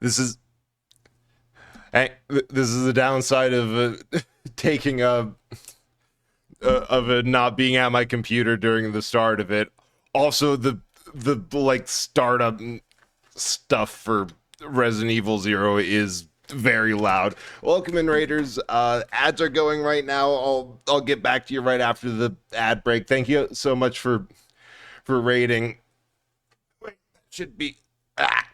This is this is the downside of taking a of it not being at my computer during the start of it. Also, the like startup stuff for Resident Evil Zero is very loud. Welcome in, Raiders. Ads are going right now. I'll get back to you right after the ad break. Thank you so much for raiding. Wait, that should be. Ah.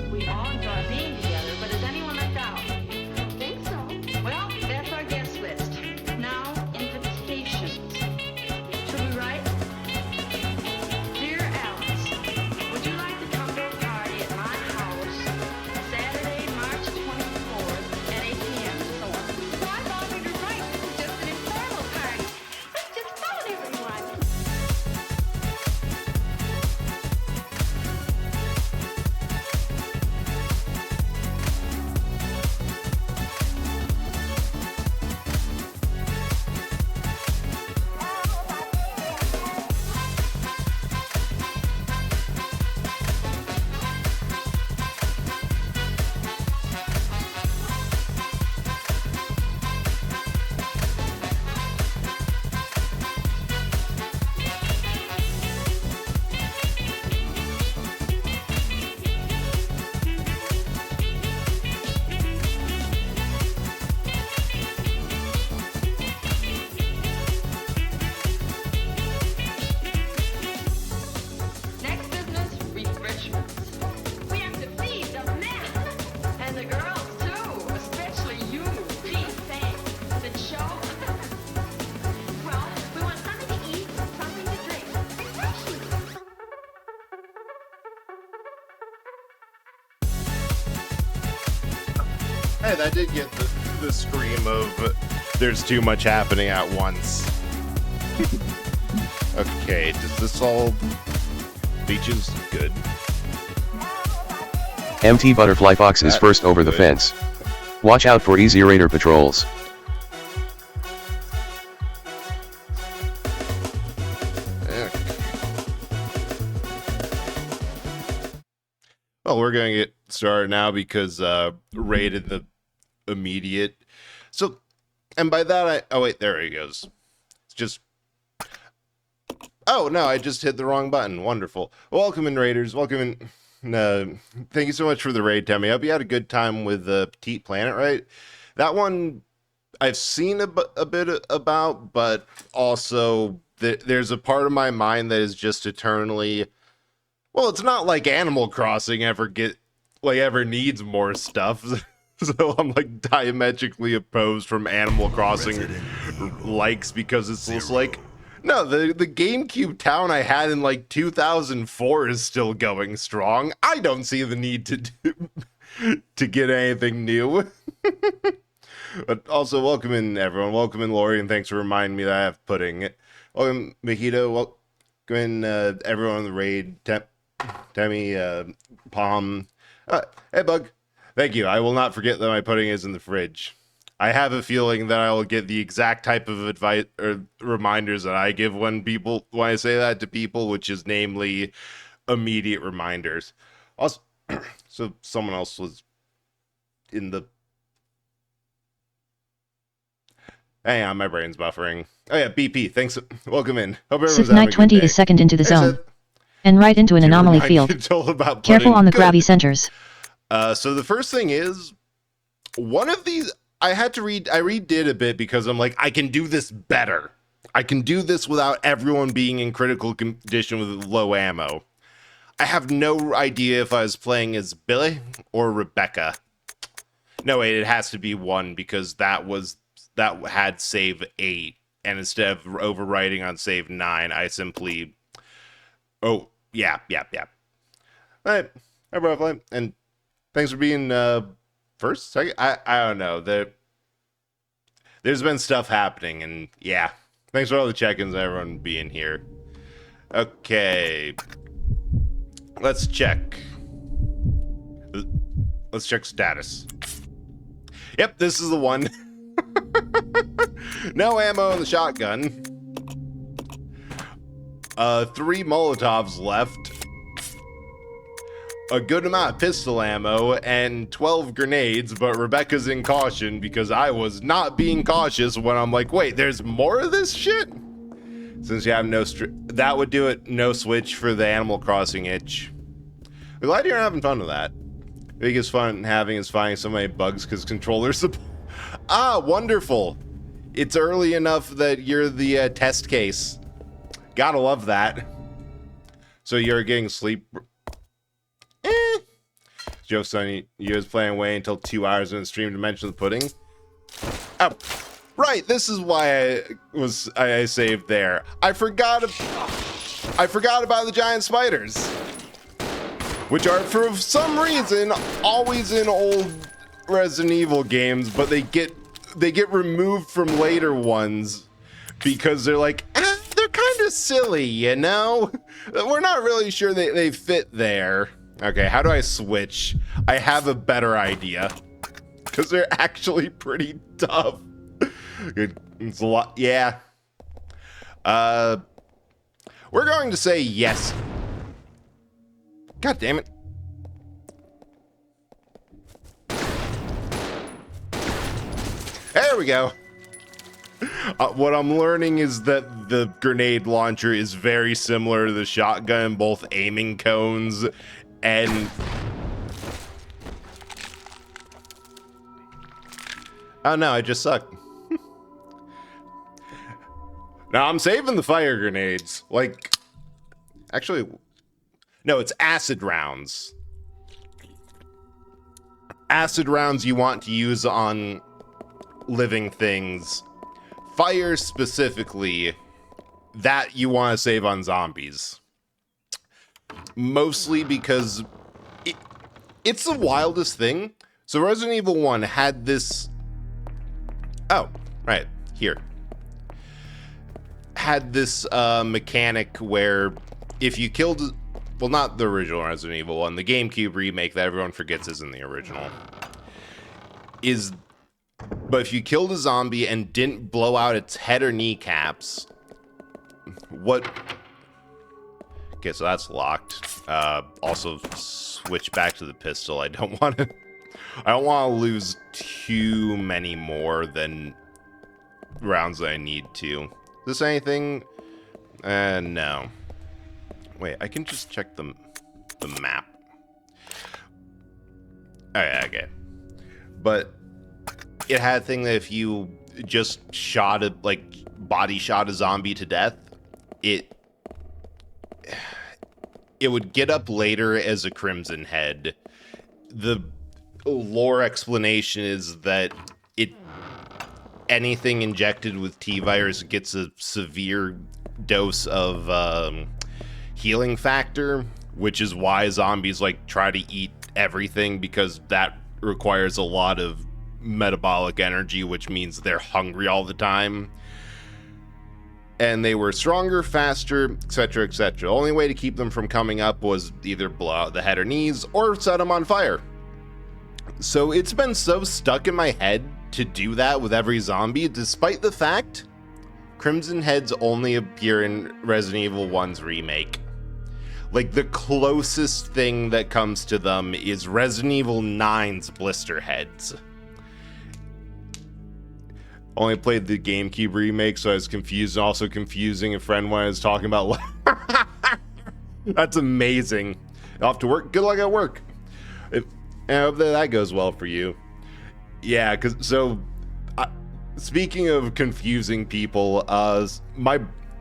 We all enjoy being together, but is anyone left out? I think so. Well, that's our guest list. Now, invitations. Should we write? Dear Alice, would you like to come to a party at my house Saturday, March 24th at 8 p.m. and so on? Well, I thought we were right. This is just an informal party. Let's just phone everyone. Next business, refreshments. We have to feed the men. And the girls, too. Especially you. Gee, thanks. The show? Well, we want something to eat, something to drink. Refreshments. Hey, that did get the scream of there's too much happening at once. Okay, does this all Leeches? Good. MT Butterfly Fox is first over the fence. Watch out for easy raider patrols. Well, we're going to get started now because rated the immediate. So, and by that, oh wait, there he goes. It's just, oh no, I just hit the wrong button. Wonderful. Welcome in, Raiders. Welcome in. Thank you so much for the raid, Tammy. I hope you had a good time with Petite Planet, right? That one I've seen a bit about, but also there's a part of my mind that is just eternally. Well, it's not like Animal Crossing ever needs more stuff. So I'm like diametrically opposed from Animal Crossing likes because it's just like, no, the GameCube town I had in like 2004 is still going strong. I don't see the need to get anything new. But also, welcome in, everyone. Welcome in, Lori, and thanks for reminding me that I have pudding. Welcome, Mojito. Welcome in, everyone on the raid. Tammy, Palm. Hey, Bug. Thank you. I will not forget that my pudding is in the fridge. I have a feeling that I will get the exact type of advice or reminders that I give when I say that to people, which is namely immediate reminders. Also, so someone else was in the. Hang on, my brain's buffering. Oh yeah, BP. Thanks. Welcome in. Hope everyone's having a good 20 day. is second into the Hey, zone. Seth. And right into an Do you anomaly remind field. Joel about Careful putting- on the Good. gravity centers. So the first thing is, one of these I redid a bit because I'm like, I can do this better. I can do this without everyone being in critical condition with low ammo. I have no idea if I was playing as Billy or Rebecca. No, wait, it has to be one because that had save 8, and instead of overwriting on save 9, I simply. Oh, yeah. All right, hi, bro, and thanks for being first. Second. I don't know. There's been stuff happening, and yeah, thanks for all the check-ins, everyone being here. Okay, let's check. Let's check status. Yep, this is the one. No ammo in the shotgun. 3 Molotovs left. A good amount of pistol ammo and 12 grenades, but Rebecca's in caution because I was not being cautious when I'm like, wait, there's more of this shit? Since you have no that would do it, no switch for the Animal Crossing itch. We're glad you're having fun with that. The biggest fun having is finding so many bugs because controllers. Ah, wonderful. It's early enough that you're the test case. Gotta love that. So you're getting sleep. Joke's on you. You was playing away until 2 hours in the stream to mention the pudding. Oh, right. This is why I saved there. I forgot about the giant spiders, which are for some reason always in old Resident Evil games, but they get removed from later ones because they're like, they're kind of silly, you know? We're not really sure they fit there. Okay, how do I switch? I have a better idea. Because they're actually pretty tough. It's a lot, yeah. We're going to say yes. God damn it. There we go. What I'm learning is that the grenade launcher is very similar to the shotgun, both aiming cones and... Oh no, I just suck. Now I'm saving the fire grenades. Like, actually, no, it's acid rounds. Acid rounds you want to use on living things. Fire specifically, that you want to save on zombies. Mostly because it's the wildest thing. So Resident Evil 1 had this... Oh, right, here. Had this mechanic where if you killed... Well, not the original Resident Evil 1, the GameCube remake that everyone forgets isn't the original. But if you killed a zombie and didn't blow out its head or kneecaps, what... Okay, so that's locked. Also, switch back to the pistol. I don't want to lose too many more than rounds that I need to. Is this anything? No. Wait, I can just check the map. Okay. But it had a thing that if you just body shot a zombie to death, it would get up later as a crimson head. The lore explanation is that anything injected with T-virus gets a severe dose of healing factor, which is why zombies try to eat everything, because that requires a lot of metabolic energy, which means they're hungry all the time. And they were stronger, faster, etc., etc. The only way to keep them from coming up was either blow out the head or knees or set them on fire. So it's been so stuck in my head to do that with every zombie, despite the fact Crimson Heads only appear in Resident Evil 1's remake. Like, the closest thing that comes to them is Resident Evil 9's Blister Heads. Only played the GameCube remake, so I was confused, and also confusing a friend when I was talking about... That's amazing. Off to work. Good luck at work. And I hope that goes well for you. Yeah, because, so... speaking of confusing people,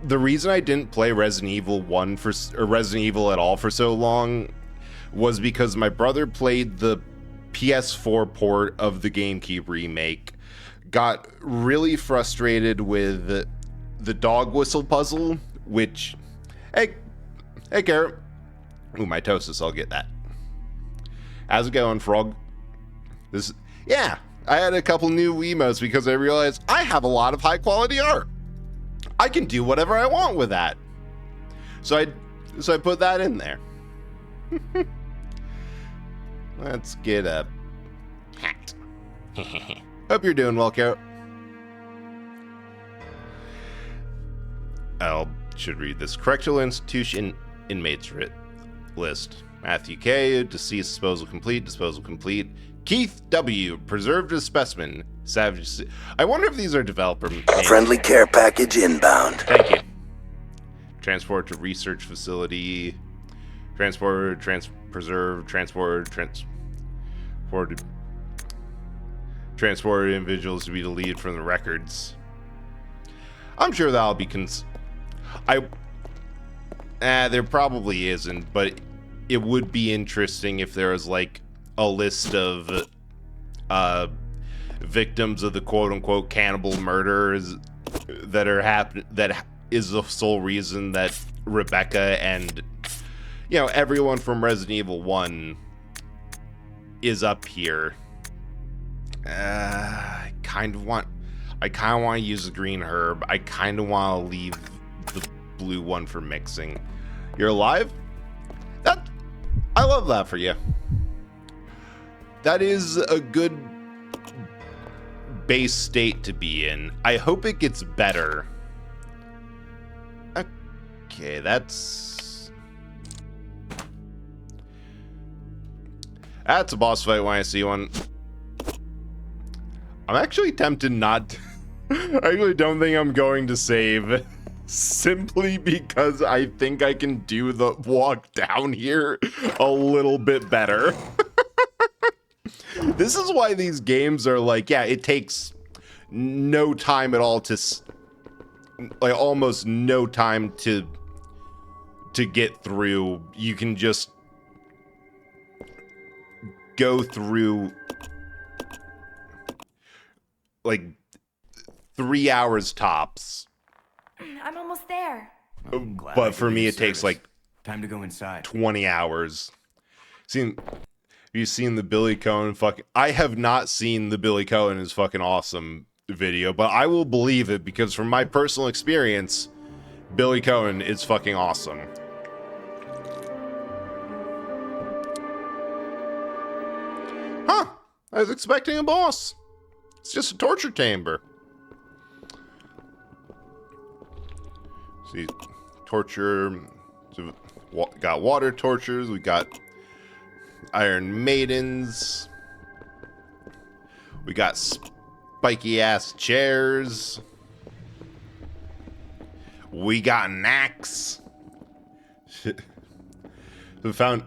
the reason I didn't play Resident Evil 1 or Resident Evil at all for so long was because my brother played the PS4 port of the GameCube remake, got really frustrated with the dog whistle puzzle, which, hey Garrett, ooh, mitosis, I'll get that. How's it going, Frog? Yeah, I had a couple new emotes because I realized I have a lot of high quality art. I can do whatever I want with that. So I put that in there. Let's get a hat. Hope you're doing well, Carrot. I should read this. Correctional institution inmates list. Matthew K. Deceased disposal complete. Disposal complete. Keith W. Preserved as specimen. Savage C. I wonder if these are developer names. Friendly care package inbound. Thank you. Transport to research facility. Transported, preserved, transported individuals to be deleted from the records. I'm sure that'll be there probably isn't, but it would be interesting if there was like a list of victims of the quote-unquote cannibal murders that is the sole reason that Rebecca and everyone from Resident Evil 1 is up here. I kind of want to use the green herb. I kind of want to leave the blue one for mixing. You're alive? I love that for you. That is a good base state to be in. I hope it gets better. Okay, that's a boss fight when I see one. I'm actually tempted not to. I really don't think I'm going to save, simply because I think I can do the walk down here a little bit better. This is why these games are like, yeah, it takes no time at all to, like, almost no time to get through. You can just go through like 3 hours tops. I'm almost there. But for me, it takes like time to go inside. 20 hours. You've seen the Billy Cohen I have not seen the Billy Cohen is fucking awesome video, but I will believe it because from my personal experience, Billy Cohen is fucking awesome. Huh. I was expecting a boss. It's just a torture chamber. See, torture. So got water tortures. We got Iron Maidens. We got spiky ass chairs. We got an axe. The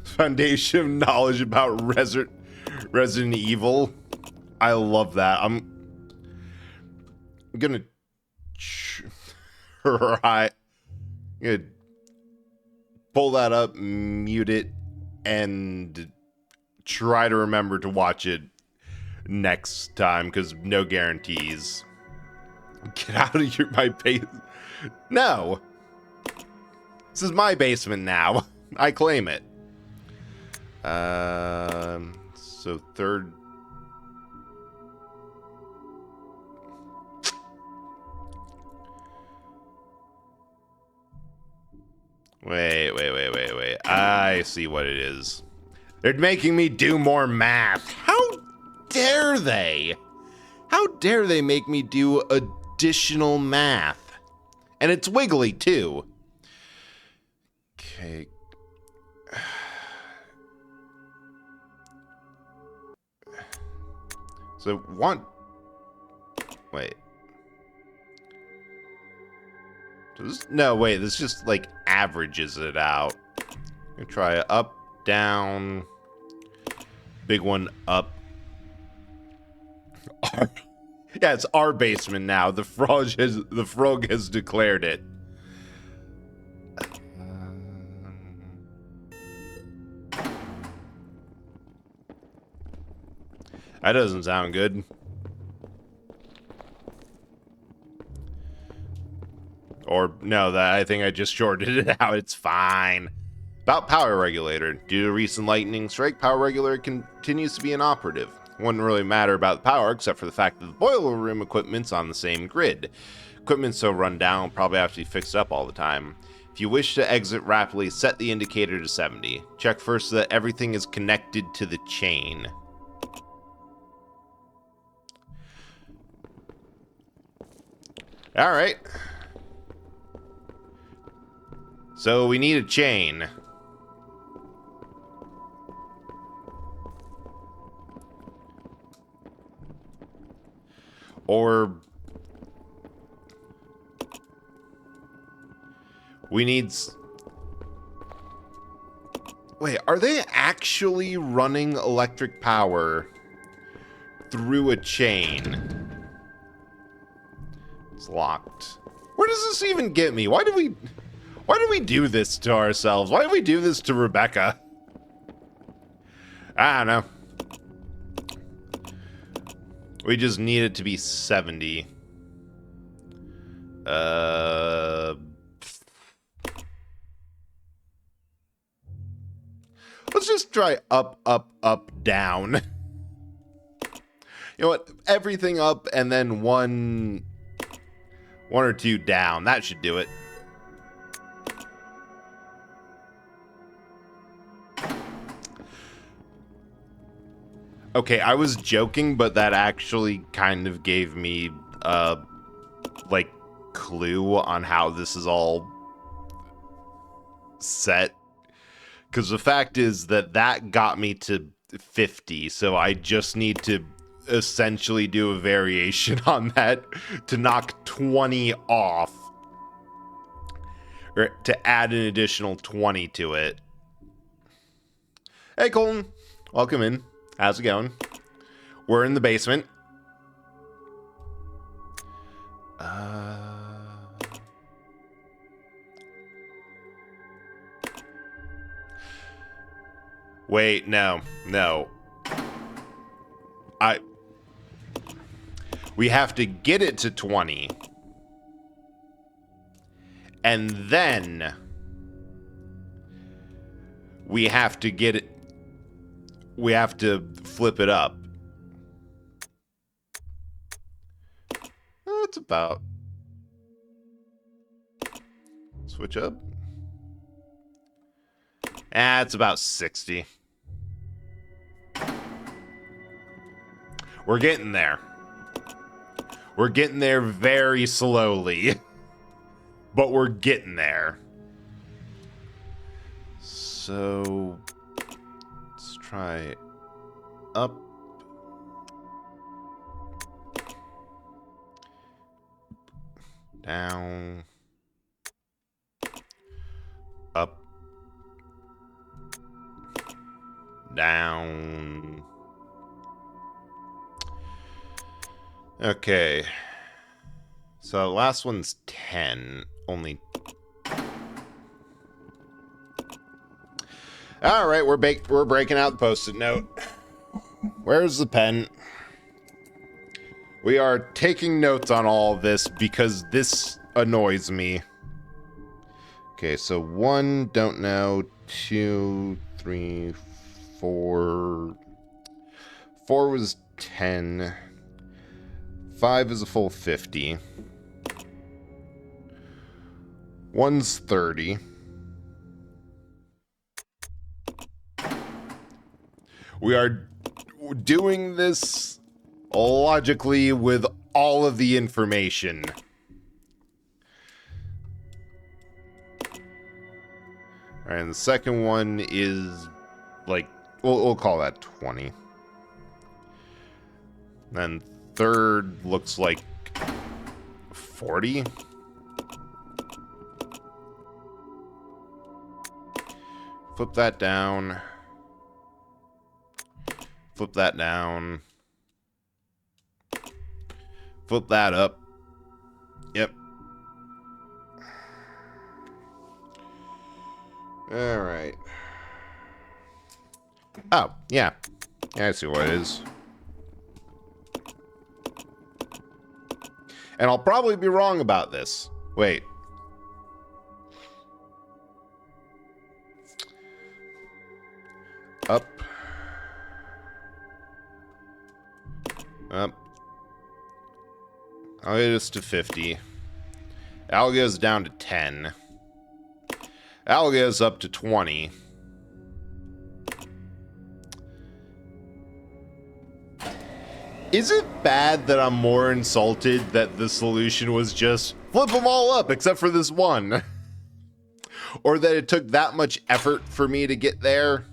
foundation of knowledge about Resident Evil. I love that. I'm gonna try. I'm gonna pull that up, mute it, and try to remember to watch it next time, because no guarantees. Get out of my basement. No. This is my basement now. I claim it. So third. Wait. I see what it is. They're making me do more math. How dare they? How dare they make me do additional math? And it's wiggly, too. Okay. So, wait. No, wait, this just, like, averages it out. I'm gonna try it up, down, big one, up. Yeah, it's our basement now. The frog has declared it. That doesn't sound good. Or, no, I think I just shorted it out. It's fine. About power regulator. Due to recent lightning strike, power regulator continues to be inoperative. Wouldn't really matter about the power, except for the fact that the boiler room equipment's on the same grid. Equipment's so run down, probably have to be fixed up all the time. If you wish to exit rapidly, set the indicator to 70. Check first that everything is connected to the chain. Alright. So we need a chain. Or we need... Wait, are they actually running electric power through a chain? It's locked. Where does this even get me? Why did we do this to ourselves? Why did we do this to Rebecca? I don't know. We just need it to be 70. Let's just try up, up, up, down. You know what? Everything up and then one or two down. That should do it. Okay, I was joking, but that actually kind of gave me like clue on how this is all set. Because the fact is that got me to 50, so I just need to essentially do a variation on that to knock 20 off. Or to add an additional 20 to it. Hey, Colton. Welcome in. How's it going? We're in the basement. Wait, no. We have to get it to 20. And then we have to get it. We have to flip it up. That's about. Switch up. It's about 60. We're getting there. We're getting there very slowly. But we're getting there. So let's try up. Down. Up. Down. Okay. So last one's 10. Only. All right, we're breaking out the post-it note. Where's the pen? We are taking notes on all of this because this annoys me. Okay, so 1, don't know. 2, 3, 4. 4 was 10. 5 is a full 50. 1's 30. We are doing this logically with all of the information. And the second one is like, we'll call that 20. Then third looks like 40. Flip that down. Flip that down. Flip that up. Yep. All right. Oh, yeah. Yeah, I see what it is. And I'll probably be wrong about this. Wait. Up. Up. I'll get this to 50. Al goes down to 10. Al goes up to 20. Is it bad that I'm more insulted that the solution was just flip them all up except for this one? Or that it took that much effort for me to get there?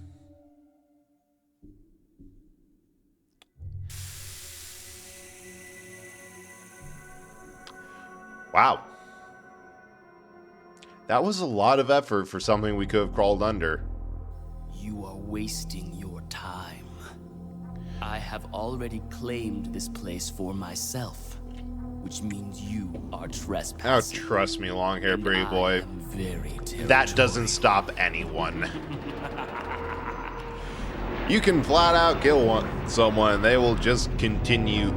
Wow. That was a lot of effort for something we could have crawled under. You are wasting your time. I have already claimed this place for myself, which means you are Oh, trespassing. trust me, long hair And pretty I boy. am very That doesn't stop anyone. You can flat out kill someone, they will just continue.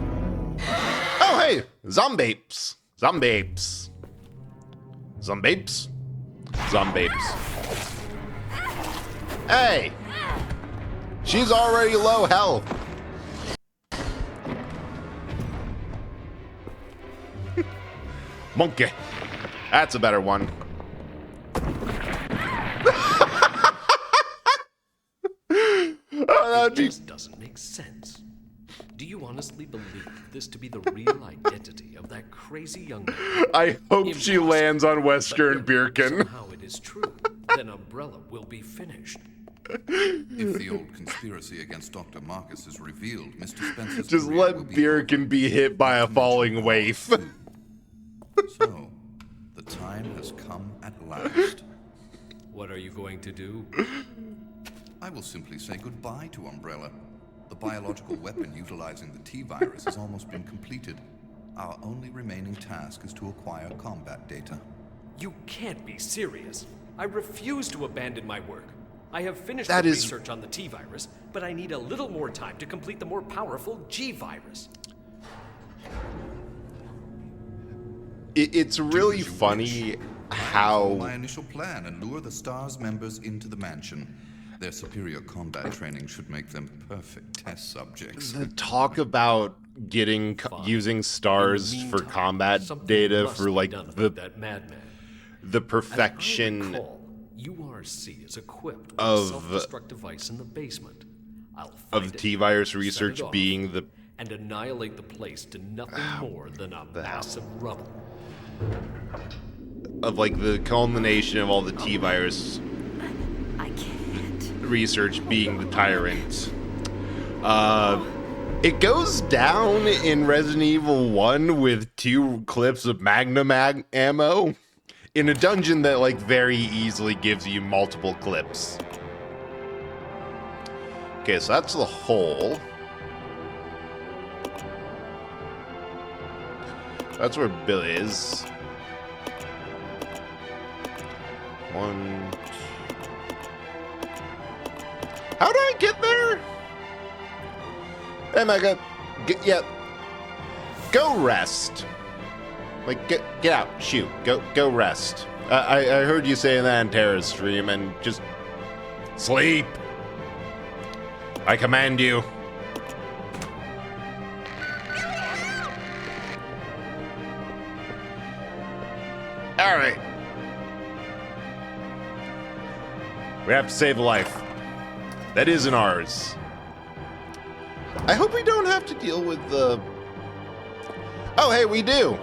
Oh, hey! Zombapes! Zombapes! Zombapes? Zombapes. Hey! She's already low health. Monkey. That's a better one. This doesn't make sense. Do you honestly believe this to be the real identity of that crazy young man? I hope she Impossible. lands on But Western if Birken. somehow it is true, then Umbrella will be finished. If the old conspiracy against Dr. Marcus is revealed, Mr. Spencer's Just career let will be Birken be hit by a falling waif. So, the time has come at last. What are you going to do? I will simply say goodbye to Umbrella. The biological weapon utilizing the T-virus has almost been completed. Our only remaining task is to acquire combat data. You can't be serious. I refuse to abandon my work. I have finished That the is- research on the T-virus, but I need a little more time to complete the more powerful G-virus. It's really as you funny My how initial plan and lure the STARS members into the mansion. Their superior combat training should make them perfect test subjects. the talk about getting using stars In the for meantime, combat something data must for be like done about the that madman. the As I perfection recall, URC is equipped with of- a self-destruct device in the basement. I'll of find it, T-virus set research it off, being the and annihilate the place to nothing more than a mass of rubble. of like the culmination of all the T-virus I can't. research being the tyrant. It goes down in Resident Evil 1 with 2 clips of Magnum ammo in a dungeon that like very easily gives you multiple clips. Okay, so that's the hole. That's where Bill is. 1. How do I get there? Hey, Mega. Yeah. Go rest. Like, get out. Shoot. Go rest. I heard you saying that in Terra's stream, and just sleep. I command you. All right. We have to save a life. That isn't ours. I hope we don't have to deal with the... Oh, hey, we do.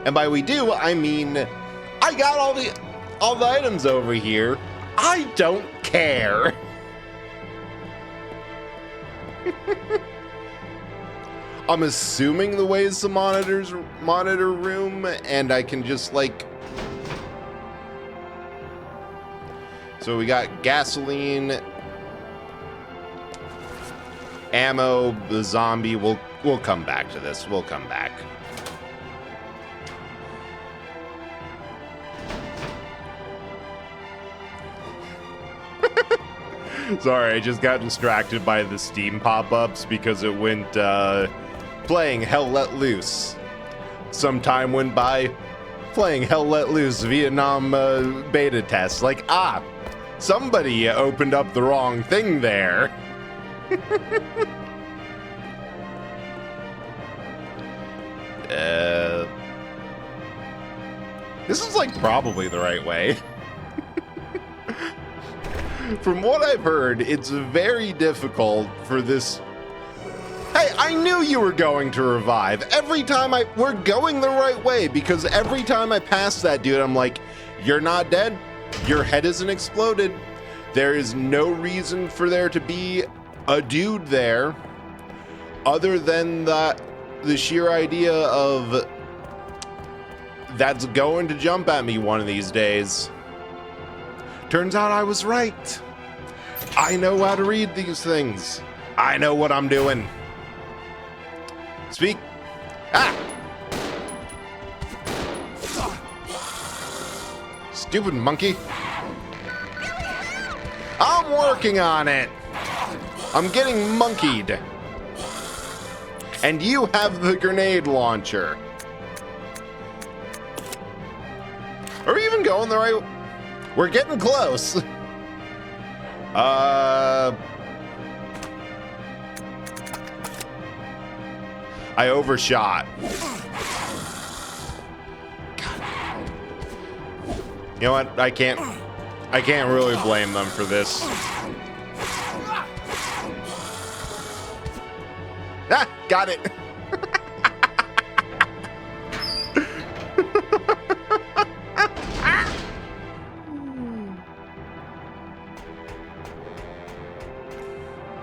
And by we do, I mean I got all the items over here. I don't care. I'm assuming the way is the monitor room, and I can just like... So we got gasoline, ammo, the zombie. We'll come back to this. We'll come back. Sorry, I just got distracted by the Steam pop-ups because it went playing Hell Let Loose. Some time went by playing Hell Let Loose Vietnam beta test. Like, somebody opened up the wrong thing there. This is like probably the right way. From what I've heard, it's very difficult for this. Hey, I knew you were going to revive. Every time we're going the right way, because every time I pass that dude, I'm like, you're not dead. Your head isn't exploded. There is no reason for there to be a dude there other than the sheer idea of that's going to jump at me one of these days. Turns out I was right. I know how to read these things. I know what I'm doing. Speak. Stupid monkey. I'm working on it. I'm getting monkeyed. And you have the grenade launcher. Are we even going the right... We're getting close. I overshot. You know what? I can't really blame them for this. Got it.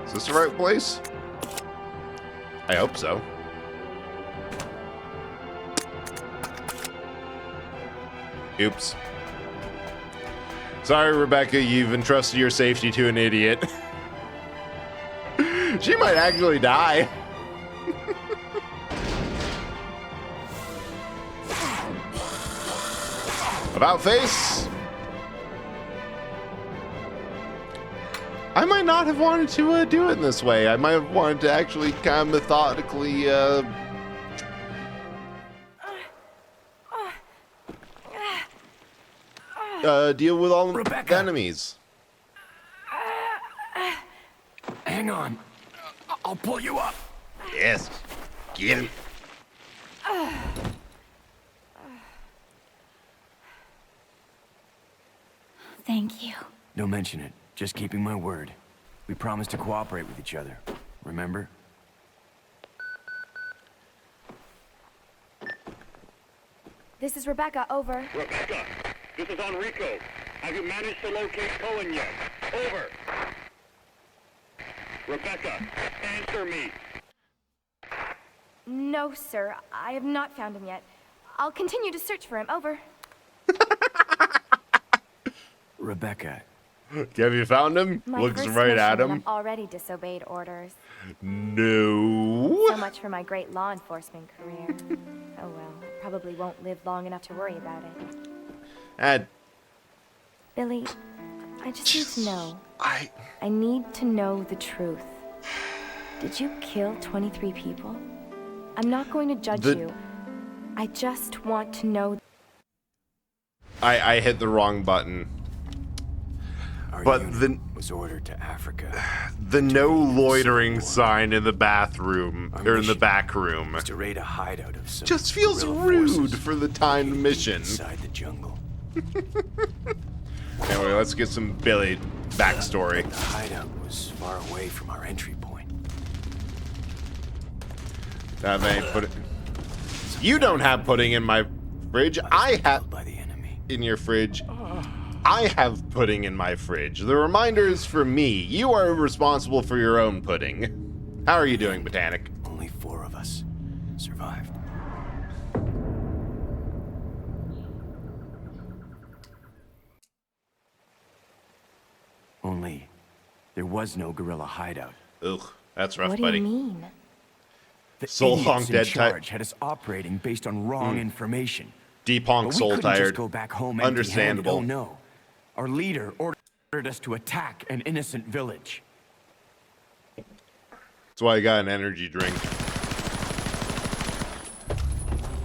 Is this the right place? I hope so. Oops. Sorry, Rebecca, you've entrusted your safety to an idiot. She might actually die. About face. I might not have wanted to do it this way. I might have wanted to actually kind of methodically deal with all the enemies. Hang on. I'll pull you up. Yes. Get him. Thank you. Don't mention it. Just keeping my word. We promised to cooperate with each other. Remember? This is Rebecca, over. Rebecca, this is Enrico. Have you managed to locate Cohen yet? Over. Rebecca, answer me. No, sir. I have not found him yet. I'll continue to search for him, over. Rebecca. Have you found him? My Looks first right mission, at and him. I've already disobeyed orders. No. So much for my great law enforcement career. Oh well, probably won't live long enough to worry about it. Billy, I just need to know. I need to know the truth. Did you kill 23 people? I'm not going to judge you. I just want to know. I hit the wrong button. Our but unit was ordered to Africa. The no loitering sign in the bathroom or in the back room to raid a hideout of some just feels rude for the timed mission. Inside the jungle. Anyway, let's get some Billy backstory. The hideout was far away from our entry point. That may put it. You don't have pudding in my fridge. I have by the enemy. in your fridge. I have pudding in my fridge. The reminder is for me. You are responsible for your own pudding. How are you doing, Botanic? Only 4 of us survived. Only there was no guerrilla hideout. Ugh, that's rough, What do buddy. you mean? The Soul idiots Honk in dead charge type. had us operating based on wrong information. Deep honk, But we soul couldn't tired. just go back home Understandable. empty-handed. Oh no. Our leader ordered us to attack an innocent village. That's why I got an energy drink.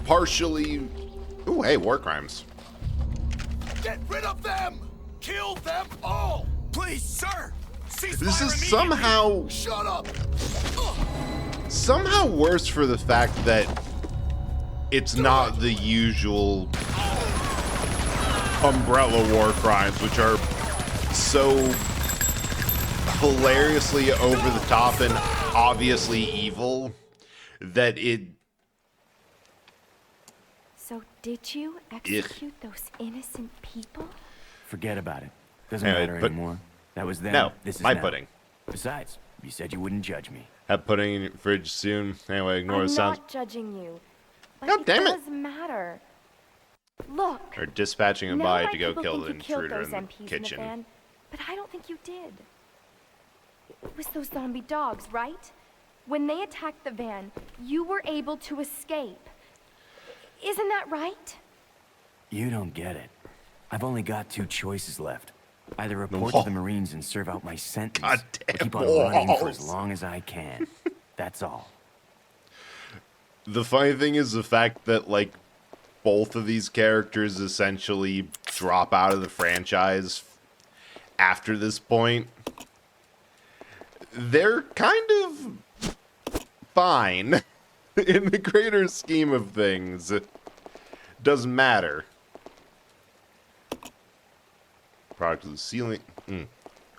Partially. Ooh, hey, war crimes. Get rid of them! Kill them all! Please, sir! Cease This fire is immediately! somehow Shut up! somehow worse for the fact that it's not the usual Umbrella war crimes, which are so hilariously over the top and obviously evil that it. So did you execute those innocent people? Forget about it. Doesn't Anyway, matter but- anymore. That was then. No, This is my now. pudding. Besides, you said you wouldn't judge me. Have pudding in your fridge soon. Anyway, ignore I'm the sounds. not judging you. But God damn it. does matter. Look. Or dispatching him now by my to go people kill think the you killed intruder those in the MPs kitchen. In the van, but I don't think you did. It was those zombie dogs, right? When they attacked the van, you were able to escape. Isn't that right? You don't get it. I've only got 2 choices left. Either report wall. to the Marines and serve out my sentence, or Goddamn keep on running for as walls. long as I can. That's all. The funny thing is the fact that, like, both of these characters essentially drop out of the franchise after this point. They're kind of fine in the greater scheme of things. Doesn't matter. Product of the ceiling.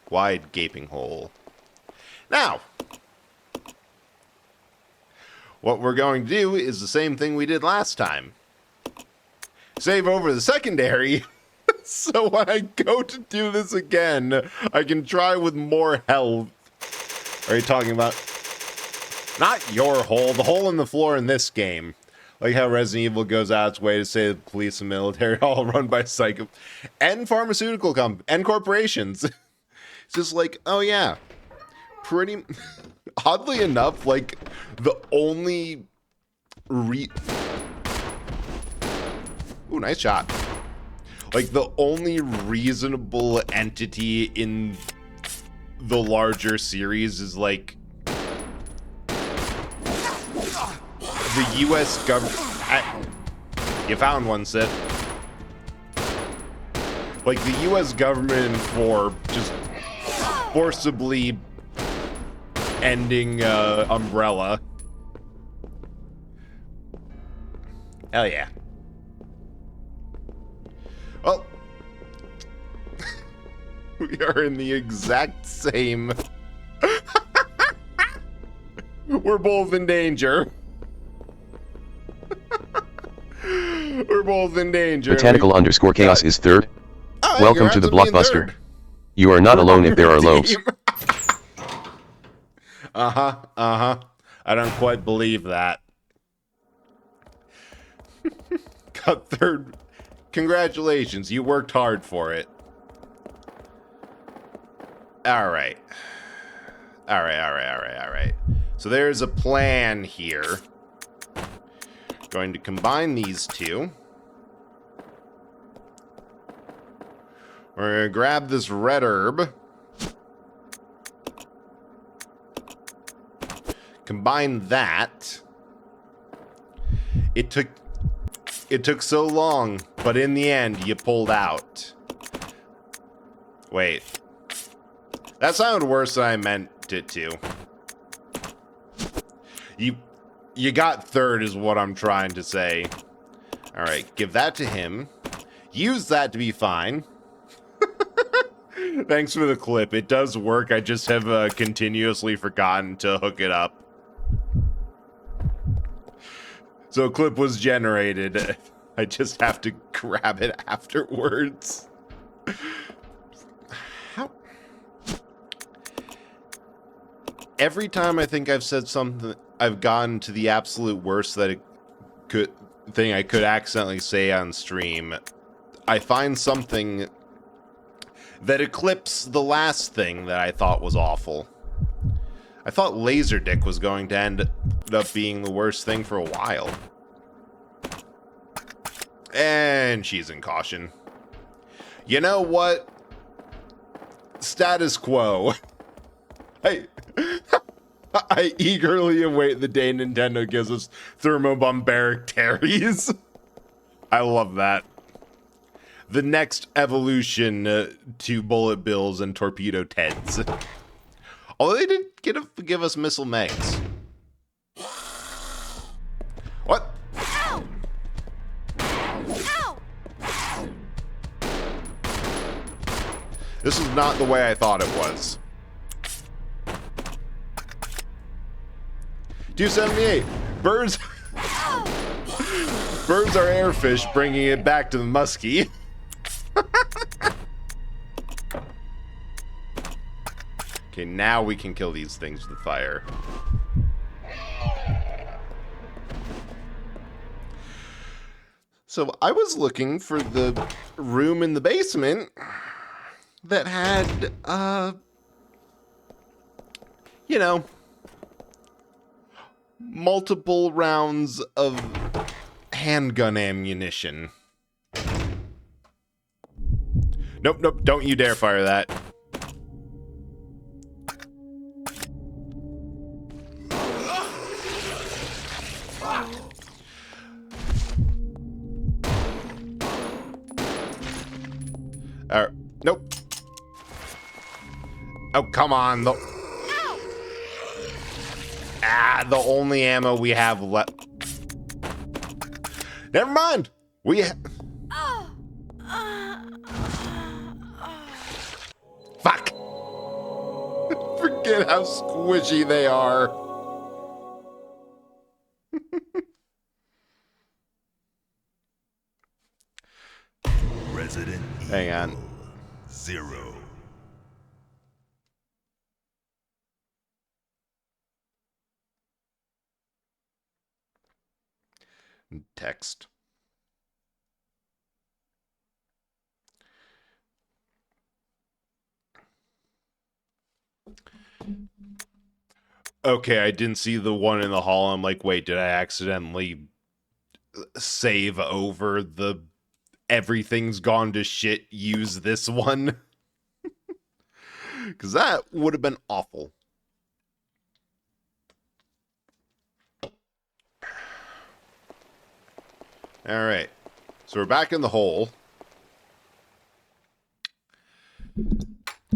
Wide gaping hole. Now, what we're going to do is the same thing we did last time. Save over the secondary, so when I go to do this again, I can try with more health. Are you talking about... Not your hole, the hole in the floor in this game. Like how Resident Evil goes out its way to say the police and military all run by psycho... and pharmaceutical and corporations. It's just like, oh yeah. Pretty... Oddly enough, like, the only... Ooh, nice shot. Like, the only reasonable entity in the larger series is, like, the U.S. government... You found one, Sith. Like, the U.S. government for just forcibly ending Umbrella. Hell yeah. Well, we are in the exact same... We're both in danger. We're both in danger. Botanical _chaos is third. Oh, Welcome to the blockbuster. You are not alone if there are lobes. I don't quite believe that. Got third. Congratulations, you worked hard for it. Alright. Alright. So there's a plan here. Going to combine these two. We're going to grab this red herb. Combine that. It took so long, but in the end, you pulled out. Wait. That sounded worse than I meant it to. You got third is what I'm trying to say. Alright, give that to him. Use that to be fine. Thanks for the clip. It does work. I just have continuously forgotten to hook it up. So a clip was generated. I just have to grab it afterwards. How? Every time I think I've said something, I've gotten to the absolute worst that I could accidentally say on stream. I find something that eclipses the last thing that I thought was awful. I thought Laserdisc was going to end up being the worst thing for a while. And she's in caution. You know what? Status quo. I eagerly await the day Nintendo gives us thermobombaric Terrys. I love that. The next evolution to bullet bills and torpedo Teds. Although they did give us missile Megs. What? Ow! Ow! This is not the way I thought it was. 278. Birds. Birds are airfish, bringing it back to the muskie. Okay, now we can kill these things with fire. So I was looking for the room in the basement that had, you know, multiple rounds of handgun ammunition. Nope, nope, don't you dare fire that. Nope. Oh, come on. The only ammo we have left. Never mind. Fuck. Forget how squishy they are. Resident Hang on. Evil 0. Text. Okay, I didn't see the one in the hall. I'm like, wait, did I accidentally save over the everything's gone to shit, use this one? Because that would have been awful. All right. So we're back in the hole.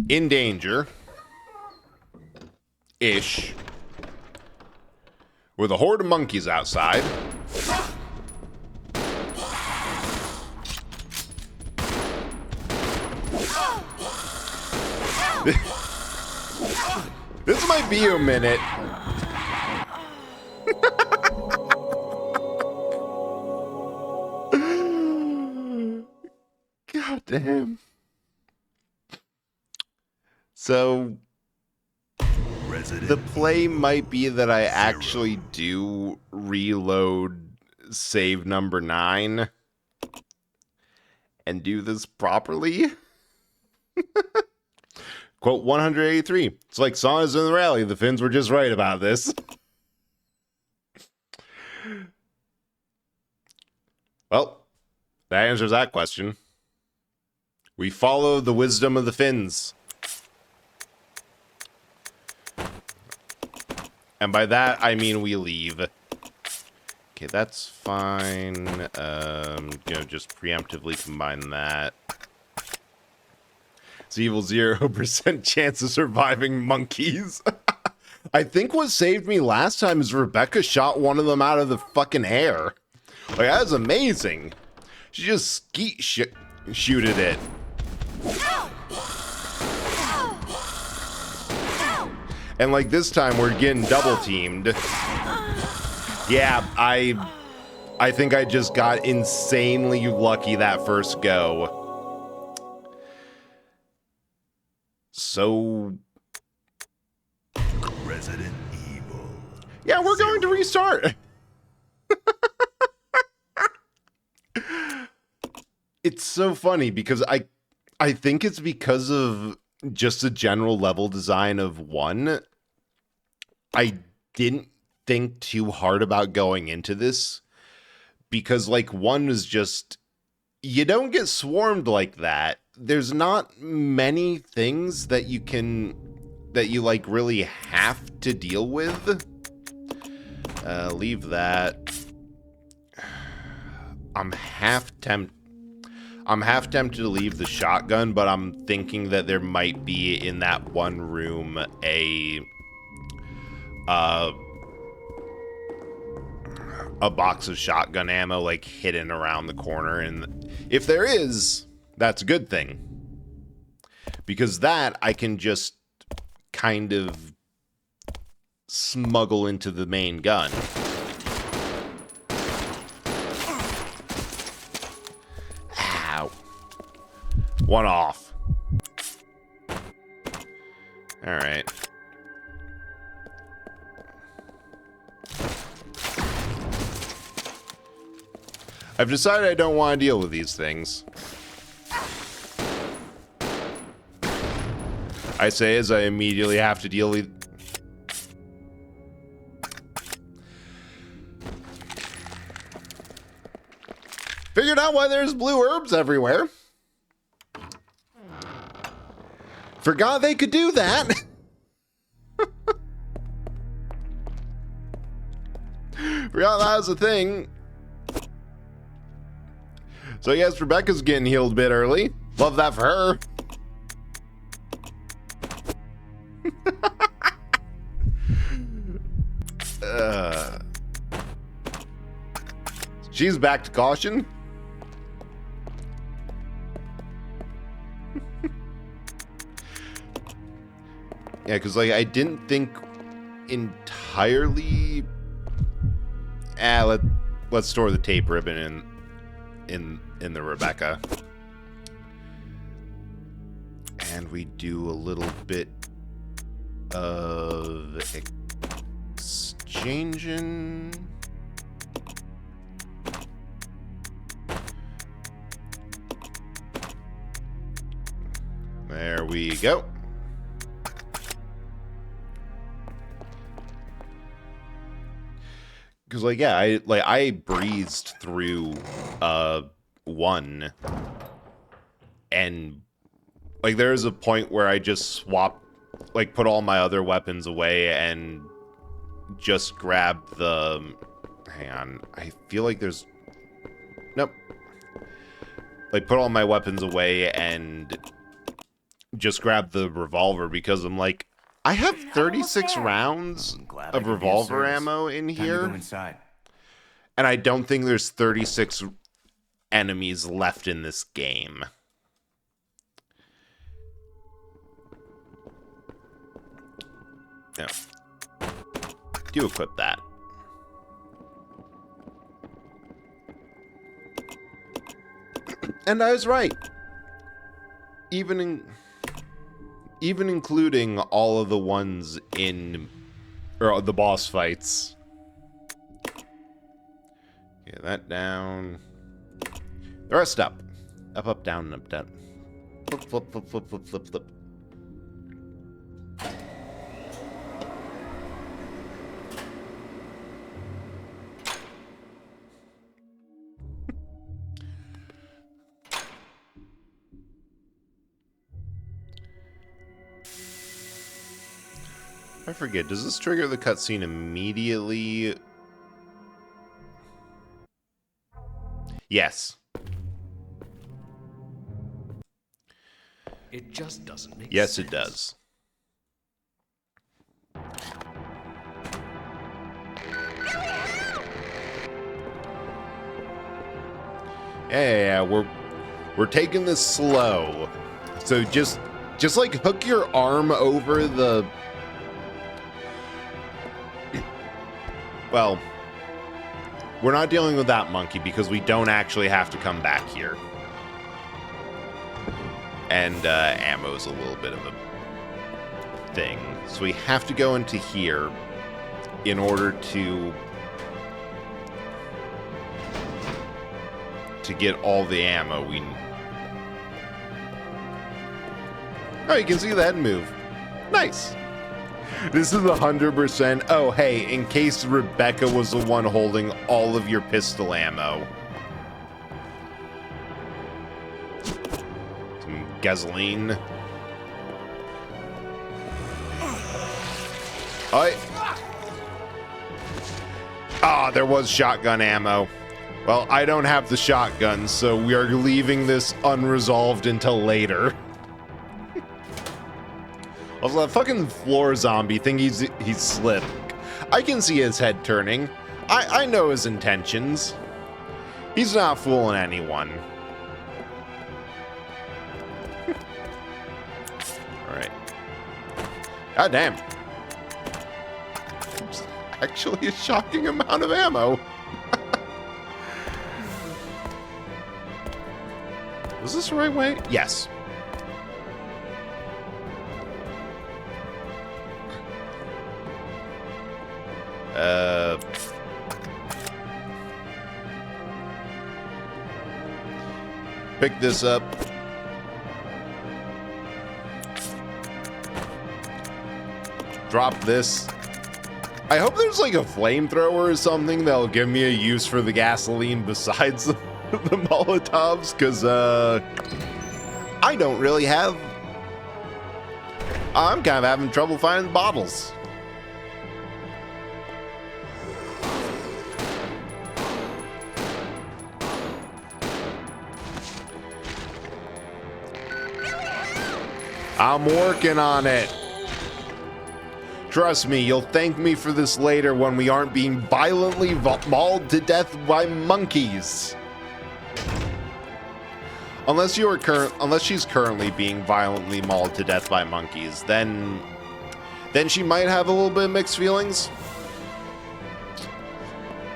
In danger. Ish. With a horde of monkeys outside. This might be a minute. God damn. So the play might be that I actually do reload save number 9 and do this properly. Quote 183. It's like Saunas in the rally. The Finns were just right about this. Well, that answers that question. We follow the wisdom of the Finns. And by that, I mean we leave. Okay, that's fine. Just preemptively combine that. It's evil 0% chance of surviving monkeys. I think what saved me last time is Rebecca shot one of them out of the fucking air. Like, that was amazing. She just skeet shooted it. And like this time we're getting double teamed. Yeah, I think I just got insanely lucky that first go. So... Resident Evil. Yeah, we're going to restart. It's so funny because I think it's because of just the general level design of 1. I didn't think too hard about going into this because like 1 is just, you don't get swarmed like that. There's not many things that you like really have to deal with. Leave that. I'm half tempted to leave the shotgun, but I'm thinking that there might be in that one room a box of shotgun ammo like hidden around the corner, and if there is, that's a good thing. Because that I can just kind of smuggle into the main gun. Ow. One off. Alright. I've decided I don't want to deal with these things. I say as I immediately have to deal with... Figured out why there's blue herbs everywhere. Forgot they could do that. Forgot that was a thing. So yes, Rebecca's getting healed a bit early. Love that for her. She's back to caution. Yeah, because like I didn't think entirely. Let's store the tape ribbon in the Rebecca, and we do a little bit of exchanging. There we go. Because like yeah, I breezed through 1, and like there's a point where I just swap, like put all my other weapons away and just grab the. Hang on, I feel like there's. Nope. Like put all my weapons away and just grab the revolver because I'm like, I have 36 rounds of revolver ammo in here, and I don't think there's 36 enemies left in this game. No. Do equip that. And I was right. Even including all of the ones in, or the boss fights. Get that down. The rest up. Up, up, down, up, down. Flip, flip, flip, flip, flip, flip, flip. I forget, does this trigger the cutscene immediately? Yes. It just doesn't make sense. Yes, it does. Yeah, we're taking this slow. So just like hook your arm over the. Well, We're not dealing with that monkey because we don't actually have to come back here. And ammo's a little bit of a thing. So we have to go into here in order to get all the ammo we need. Oh, you can see that move. Nice. This is 100%. Oh, hey, in case Rebecca was the one holding all of your pistol ammo. Some gasoline. Oh, ah, there was shotgun ammo. Well, I don't have the shotgun, so we are leaving this unresolved until later. Also, that fucking floor zombie thing, he's slick. I can see his head turning. I know his intentions. He's not fooling anyone. Alright. God damn. There's actually a shocking amount of ammo. Was this the right way? Yes. Pick this up. Drop this. I hope there's like a flamethrower or something that'll give me a use for the gasoline besides the Molotovs, because I don't really have. I'm kind of having trouble finding bottles. I'm working on it. Trust me, you'll thank me for this later when we aren't being violently mauled to death by monkeys. Unless she's currently being violently mauled to death by monkeys, then she might have a little bit of mixed feelings.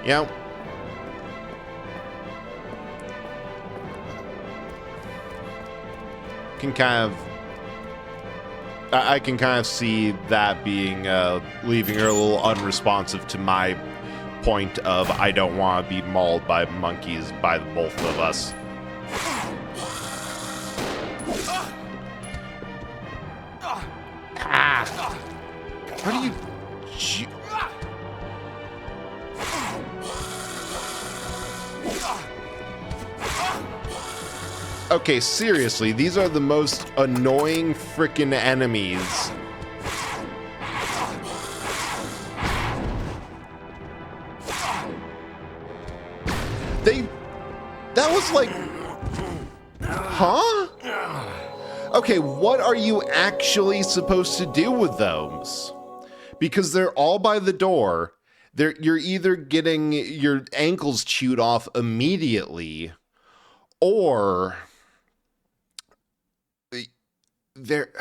Yeah. I can kind of see that being leaving her a little unresponsive to my point of I don't want to be mauled by monkeys by the both of us. Ah! What are you? Okay, seriously, these are the most annoying frickin' enemies. That was like, huh? Okay, what are you actually supposed to do with those? Because they're all by the door. You're either getting your ankles chewed off immediately, or they're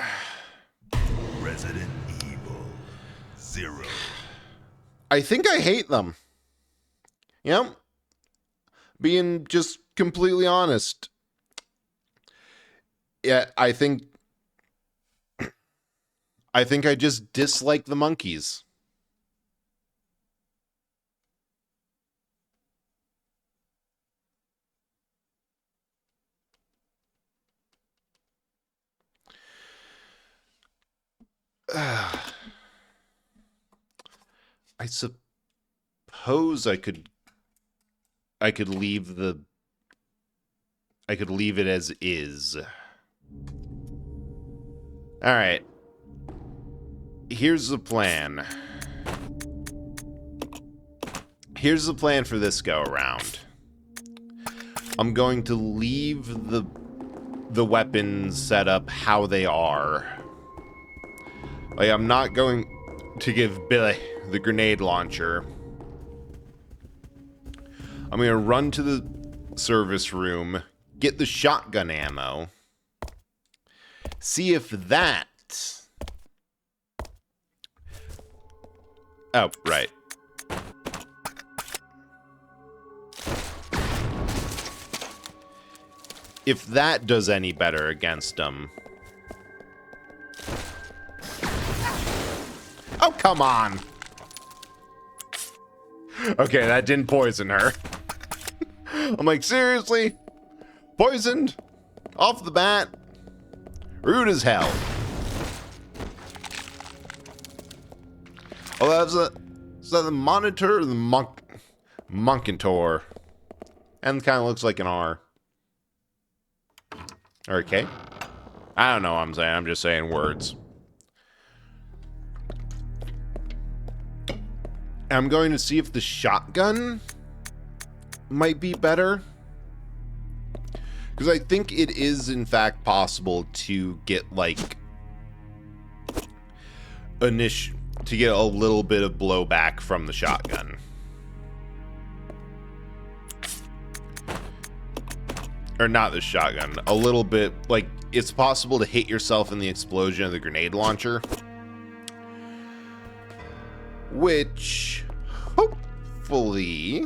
Resident Evil 0. I think I hate them. Yep. Being just completely honest. Yeah, I think I just dislike the monkeys. I suppose I could leave it as is. All right. Here's the plan. Here's the plan for this go around. I'm going to leave the weapons set up how they are. Like, I'm not going to give Billy the grenade launcher. I'm going to run to the service room, get the shotgun ammo, see if that... Oh, right. if that does any better against them. Oh, come on. Okay, that didn't poison her. I'm like, seriously? Poisoned? Off the bat? Rude as hell. Oh, that's is that the monitor or the Monkentor? And kind of looks like an R. Or a K? I don't know what I'm saying. I'm just saying words. I'm going to see if the shotgun might be better. Because I think it is, in fact, possible to get, like, to get a little bit of blowback from the shotgun. Or not the shotgun. A little bit, like, it's possible to hit yourself in the explosion of the grenade launcher. Which, hopefully,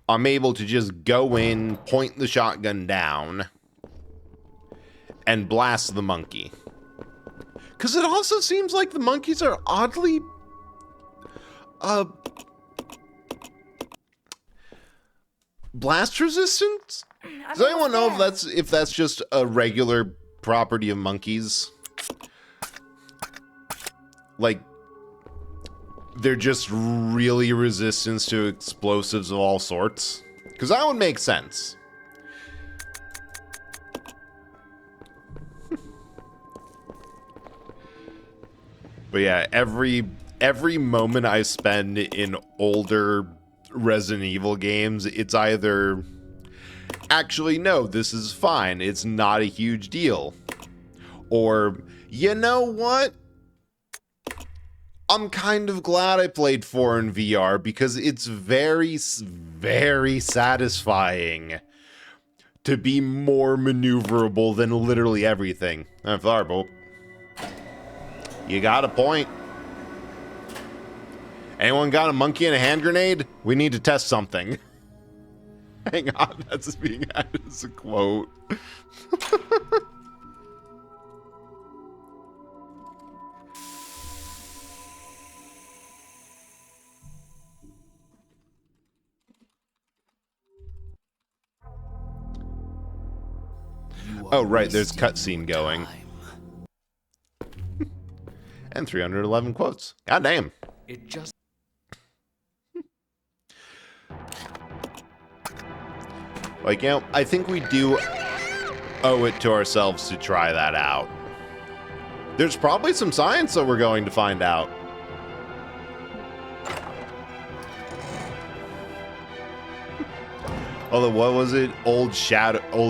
I'm able to just go in, point the shotgun down, and blast the monkey. Because it also seems like the monkeys are oddly, blast resistant? Does anyone know if that's just a regular property of monkeys? Like, they're just really resistant to explosives of all sorts? Because that would make sense. But yeah, every moment I spend in older Resident Evil games, it's either, actually, no, this is fine, it's not a huge deal. Or, you know what? I'm kind of glad I played 4 in VR because it's very, very satisfying to be more maneuverable than literally everything. Firebolt. You got a point. Anyone got a monkey and a hand grenade? We need to test something. Hang on, that's being added as a quote. Oh, right, there's cutscene going. And 311 quotes. God damn. It just... Like, you know, I think we do owe it to ourselves to try that out. There's probably some science that we're going to find out. Although, what was it? Old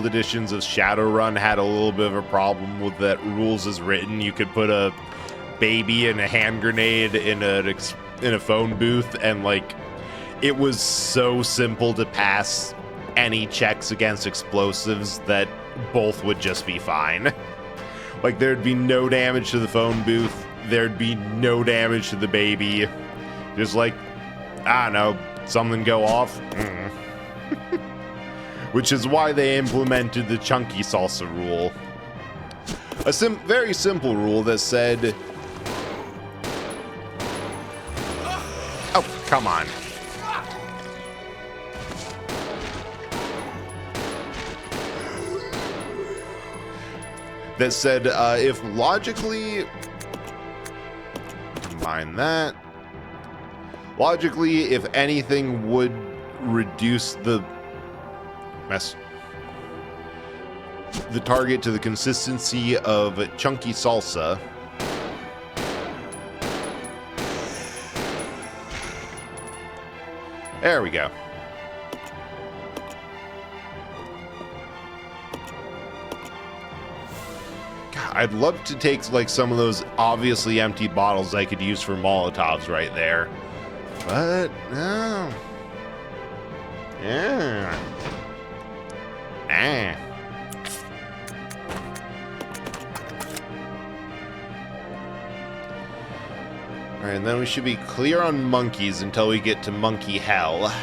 editions of Shadowrun had a little bit of a problem with that rules as written. You could put a baby and a hand grenade in a phone booth, and like, it was so simple to pass any checks against explosives that both would just be fine. Like, there'd be no damage to the phone booth, there'd be no damage to the baby. Just like, I don't know, something go off. Which is why they implemented the chunky salsa rule. A very simple rule that said, oh, come on. That said, if logically, combine that. Logically, if anything would reduce the target to the consistency of chunky salsa, there we go. God, I'd love to take like some of those obviously empty bottles I could use for Molotovs right there, but no. Yeah. Ah. Alright, and then we should be clear on monkeys until we get to monkey hell.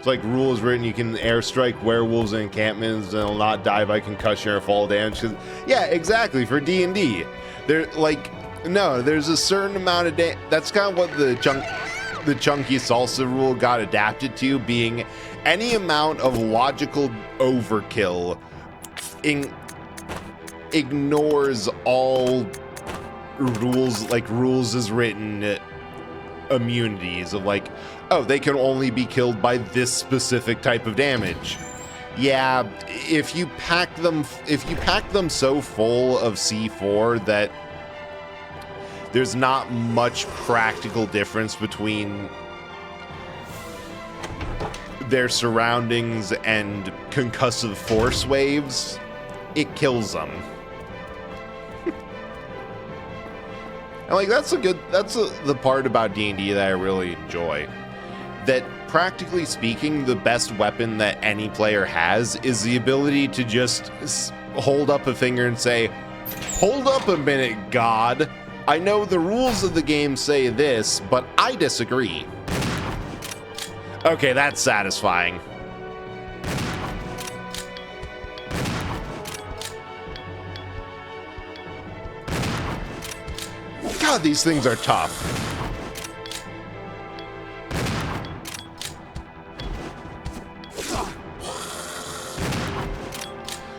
It's like rules written, you can airstrike werewolves and encampments and they'll not die by concussion or fall damage. Yeah, exactly, for D&D. They're like, no, there's a certain amount of that's kind of what the chunky salsa rule got adapted to, being any amount of logical overkill ignores all rules, like rules as written immunities of like, oh, they can only be killed by this specific type of damage. Yeah, if you pack them so full of C4 that there's not much practical difference between their surroundings and concussive force waves, it kills them. And like that's the part about D&D that I really enjoy. That practically speaking, the best weapon that any player has is the ability to just hold up a finger and say, "Hold up a minute, God. I know the rules of the game say this, but I disagree." Okay, that's satisfying. God, these things are tough.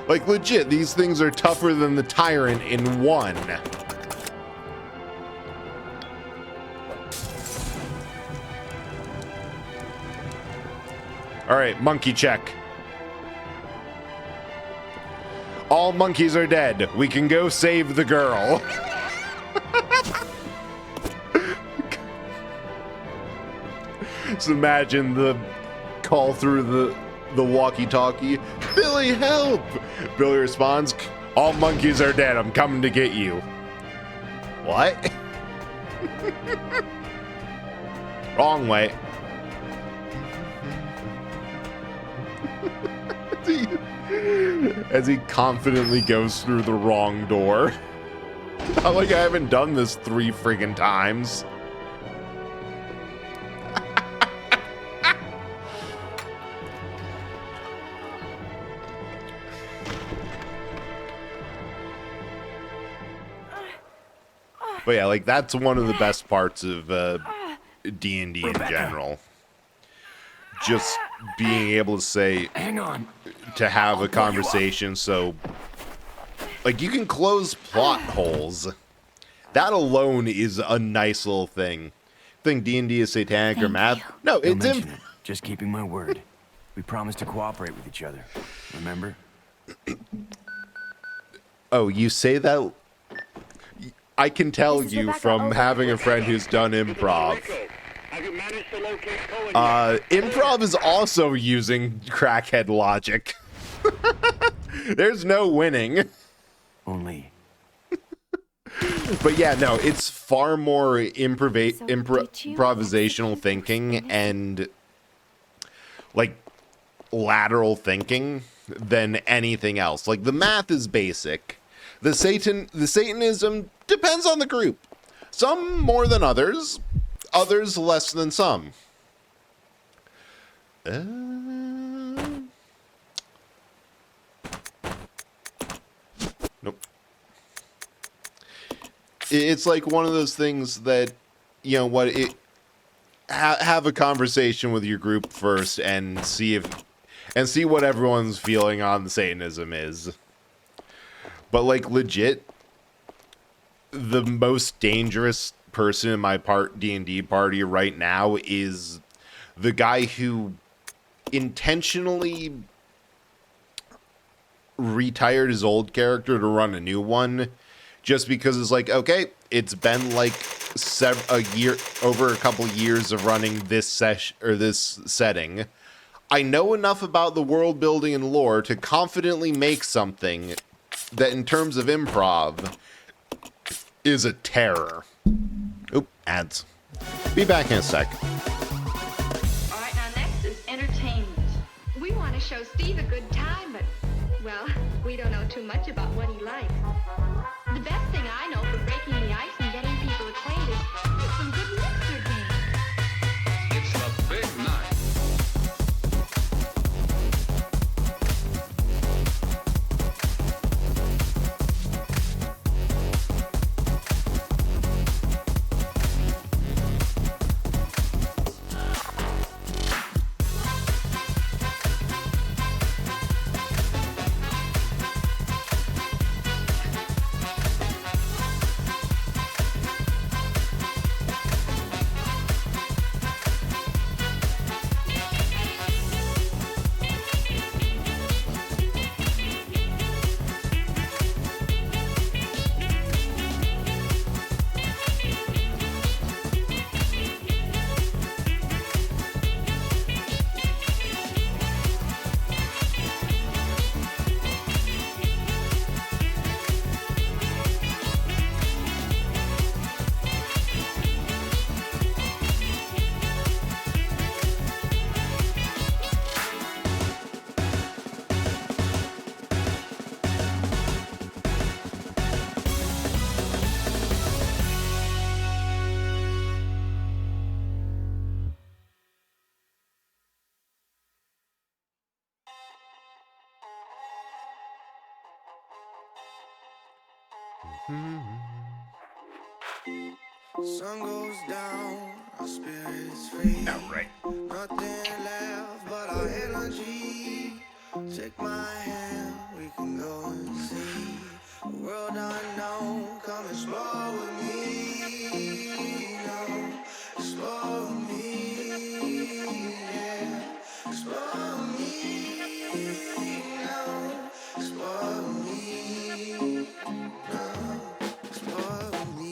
Like, legit, these things are tougher than the Tyrant in one. All right, monkey check. All monkeys are dead. We can go save the girl. Just imagine the call through the walkie-talkie. Billy, help! Billy responds, all monkeys are dead. I'm coming to get you. What? Wrong way. As he confidently goes through the wrong door. Not like I haven't done this 3 friggin' times. But yeah, like that's one of the best parts of D&D in general. Just being able to say, hang on, to have a conversation. So, like, you can close plot holes. That alone is a nice little thing. Think D&D is satanic or math? No, it's it. Just keeping my word. We promised to cooperate with each other. Remember? Oh, you say that? I can tell you from having a friend who's done improv. Improv is also using crackhead logic. There's no winning. Only. But yeah, no, it's far more improvisational thinking and like lateral thinking than anything else. Like the math is basic. The Satanism depends on the group. Some more than others, others less than some. Nope. It's like one of those things that, you know what, have a conversation with your group first and see what everyone's feeling on the Satanism is. But like legit, the most dangerous person in my D&D party right now is the guy who intentionally retired his old character to run a new one, just because it's like, okay, it's been like over a couple years of running this setting. I know enough about the world building and lore to confidently make something that in terms of improv is a terror. Oop, ads. Be back in a sec. All right, now next is entertainment. We want to show Steve a good time, but, well, we don't know too much about what he likes. The best thing I know for breaking the ice and getting people acquainted is some good mixer games. It's a big night. Sun goes down, our spirits free. Outright. Nothing left but our energy. Take my hand, we can go and see a world unknown. Come explore with me. No, explore with me. Yeah, explore with me. No, explore with me. No, explore with me.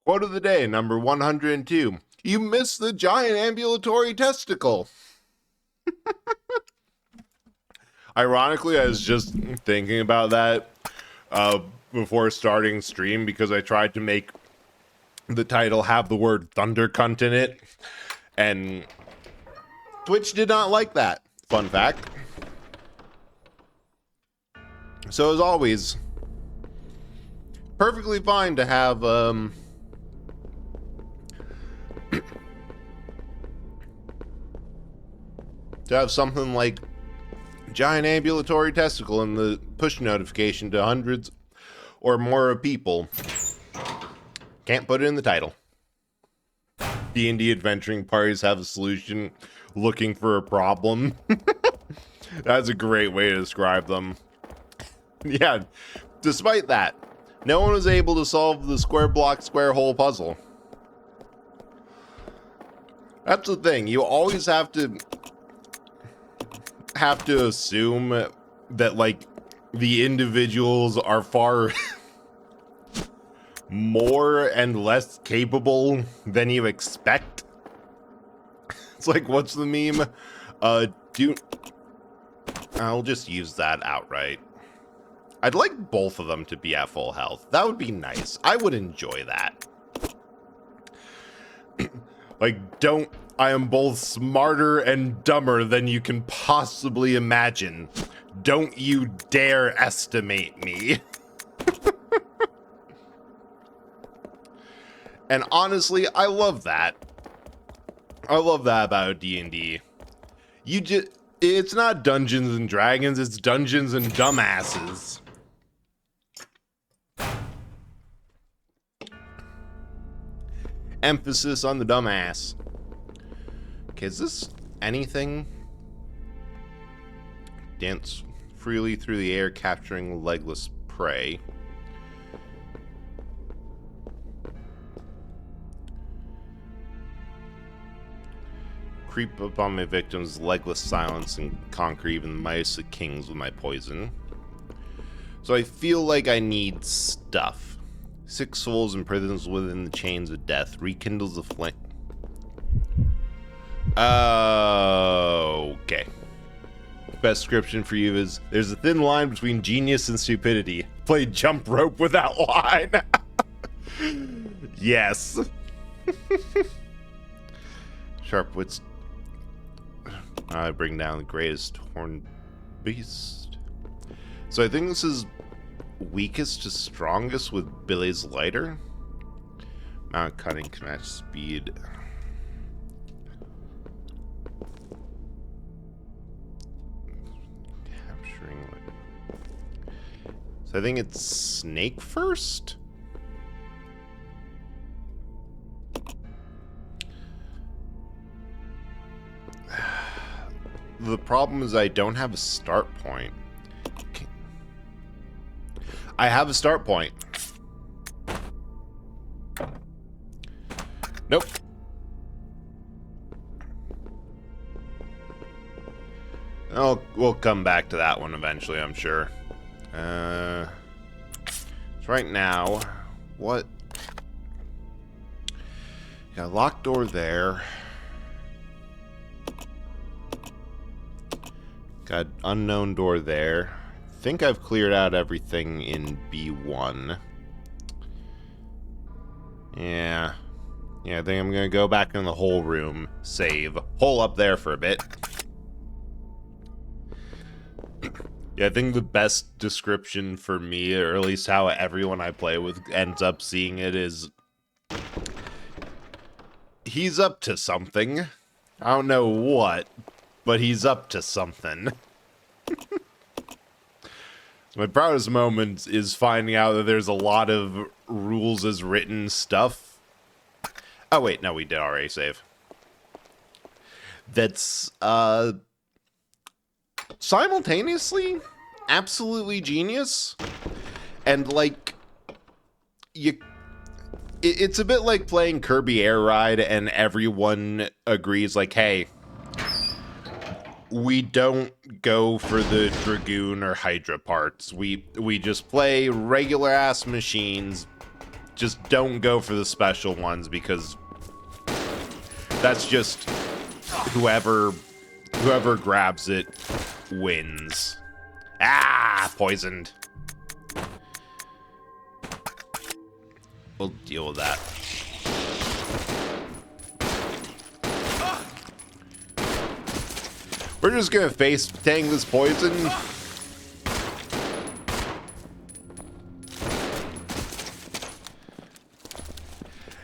Quote of the day, number 102. You missed the giant ambulatory testicle. Ironically, I was just thinking about that before starting stream because I tried to make the title have the word thunder cunt in it. And Twitch did not like that. Fun fact. So as always, perfectly fine to have something like giant ambulatory testicle in the push notification to hundreds or more people. Can't put it in the title. D&D adventuring parties have a solution looking for a problem. That's a great way to describe them. Yeah, despite that, no one was able to solve the square block square hole puzzle. That's the thing, you always have to assume that, like, the individuals are far more and less capable than you expect. It's like, what's the meme? I'll just use that outright. I'd like both of them to be at full health. That would be nice. I would enjoy that. Like, I am both smarter and dumber than you can possibly imagine. Don't you dare estimate me. And honestly, I love that. I love that about D&D. It's not Dungeons and Dragons, it's Dungeons and Dumbasses. Emphasis on the dumbass. Okay, is this anything? Dance freely through the air, capturing legless prey. Creep upon my victims, legless silence, and conquer even the mightiest of kings with my poison. So I feel like I need stuff. 6 souls imprisoned within the chains of death, rekindles the flame. Okay. Best description for you is, there's a thin line between genius and stupidity. Play jump rope with that line. Yes. Sharp wits. I bring down the greatest horned beast. So I think this is weakest to strongest with Billy's lighter. Mount cutting can match speed. Capturing. So I think it's snake first. The problem is I don't have a start point. I have a start point. Nope. We'll come back to that one eventually, I'm sure. So right now, what? Got a locked door there. Got unknown door there. Think I've cleared out everything in B1. Yeah. Yeah, I think I'm gonna go back in the whole room, save, hole up there for a bit. Yeah, I think the best description for me, or at least how everyone I play with ends up seeing it, is he's up to something. I don't know what, but he's up to something. My proudest moment is finding out that there's a lot of rules as written stuff. Oh wait, no, we did already save. That's simultaneously absolutely genius, and like it's a bit like playing Kirby Air Ride and everyone agrees like, hey, we don't go for the Dragoon or Hydra parts. We just play regular ass machines. Just don't go for the special ones because that's just whoever grabs it wins. Ah, poisoned. We'll deal with that. We're just gonna face tank this poison.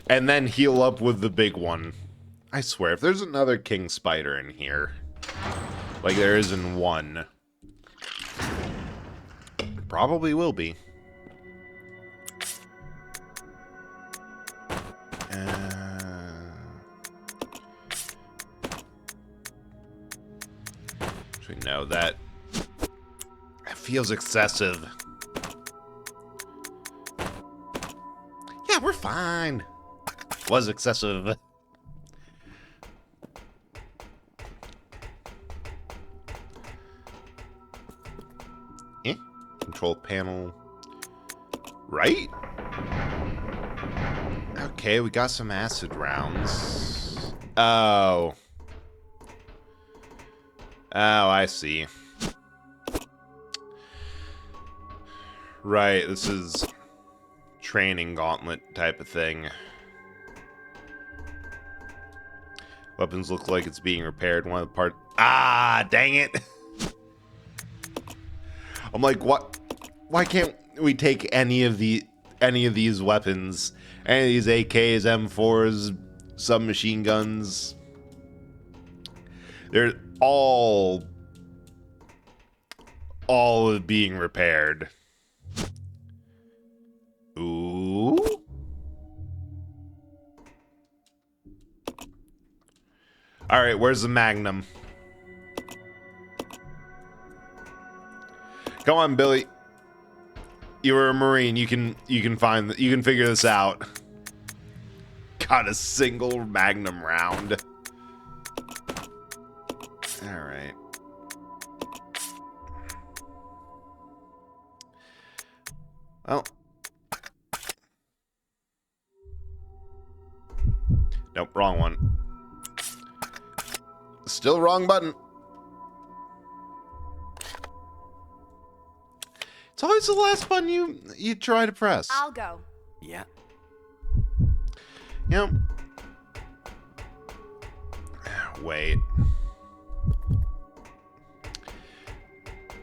And then heal up with the big one. I swear, if there's another king spider in here, like there is in 1, probably will be. Actually, no, that feels excessive. Yeah, we're fine. Was excessive. Control panel. Right? Okay, we got some acid rounds. Oh. Oh, I see. Right, this is training gauntlet type of thing. Weapons look like it's being repaired. One of the part. Ah, dang it! I'm like, what? Why can't we take any of these weapons? Any of these AKs, M4s, submachine guns? They're all being repaired. Ooh. All right, where's the Magnum? Come on, Billy. You were a Marine. You can figure this out. Got a single Magnum round. All right. Well. Nope, wrong one. Still wrong button. It's always the last button you try to press. I'll go. Yeah. Yep. Wait.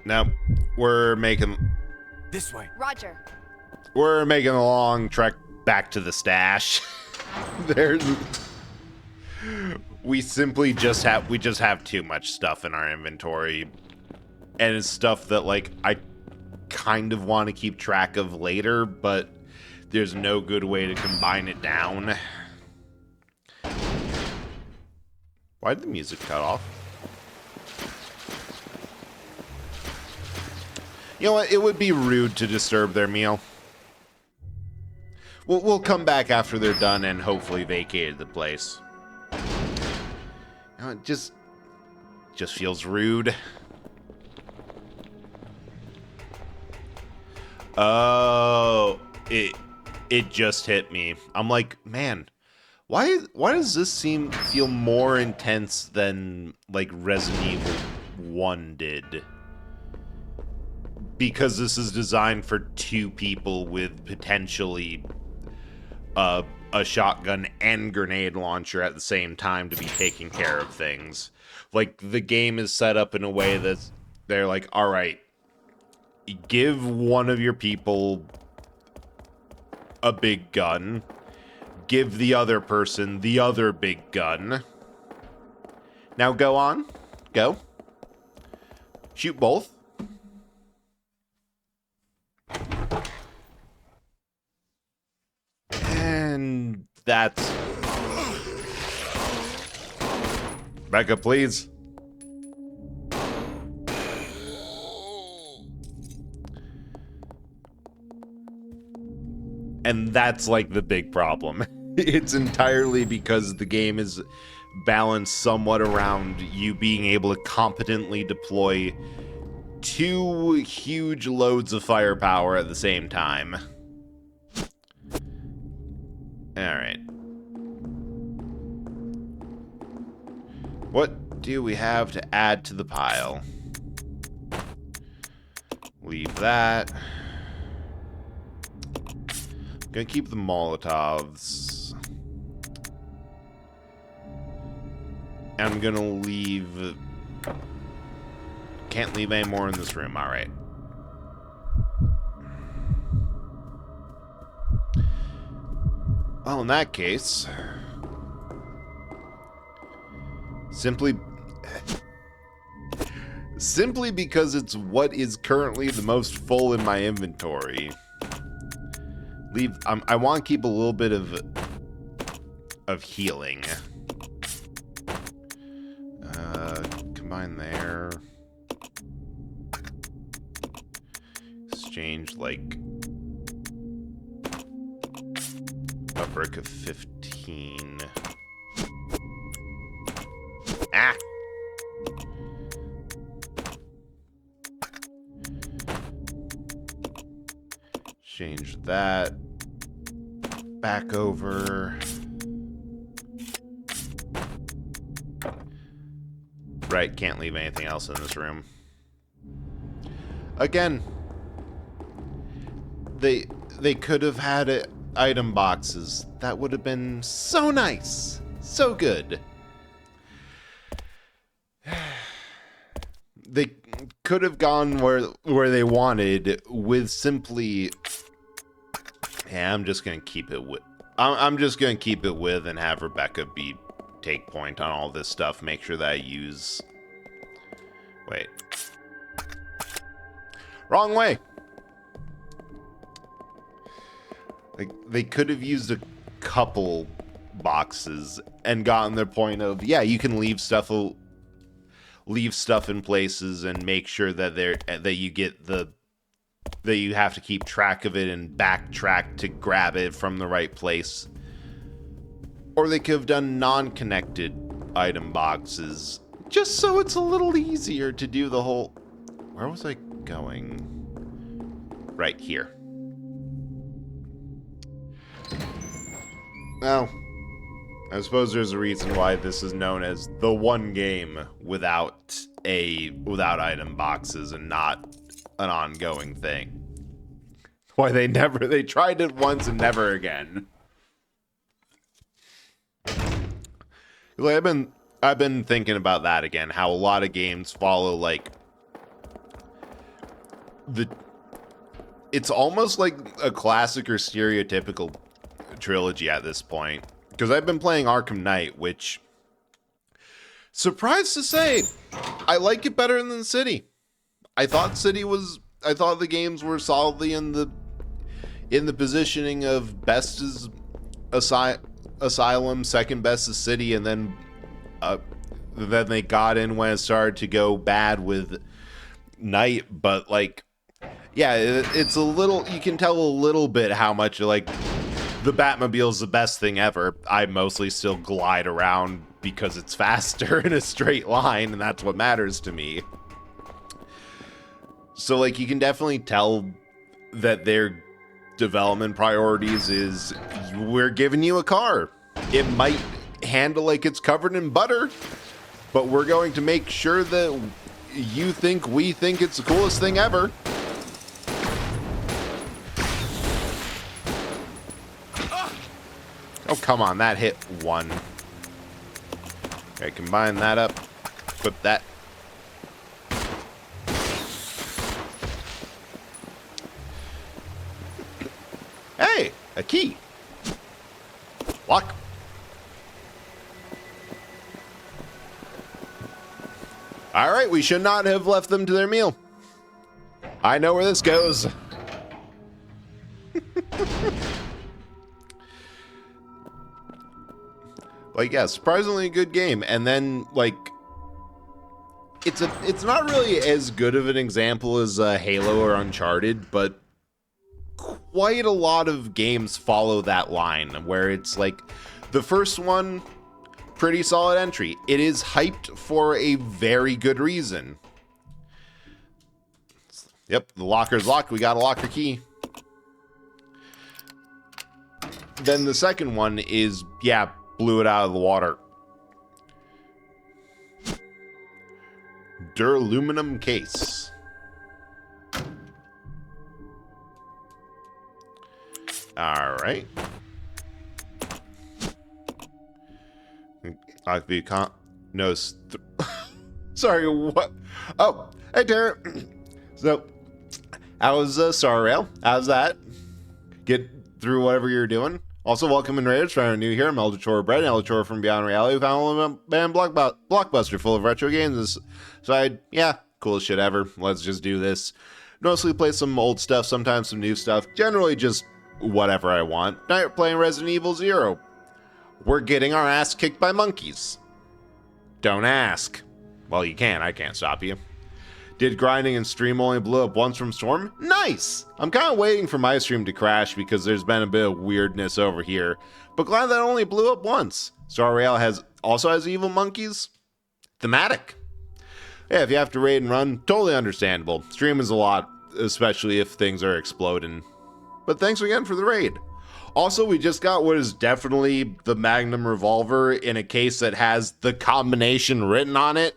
Nope. We're making... This way. Roger. We're making a long trek back to the stash. There's... We simply just have too much stuff in our inventory. And it's stuff that, like, I kind of want to keep track of later, but there's no good way to combine it down. Why did the music cut off? You know what? It would be rude to disturb their meal. We'll come back after they're done and hopefully vacated the place. You know, it just feels rude. Oh, it just hit me. I'm like, man, why does this feel more intense than like Resident Evil 1 did? Because this is designed for 2 people with potentially a shotgun and grenade launcher at the same time to be taking care of things. Like, the game is set up in a way that they're like, all right, give one of your people a big gun, give the other person the other big gun. Now go on, go. Shoot both. And that's... Becca, please. And that's like the big problem. It's entirely because the game is balanced somewhat around you being able to competently deploy 2 huge loads of firepower at the same time. Alright. What do we have to add to the pile? Leave that. Gonna keep the Molotovs. I'm gonna leave... Can't leave any more in this room, alright. Well, in that case... Simply because it's what is currently the most full in my inventory. I want to keep a little bit of healing. Combine there. Exchange like a brick of 15. Ah! Change that back over. Right, can't leave anything else in this room. Again, they could have had item boxes. That would have been so nice. So good. They could have gone where they wanted with simply... Yeah, I'm just gonna keep it with... I'm just gonna keep it with and have Rebecca take point on all this stuff. Make sure that I use... Wait. Wrong way! Like, they could have used a couple boxes and gotten their point of, yeah, you can leave stuff in places and make sure that you get that you have to keep track of it and backtrack to grab it from the right place. Or they could have done non-connected item boxes just so it's a little easier to do the whole... Where was I going? Right here. Well, I suppose there's a reason why this is known as the one game without item boxes and not an ongoing thing. Why they tried it once and never again. Like, I've been thinking about that again, how a lot of games follow like it's almost like a classic or stereotypical trilogy at this point. Because I've been playing Arkham Knight, which, surprised to say, I like it better than City. I thought the games were solidly in the positioning of best as Asylum, second best as City, and then they got in when it started to go bad with Knight. But like, yeah, it's a little, you can tell a little bit how much like the Batmobile is the best thing ever. I mostly still glide around because it's faster in a straight line, and that's what matters to me. So like, you can definitely tell that they're development priorities is we're giving you a car. It might handle like it's covered in butter, but we're going to make sure that we think it's the coolest thing ever. Oh, come on, that hit one. Okay, combine that up. Equip that. Hey, a key. Lock. All right, we should not have left them to their meal. I know where this goes. Like, yeah, surprisingly good game. And then, like, it's not really as good of an example as Halo or Uncharted, but quite a lot of games follow that line, where it's like, the first one, pretty solid entry. It is hyped for a very good reason. Yep, the locker's locked. We got a locker key. Then the second one is, yeah, blew it out of the water. Duraluminum case. All right. Sorry, what? Oh, hey, Tara. So, how was Star Rail? How's that? Get through whatever you're doing. Also, welcome in Raiders. If you're new here, I'm Eldritch Bred, Eldritch from Beyond Reality. We found a band blockbuster full of retro games. So yeah, coolest shit ever. Let's just do this. Mostly play some old stuff, sometimes some new stuff. Generally just whatever I want. Tonight we're playing Resident Evil 0. We're getting our ass kicked by monkeys. Don't ask. Well, you can. I can't stop you. Did grinding and stream only blew up once from Storm? Nice! I'm kind of waiting for my stream to crash because there's been a bit of weirdness over here. But glad that only blew up once. Star Rail also has evil monkeys? Thematic. Yeah, if you have to raid and run, totally understandable. Stream is a lot, especially if things are exploding. But thanks again for the raid. Also, we just got what is definitely the Magnum revolver in a case that has the combination written on it.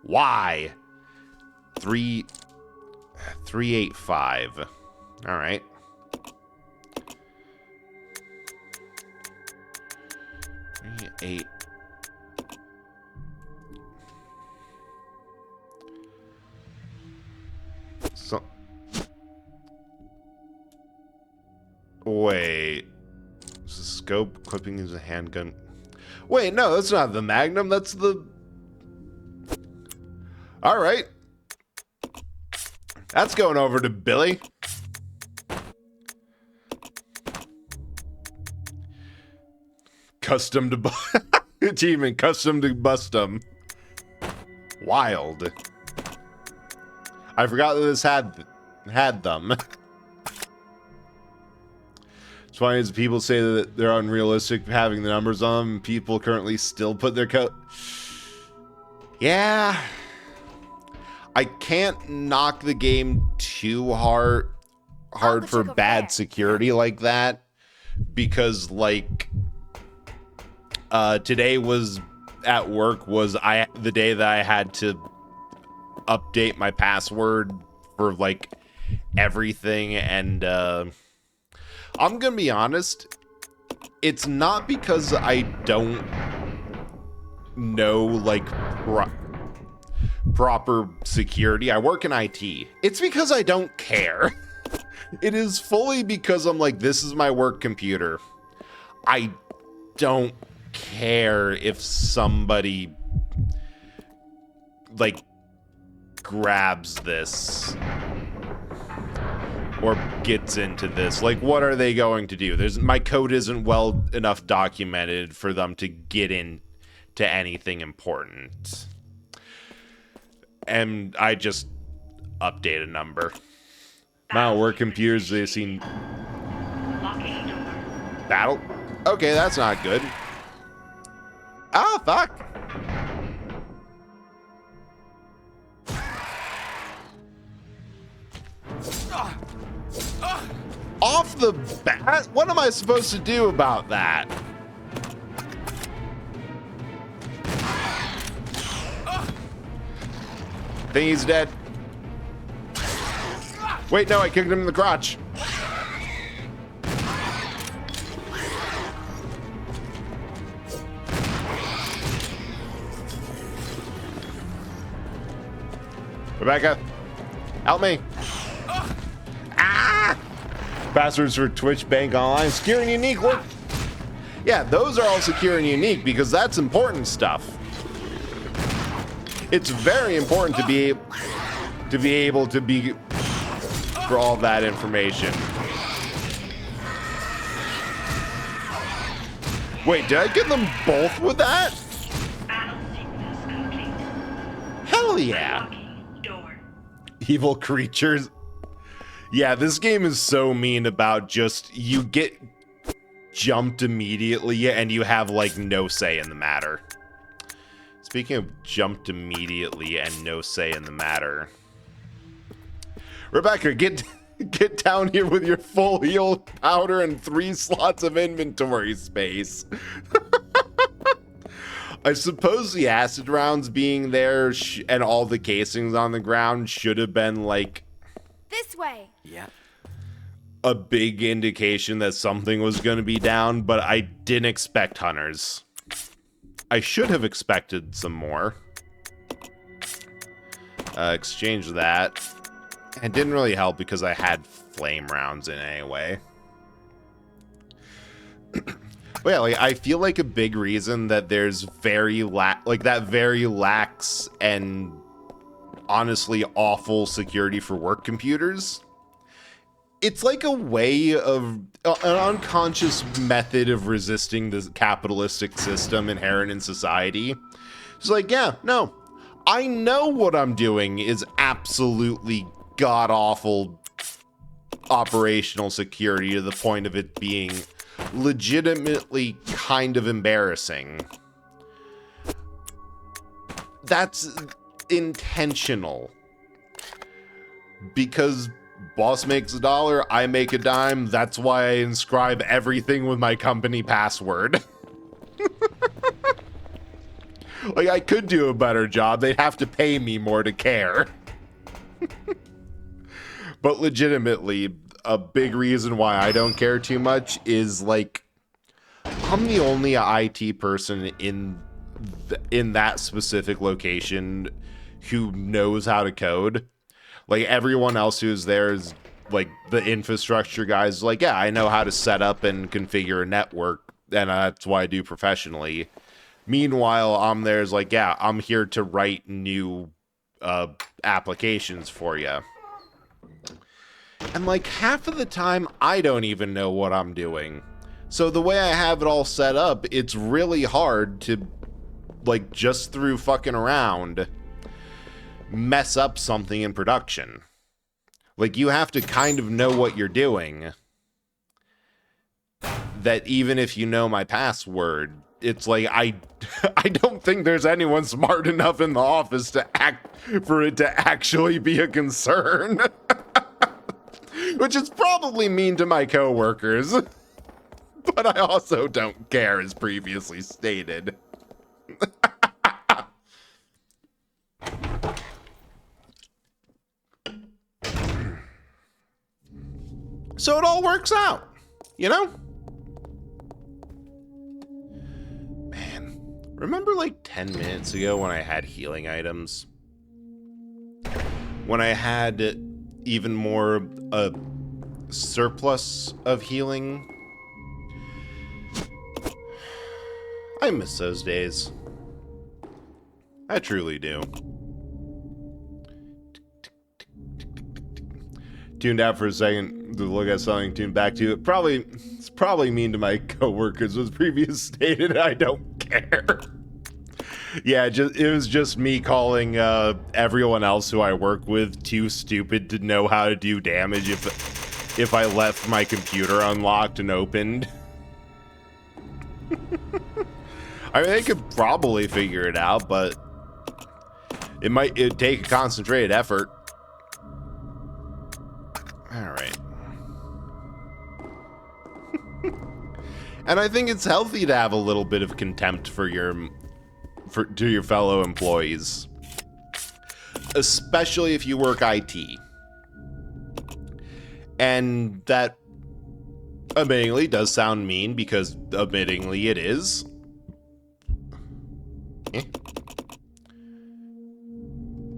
Why? 385. All right. Eight. So. Wait. Is the scope equipping as a handgun? Wait, no, that's not the Magnum. That's the. All right. That's going over to Billy. Custom to achievement, custom to bustum. Wild. I forgot that this had them. It's funny as people say that they're unrealistic having the numbers on them. People currently still put their Yeah. I can't knock the game too hard for bad security like that, because like today was at work was the day that I had to update my password for like everything, and I'm gonna be honest, it's not because I don't know like proper security. I work in IT. It's because I don't care. It is fully because I'm like, this is my work computer. I don't care if somebody like grabs this or gets into this. Like, what are they going to do? My code isn't well enough documented for them to get into anything important. And I just update a number. My work computers, they've seen battle. Okay, that's not good. Ah, fuck. Off the bat? What am I supposed to do about that? I think he's dead. Wait, no, I kicked him in the crotch. Rebecca, help me. Ah! Passwords for Twitch Bank Online. Secure and unique work. Yeah, those are all secure and unique because that's important stuff. It's very important to be able to be for all that information. Wait, did I get them both with that? Hell yeah. Evil creatures. Yeah, this game is so mean about just you get jumped immediately and you have like no say in the matter. Speaking of jumped immediately and no say in the matter. Rebecca, get down here with your full heal powder and 3 slots of inventory space. I suppose the acid rounds being there and all the casings on the ground should have been like This way. Yeah. a big indication that something was going to be down, but I didn't expect hunters. I should have expected some more. Exchange that. It didn't really help because I had flame rounds in anyway. But yeah, like, I feel like a big reason that there's very lax and honestly awful security for work computers. It's like a way of an unconscious method of resisting the capitalistic system inherent in society. It's like, yeah, no, I know what I'm doing is absolutely god-awful operational security to the point of it being legitimately kind of embarrassing. That's intentional. Because boss makes $1, I make a dime. That's why I inscribe everything with my company password. Like, I could do a better job. They'd have to pay me more to care. But legitimately, a big reason why I don't care too much is, like, I'm the only IT person in that specific location who knows how to code. Like, everyone else who's there is, like, the infrastructure guys, like, yeah, I know how to set up and configure a network, and that's why I do professionally. Meanwhile, I'm there's like, yeah, I'm here to write new applications for you. And, like, half of the time, I don't even know what I'm doing. So the way I have it all set up, it's really hard to, like, just through fucking around, mess up something in production. Like, you have to kind of know what you're doing. That even if you know my password, it's like, I don't think there's anyone smart enough in the office for it to actually be a concern. Which is probably mean to my coworkers. But I also don't care, as previously stated. So it all works out, you know? Man, remember like 10 minutes ago when I had healing items? When I had even more a surplus of healing? I miss those days. I truly do. Tuned out for a second to look at something, tuned back to it. It's probably mean to my coworkers, as previous stated. I don't care. Yeah, it was just me calling everyone else who I work with too stupid to know how to do damage if I left my computer unlocked and opened. I mean, they could probably figure it out, but it'd take a concentrated effort. All right. And I think it's healthy to have a little bit of contempt for your fellow employees, especially if you work IT. And that admittingly does sound mean, because admittingly it is.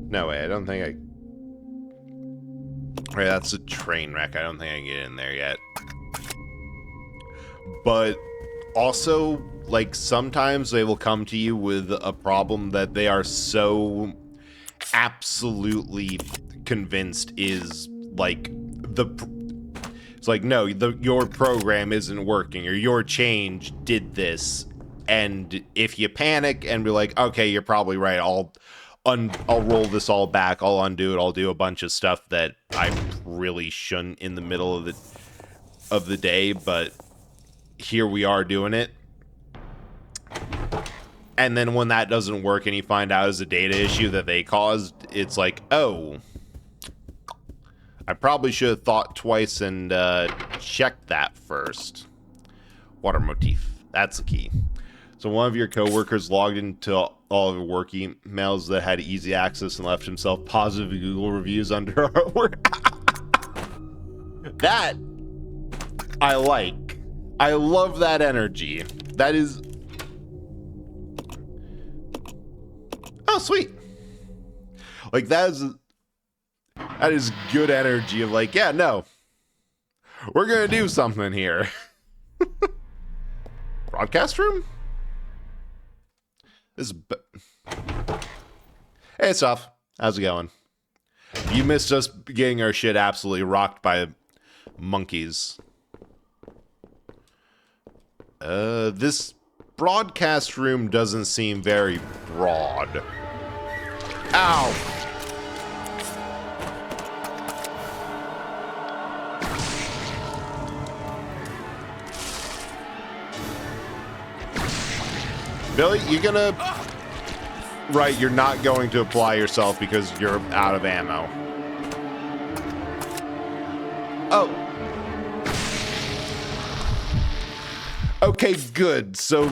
No way, I don't think I... Right, that's a train wreck. I don't think I can get in there yet. But also, like, sometimes they will come to you with a problem that they are so absolutely convinced is, like, it's like, no, your program isn't working, or your change did this. And if you panic and be like, okay, you're probably right, I'll roll this all back, I'll undo it, I'll do a bunch of stuff that I really shouldn't in the middle of the day, but here we are doing it. And then when that doesn't work and you find out it's a data issue that they caused, it's like, oh, I probably should have thought twice and checked that first. Water motif, that's the key. So one of your coworkers logged into all of your work emails that had easy access and left himself positive Google reviews under our work. That I like. I love that energy. That is... Oh, sweet. Like, that is good energy of like, yeah, no. We're gonna do something here. Broadcast room? This is... Hey, it's off. How's it going? You missed us getting our shit absolutely rocked by monkeys. This broadcast room doesn't seem very broad. Ow! Billy, you gonna... Right, you're not going to apply yourself because you're out of ammo. Oh. Okay, good. So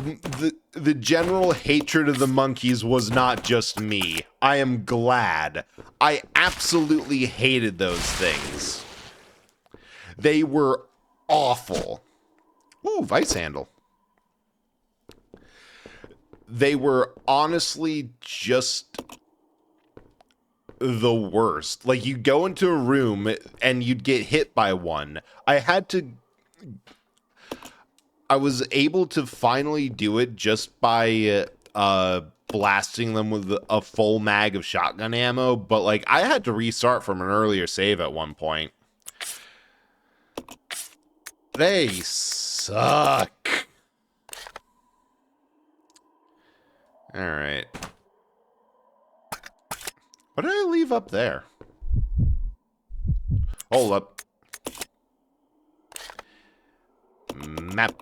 the general hatred of the monkeys was not just me. I am glad. I absolutely hated those things. They were awful. Ooh, vice handle. They were honestly just the worst. Like, you'd go into a room and you'd get hit by one. I was able to finally do it just by blasting them with a full mag of shotgun ammo, but like, I had to restart from an earlier save at one point. They suck. All right. What did I leave up there? Hold up. Map.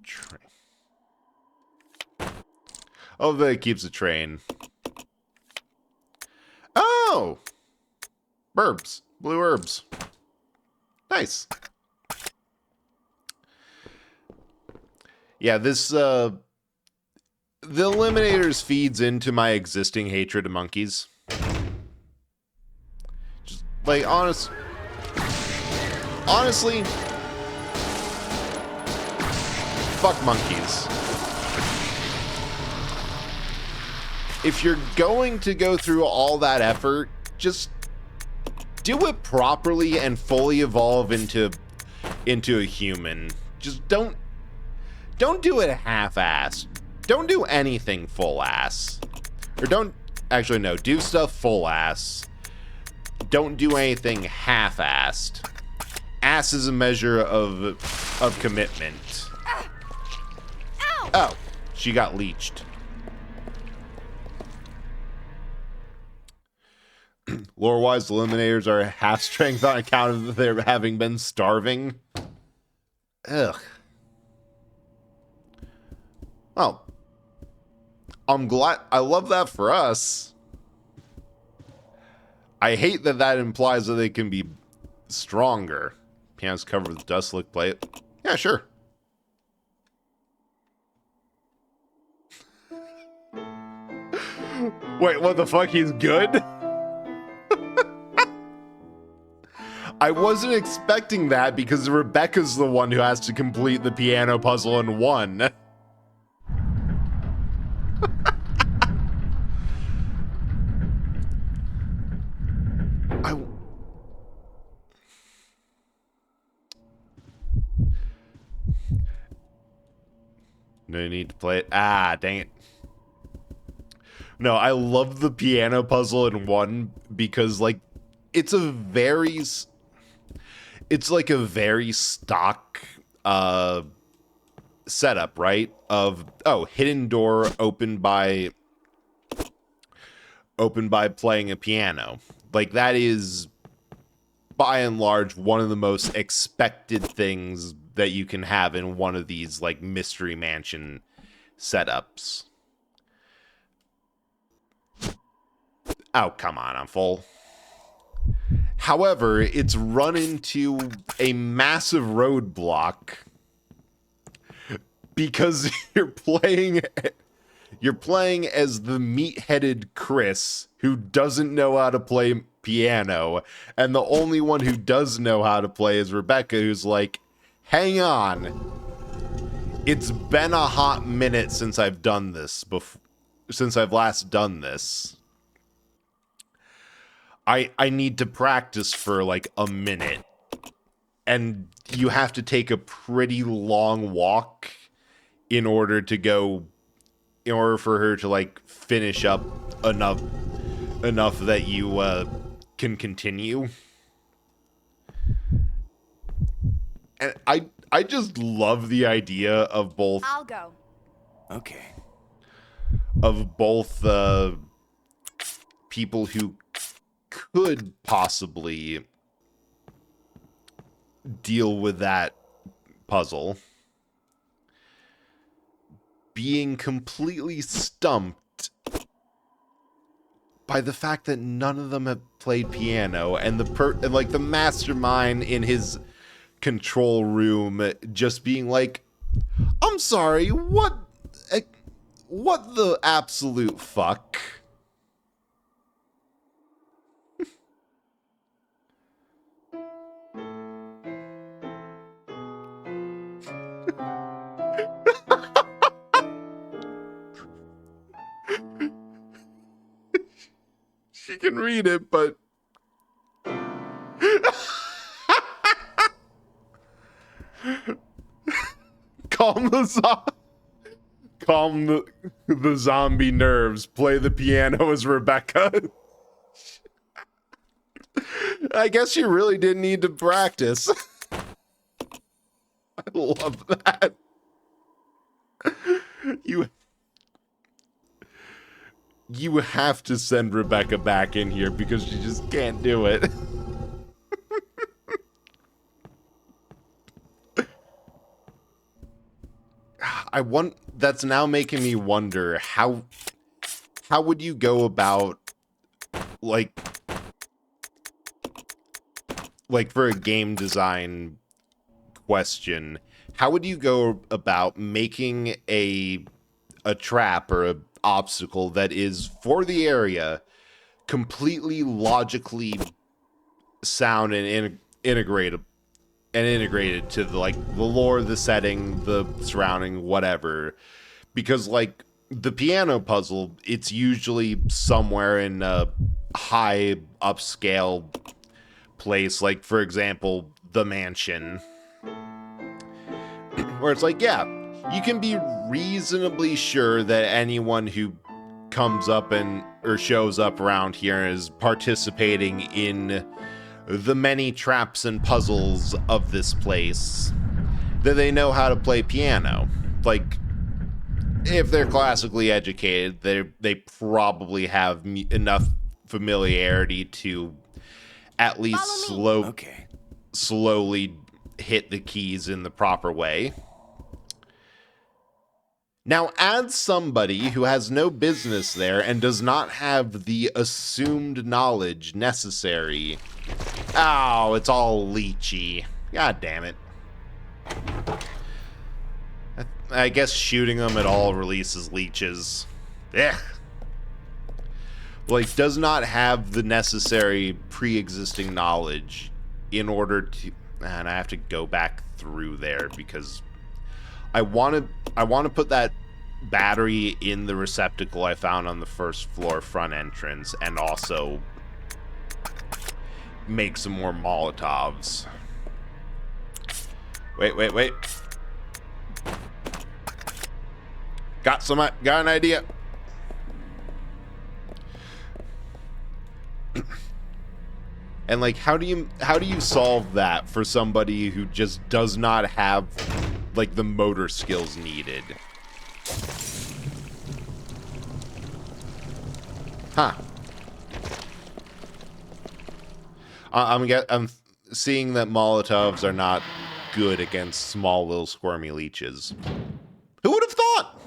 Train. Oh, that keeps the train. Oh! Burbs. Blue herbs. Nice. Yeah, this, the Eliminators feeds into my existing hatred of monkeys. Just, like, honestly, fuck monkeys. If you're going to go through all that effort, just do it properly and fully evolve into a human. Just don't do it half-assed. Don't do anything full-ass. Or don't... Actually, no. Do stuff full-ass. Don't do anything half-assed. Ass is a measure of commitment. Oh. She got leeched. Lore-wise, the Eliminators are half-strength on account of their having been starving. Ugh. Oh. I'm glad. I love that for us. I hate that implies that they can be stronger. Piano's covered with dust slick plate. Yeah, sure. Wait, what the fuck? He's good? I wasn't expecting that because Rebecca's the one who has to complete the piano puzzle in one. No need to play it. Ah, dang it. No, I love the piano puzzle in one because, like, it's like a very stock setup, right? Of, oh, hidden door opened by playing a piano. Like, that is, by and large, one of the most expected things that you can have in one of these, like, Mystery Mansion setups. Oh, come on, I'm full. However, it's run into a massive roadblock because you're playing as the meat-headed Chris who doesn't know how to play piano, and the only one who does know how to play is Rebecca, who's like, hang on. It's been a hot minute since I've done this since I've last done this. I need to practice for like a minute, and you have to take a pretty long walk in order for her to like finish up enough that you can continue. And I just love the idea of both. I'll go. Okay. Of both people who could possibly deal with that puzzle being completely stumped by the fact that none of them have played piano, and the mastermind in his control room just being like, I'm sorry, what the absolute fuck? She can read it, but calm the zombie nerves. Play the piano as Rebecca. I guess you really didn't need to practice. I love that. You have to send Rebecca back in here because she just can't do it. That's now making me wonder how would you go about like for a game design question, how would you go about making a trap or a obstacle that is for the area completely logically sound and integrated to the lore, the setting, the surrounding, whatever? Because like the piano puzzle, it's usually somewhere in a high upscale place, like for example the mansion, where it's like, yeah, you can be reasonably sure that anyone who comes up or shows up around here is participating in the many traps and puzzles of this place, that they know how to play piano. Like, if they're classically educated, they probably have enough familiarity to at least slowly hit the keys in the proper way. Now, as somebody who has no business there and does not have the assumed knowledge necessary... Oh, it's all leechy. God damn it. I guess shooting them at all releases leeches. Ugh. Like, does not have the necessary pre-existing knowledge in order to... And I have to go back through there because I want to put that battery in the receptacle I found on the first floor front entrance and also make some more Molotovs. Wait. Got an idea. And like, how do you solve that for somebody who just does not have like the motor skills needed? Huh. I'm seeing that Molotovs are not good against small little squirmy leeches. Who would have thought?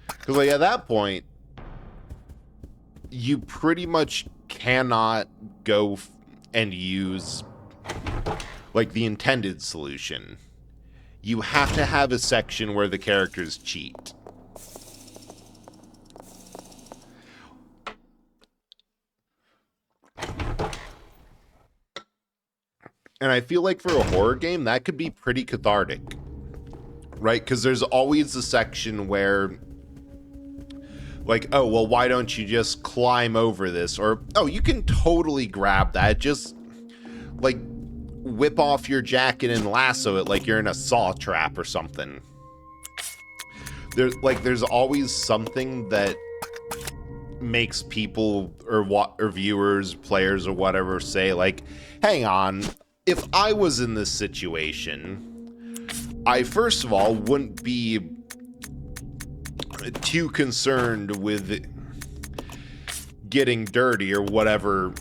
Because like at that point, you pretty much cannot go and use like the intended solution. You have to have a section where the characters cheat. And I feel like for a horror game, that could be pretty cathartic. Right? Because there's always a section where... Like, oh, well, why don't you just climb over this? Or, oh, you can totally grab that. Just, like, whip off your jacket and lasso it like you're in a saw trap or something. There's always something that makes people or viewers, players, or whatever say, like, hang on, if I was in this situation, I, first of all, wouldn't be too concerned with getting dirty or whatever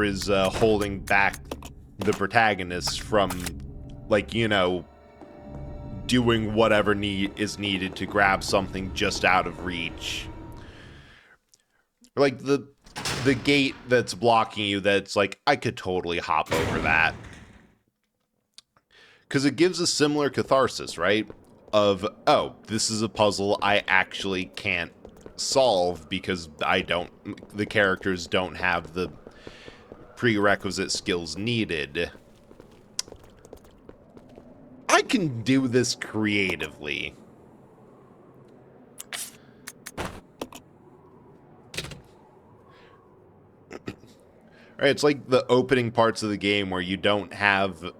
is holding back the protagonist from, like, you know, doing whatever is needed to grab something just out of reach. Like the gate that's blocking you, that's like, I could totally hop over that. Because it gives a similar catharsis, right? Of, oh, this is a puzzle I actually can't solve because the characters don't have the prerequisite skills needed. I can do this creatively. Right, it's like the opening parts of the game where you don't have a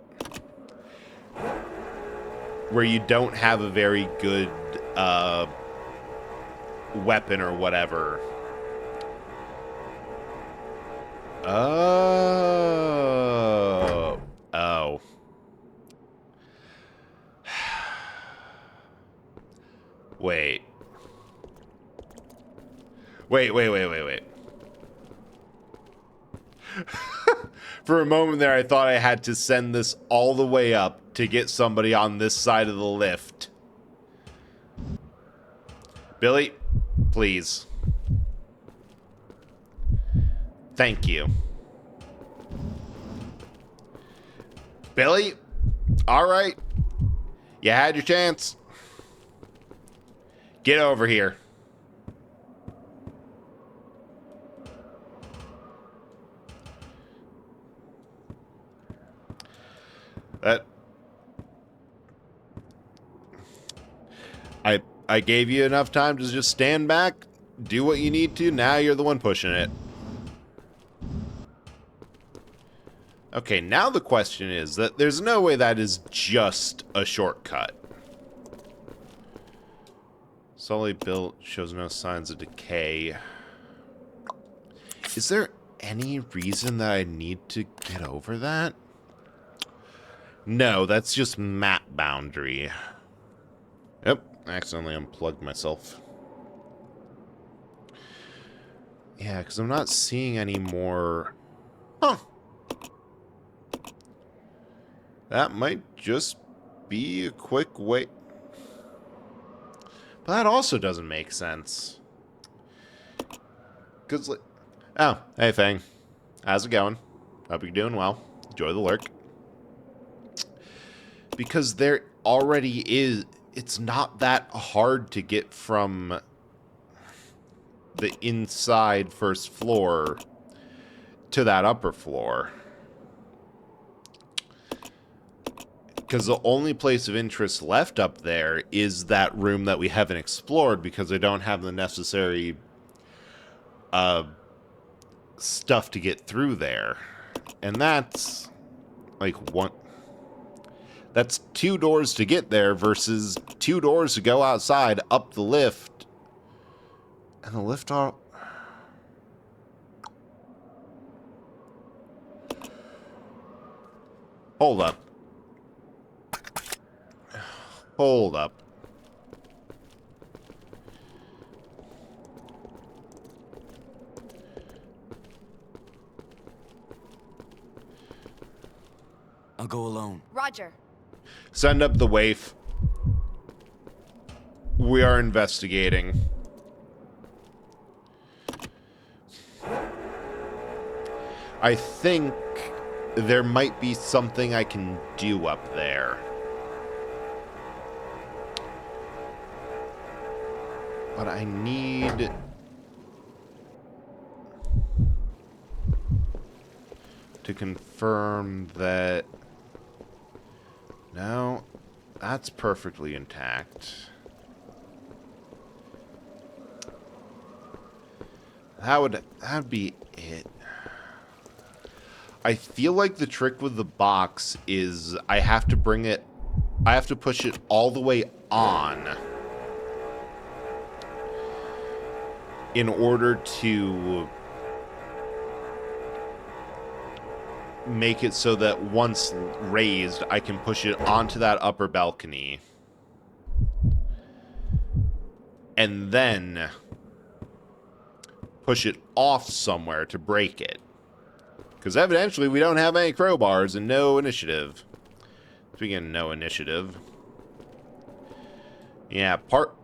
very good weapon or whatever. Oh. Wait. For a moment there, I thought I had to send this all the way up to get somebody on this side of the lift. Billy, please. Thank you. Billy? All right. You had your chance. Get over here. I gave you enough time to just stand back, do what you need to. Now you're the one pushing it. Okay, now the question is that there's no way that is just a shortcut. Solely built, shows no signs of decay. Is there any reason that I need to get over that? No, that's just map boundary. Yep. I accidentally unplugged myself. Yeah, because I'm not seeing any more... Huh. That might just be a quick way. But that also doesn't make sense. Because, like, oh, hey, Fang. How's it going? Hope you're doing well. Enjoy the lurk. Because there already is... It's not that hard to get from the inside first floor to that upper floor. Because the only place of interest left up there is that room that we haven't explored because they don't have the necessary stuff to get through there. And that's like one... That's 2 doors to get there versus 2 doors to go outside, up the lift. And the lift are... Hold up. Hold up. I'll go alone. Roger. Send up the waif. We are investigating. I think there might be something I can do up there. But I need... to confirm that... No, that's perfectly intact. That'd be it. I feel like the trick with the box is I have to push it all the way on in order to make it so that once raised, I can push it onto that upper balcony. And then push it off somewhere to break it. Because evidently we don't have any crowbars and no initiative. Speaking of no initiative. Yeah, part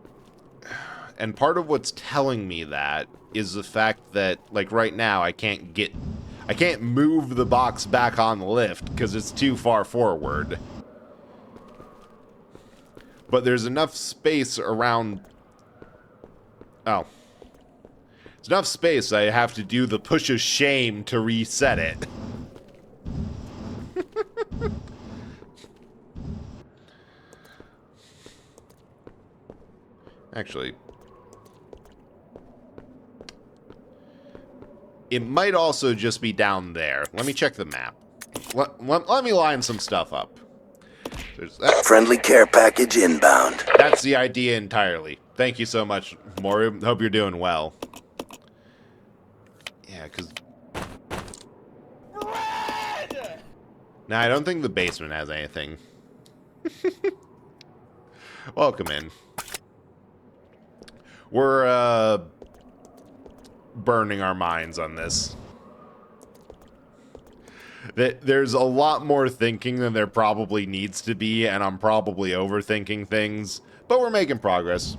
of what's telling me that is the fact that, like, right now I can't move the box back on the lift because it's too far forward. But there's enough space around... Oh. There's enough space I have to do the push of shame to reset it. Actually... It might also just be down there. Let me check the map. Let me line some stuff up. Friendly care package inbound. That's the idea entirely. Thank you so much, Mori. Hope you're doing well. Yeah, because... Nah, I don't think the basement has anything. Welcome in. We're, burning our minds on this. There's a lot more thinking than there probably needs to be, and I'm probably overthinking things, but we're making progress.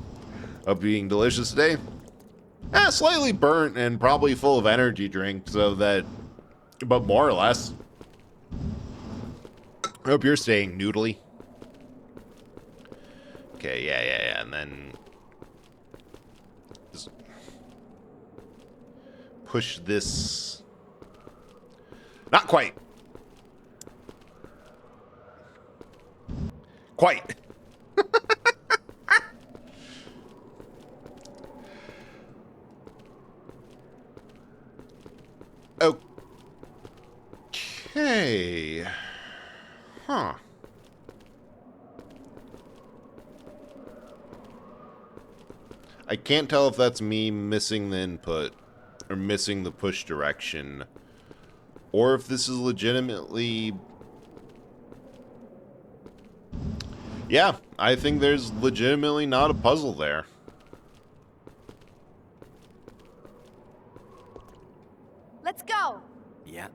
Hope you're eating delicious today. Slightly burnt and probably full of energy drink, so that... But more or less. Hope you're staying noodly. Okay, yeah, and then... Just push this... Not quite! Quite! Okay. Huh. I can't tell if that's me missing the input or missing the push direction, or if this is legitimately... Yeah, I think there's legitimately not a puzzle there. Let's go. Yeah.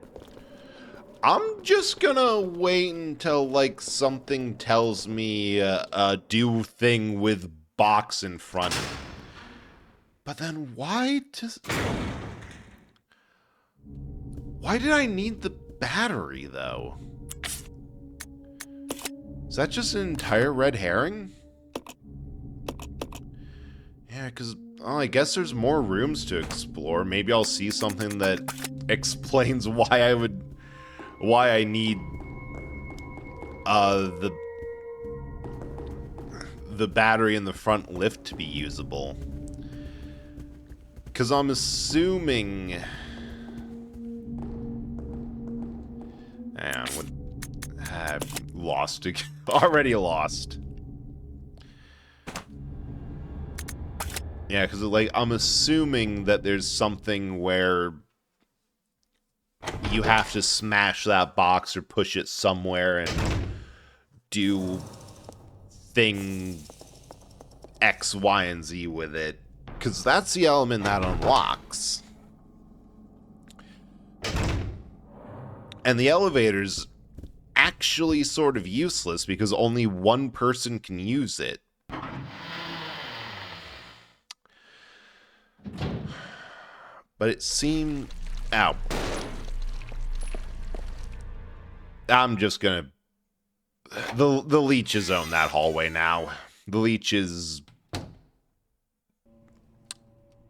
I'm just gonna wait until, like, something tells me do thing with box in front. But then why did I need the battery, though? Is that just an entire red herring? Yeah, because, well, I guess there's more rooms to explore. Maybe I'll see something that explains why I need the battery in the front lift to be usable. Because I'm assuming... I've lost it. Already lost. Yeah, because, like, I'm assuming that there's something where you have to smash that box or push it somewhere and do thing X, Y, and Z with it. Because that's the element that unlocks. And the elevator's actually sort of useless because only one person can use it. But it seemed... Ow. I'm just gonna... The leeches own that hallway now. The leeches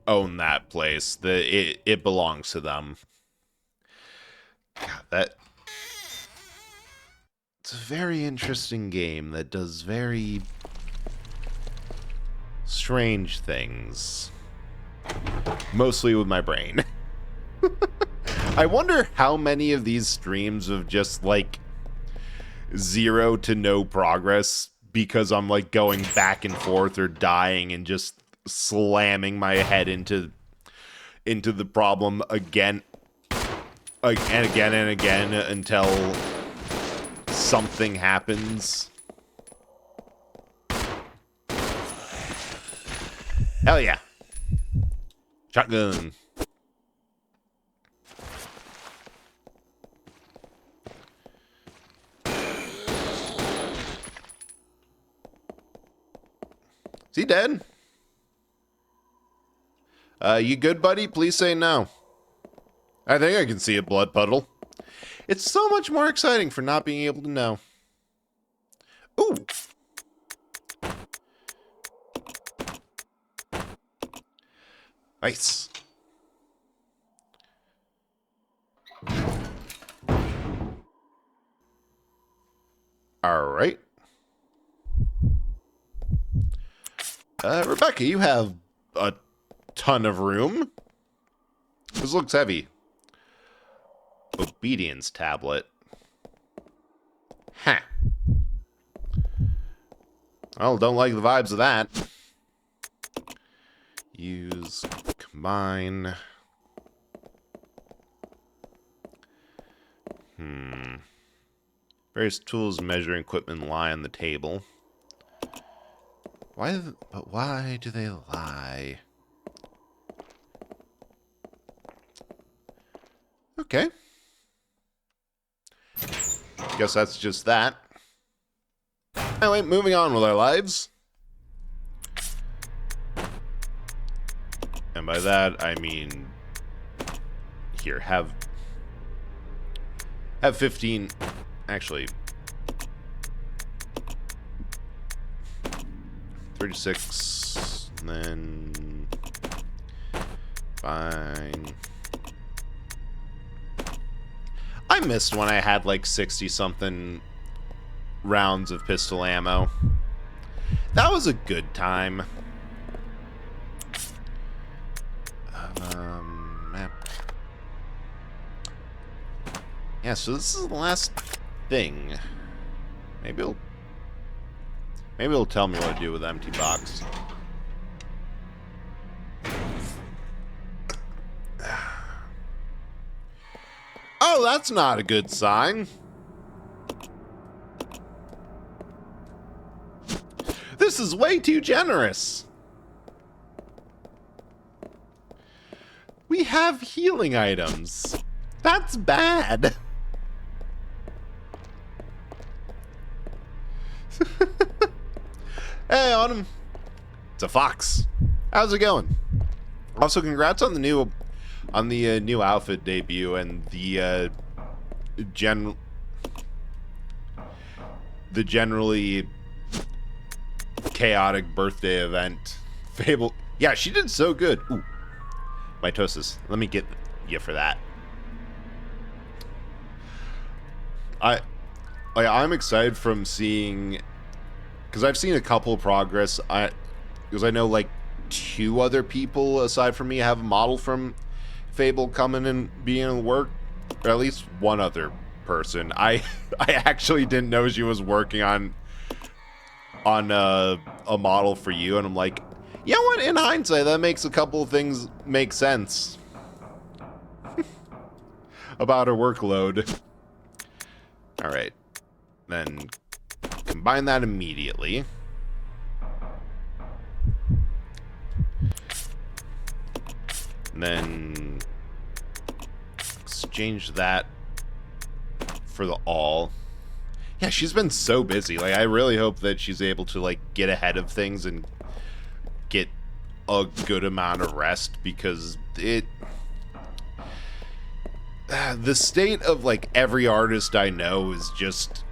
own that place. It belongs to them. God, it's a very interesting game that does very strange things. Mostly with my brain. I wonder how many of these streams of just, like, 0 to no progress because I'm, like, going back and forth or dying and just slamming my head into the problem again and again and again until something happens. Hell yeah. Shotgun. Is he dead? You good, buddy? Please say no. I think I can see a blood puddle. It's so much more exciting for not being able to know. Ooh. Nice. All right. Rebecca, you have a ton of room. This looks heavy. Obedience tablet. Huh. Well, don't like the vibes of that. Use, combine. Various tools and measuring equipment lie on the table. But why do they lie? Okay. Guess that's just that. Anyway, moving on with our lives. And by that, I mean... Here, have 15... Actually... 36... And then... Fine... I missed when I had like 60-something rounds of pistol ammo. That was a good time. Map. Yeah, so this is the last thing. Maybe it'll tell me what to do with empty box. Oh, that's not a good sign. This is way too generous. We have healing items. That's bad. Hey, Autumn. It's a fox. How's it going? Also, congrats on the new outfit debut and the generally chaotic birthday event. Fable. Yeah, she did so good. Ooh. Mitosis. Let me get you for that. I'm excited from seeing, because I've seen a couple of progress. Because I know like 2 other people aside from me have a model from Fable coming and being in work, or at least one other person. I actually didn't know she was working on a model for you, and I'm like, you know what? In hindsight, that makes a couple of things make sense about her workload. All right, then combine that immediately. And then exchange that for the all. Yeah, she's been so busy. Like, I really hope that she's able to, like, get ahead of things and get a good amount of rest, because the state of, like, every artist I know is just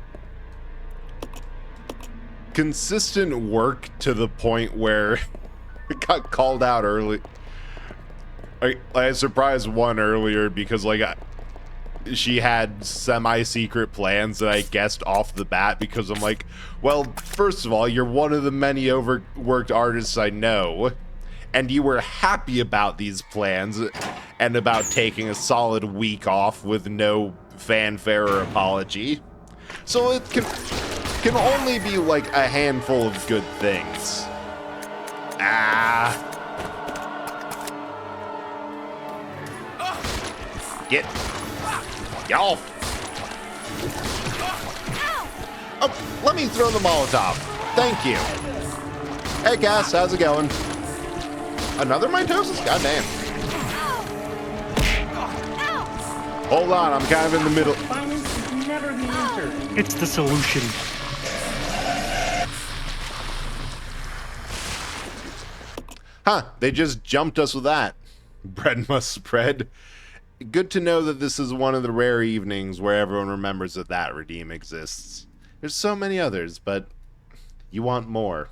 consistent work to the point where it got called out early. I surprised one earlier because, like, she had semi-secret plans that I guessed off the bat, because I'm like, well, first of all, you're one of the many overworked artists I know, and you were happy about these plans and about taking a solid week off with no fanfare or apology. So it can only be like a handful of good things. Get off. Oh, let me throw the Molotov. Thank you. Hey, Cass, how's it going? Another mitosis? Goddamn. Hold on, I'm kind of in the middle. Violence is never the answer. It's the solution. Huh, they just jumped us with that. Bread must spread. Good to know that this is one of the rare evenings where everyone remembers that redeem exists. There's so many others, but you want more.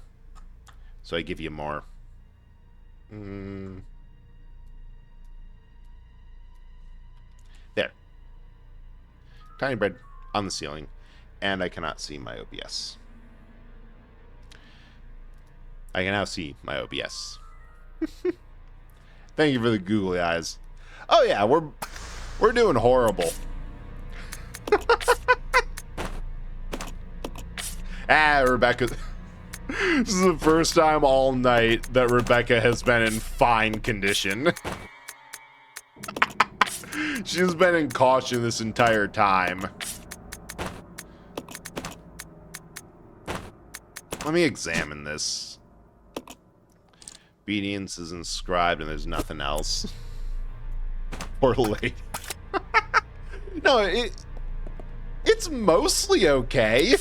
So I give you more. There. Tiny bread on the ceiling. And I cannot see my OBS. I can now see my OBS. Thank you for the googly eyes. Oh yeah, we're doing horrible. Rebecca. This is the first time all night that Rebecca has been in fine condition. She's been in caution this entire time. Let me examine this. Obedience is inscribed and there's nothing else. Or late. No, it's mostly okay.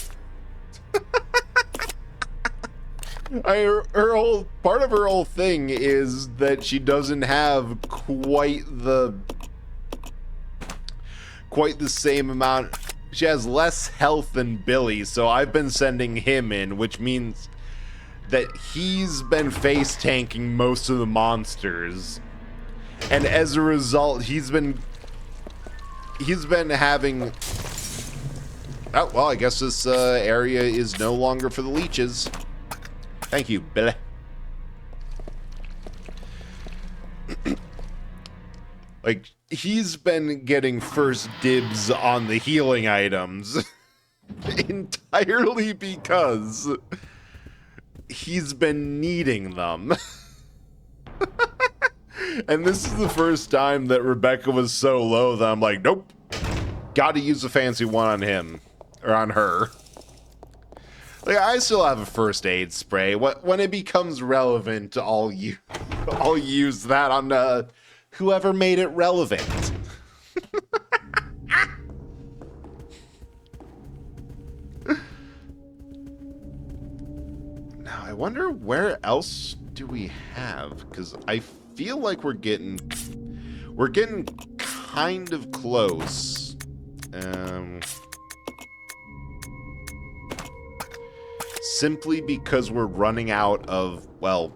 Her whole part of her whole thing is that she doesn't have quite the same amount. She has less health than Billy, so I've been sending him in, which means that he's been face tanking most of the monsters. And as a result, he's been having... Oh, well, I guess this area is no longer for the leeches. Thank you, Billy. Like, he's been getting first dibs on the healing items. Entirely because he's been needing them. And this is the first time that Rebecca was so low that I'm like, nope. Gotta use a fancy one on him. Or on her. Like, I still have a first aid spray. When it becomes relevant, I'll use that on whoever made it relevant. Now I wonder where else do we have? Because I feel like we're getting kind of close. Simply because we're running out of, well,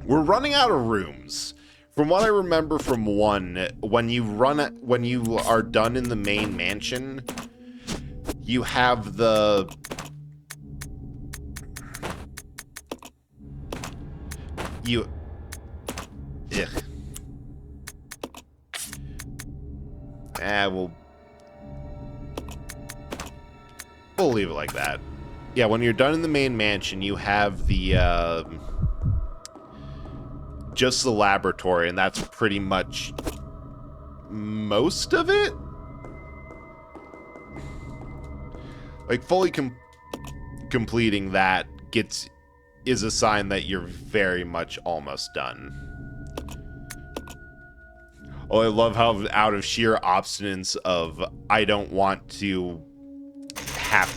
we're running out of rooms. From what I remember from 1, when you are done in the main mansion, you have the we'll leave it like that. Yeah, when you're done in the main mansion, you have the just the laboratory, and that's pretty much most of it. Like, fully completing that is a sign that you're very much almost done. Oh, I love how out of sheer obstinance of I don't want to have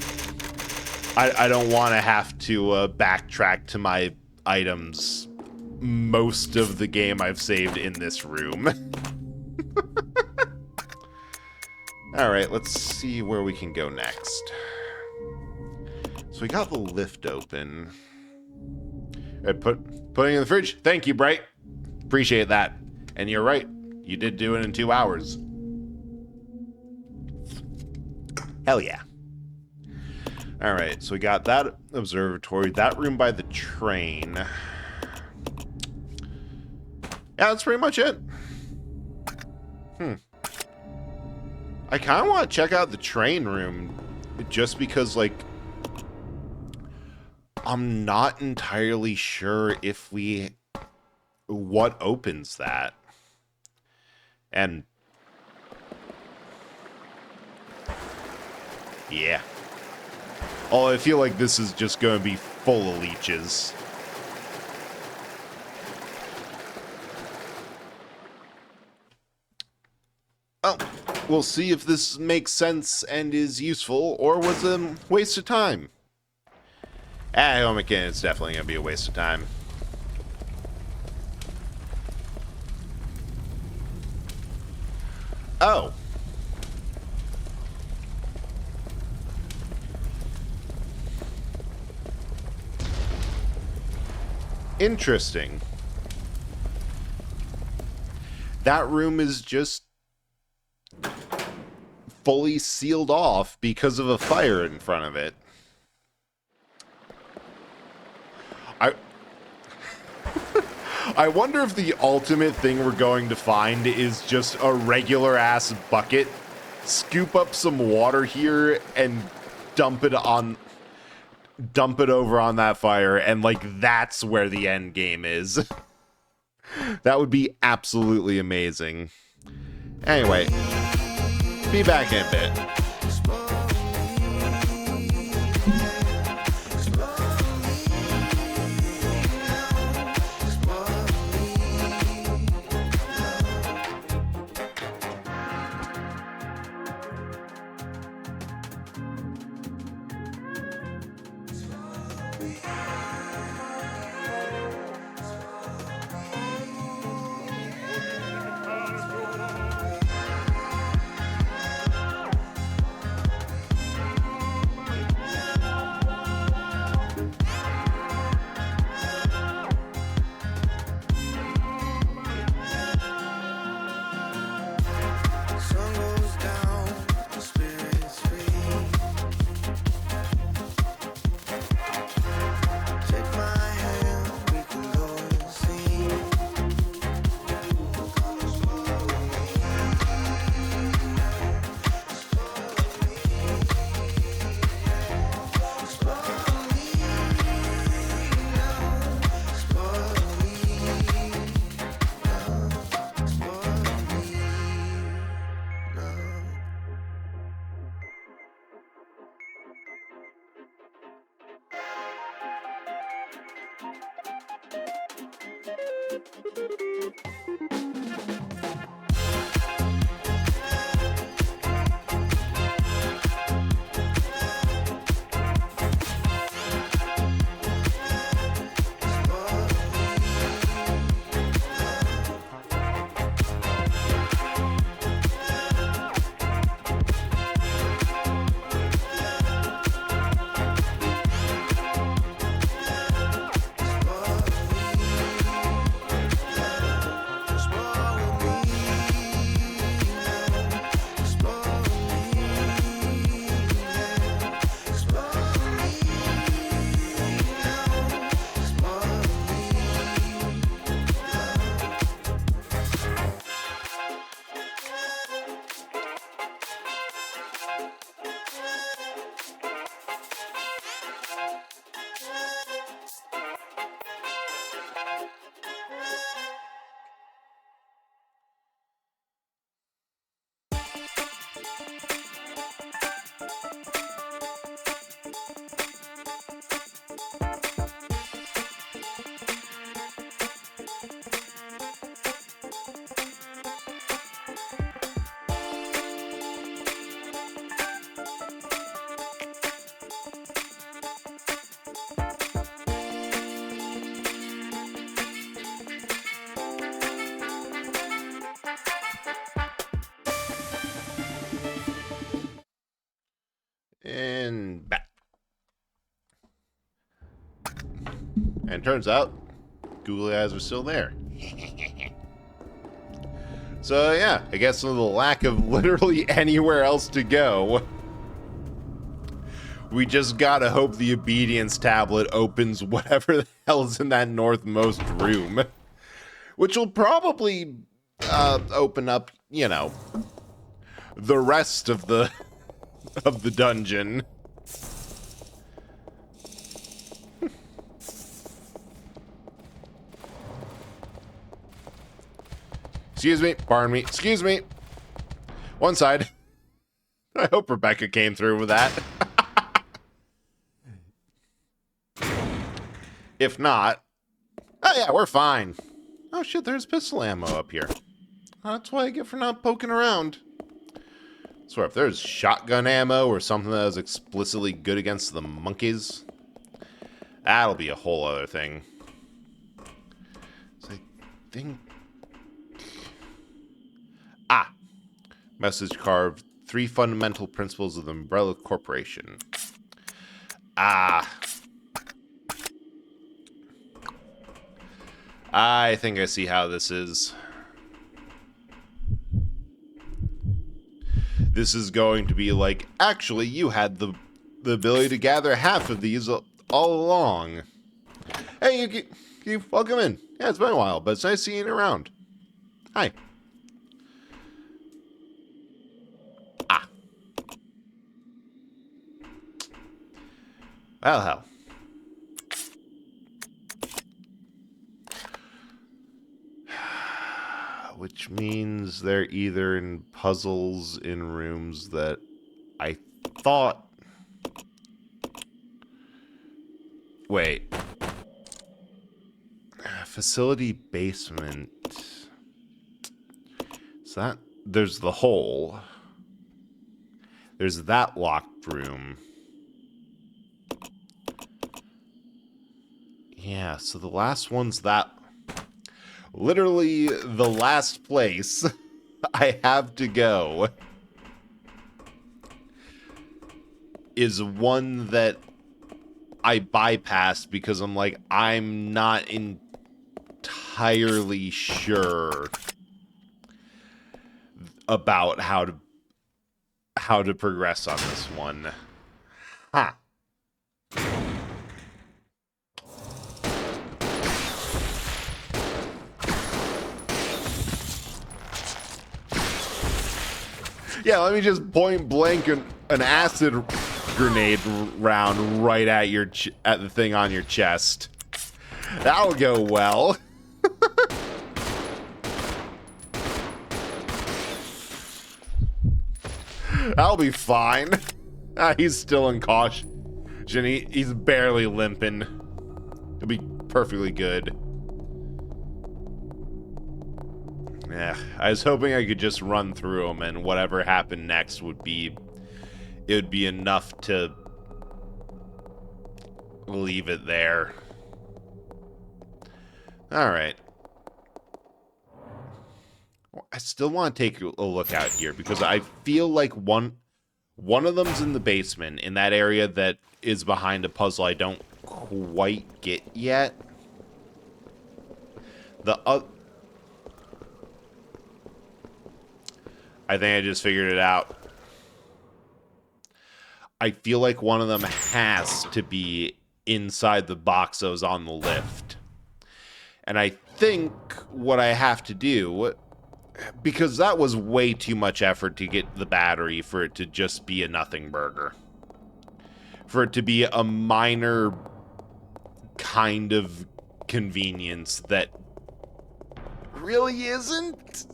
to backtrack to my items most of the game I've saved in this room. Alright, let's see where we can go next. So we got the lift open. Putting it in the fridge. Thank you, Bright. Appreciate that. And you're right. You did do it in 2 hours. Hell yeah. Alright, so we got that observatory, that room by the train. Yeah, that's pretty much it. I kind of want to check out the train room just because, like, I'm not entirely sure if what opens that. And yeah. Oh, I feel like this is just going to be full of leeches. Oh, we'll see if this makes sense and is useful, or was a waste of time. Home again, it's definitely going to be a waste of time. Oh. Interesting. That room is just fully sealed off because of a fire in front of it. I wonder if the ultimate thing we're going to find is just a regular ass bucket, scoop up some water here and dump it over on that fire, and like that's where the end game is. That would be absolutely amazing. Anyway, be back in a bit. and back. And turns out, googly eyes are still there. So yeah, I guess with the lack of literally anywhere else to go, we just gotta hope the obedience tablet opens whatever the hell's in that northmost room. Which will probably open up, you know, the rest of the dungeon. Excuse me, pardon me, excuse me. One side. I hope Rebecca came through with that. If not, oh yeah, we're fine. Oh shit, there's pistol ammo up here. That's what I get for not poking around. So if there's shotgun ammo or something that is explicitly good against the monkeys, that'll be a whole other thing. So I think... Ah! Message carved, 3 fundamental principles of the Umbrella Corporation. Ah. I think I see how this is. This is going to be like, actually, you had the ability to gather half of these all along. Hey, you welcome in. Yeah, it's been a while, but it's nice seeing you around. Hi. Ah. Well, hell. Which means they're either in puzzles in rooms that I thought... Wait. Facility basement. So that... There's the hole. There's that locked room. Yeah, so the last one's that... Literally the last place I have to go is one that I bypassed because I'm like, I'm not entirely sure about how to progress on this one. Huh. Yeah, let me just point blank an acid grenade round right at at the thing on your chest. That'll go well. That'll be fine. He's still in caution. He's barely limping. He'll be perfectly good. Yeah, I was hoping I could just run through them and whatever happened next would be enough to leave it there. All right. I still want to take a look out here because I feel like one of them's in the basement in that area that is behind a puzzle I don't quite get yet. I think I just figured it out. I feel like one of them has to be inside the box that was on the lift. And I think what I have to do, because that was way too much effort to get the battery for it to just be a nothing burger. For it to be a minor kind of convenience that really isn't.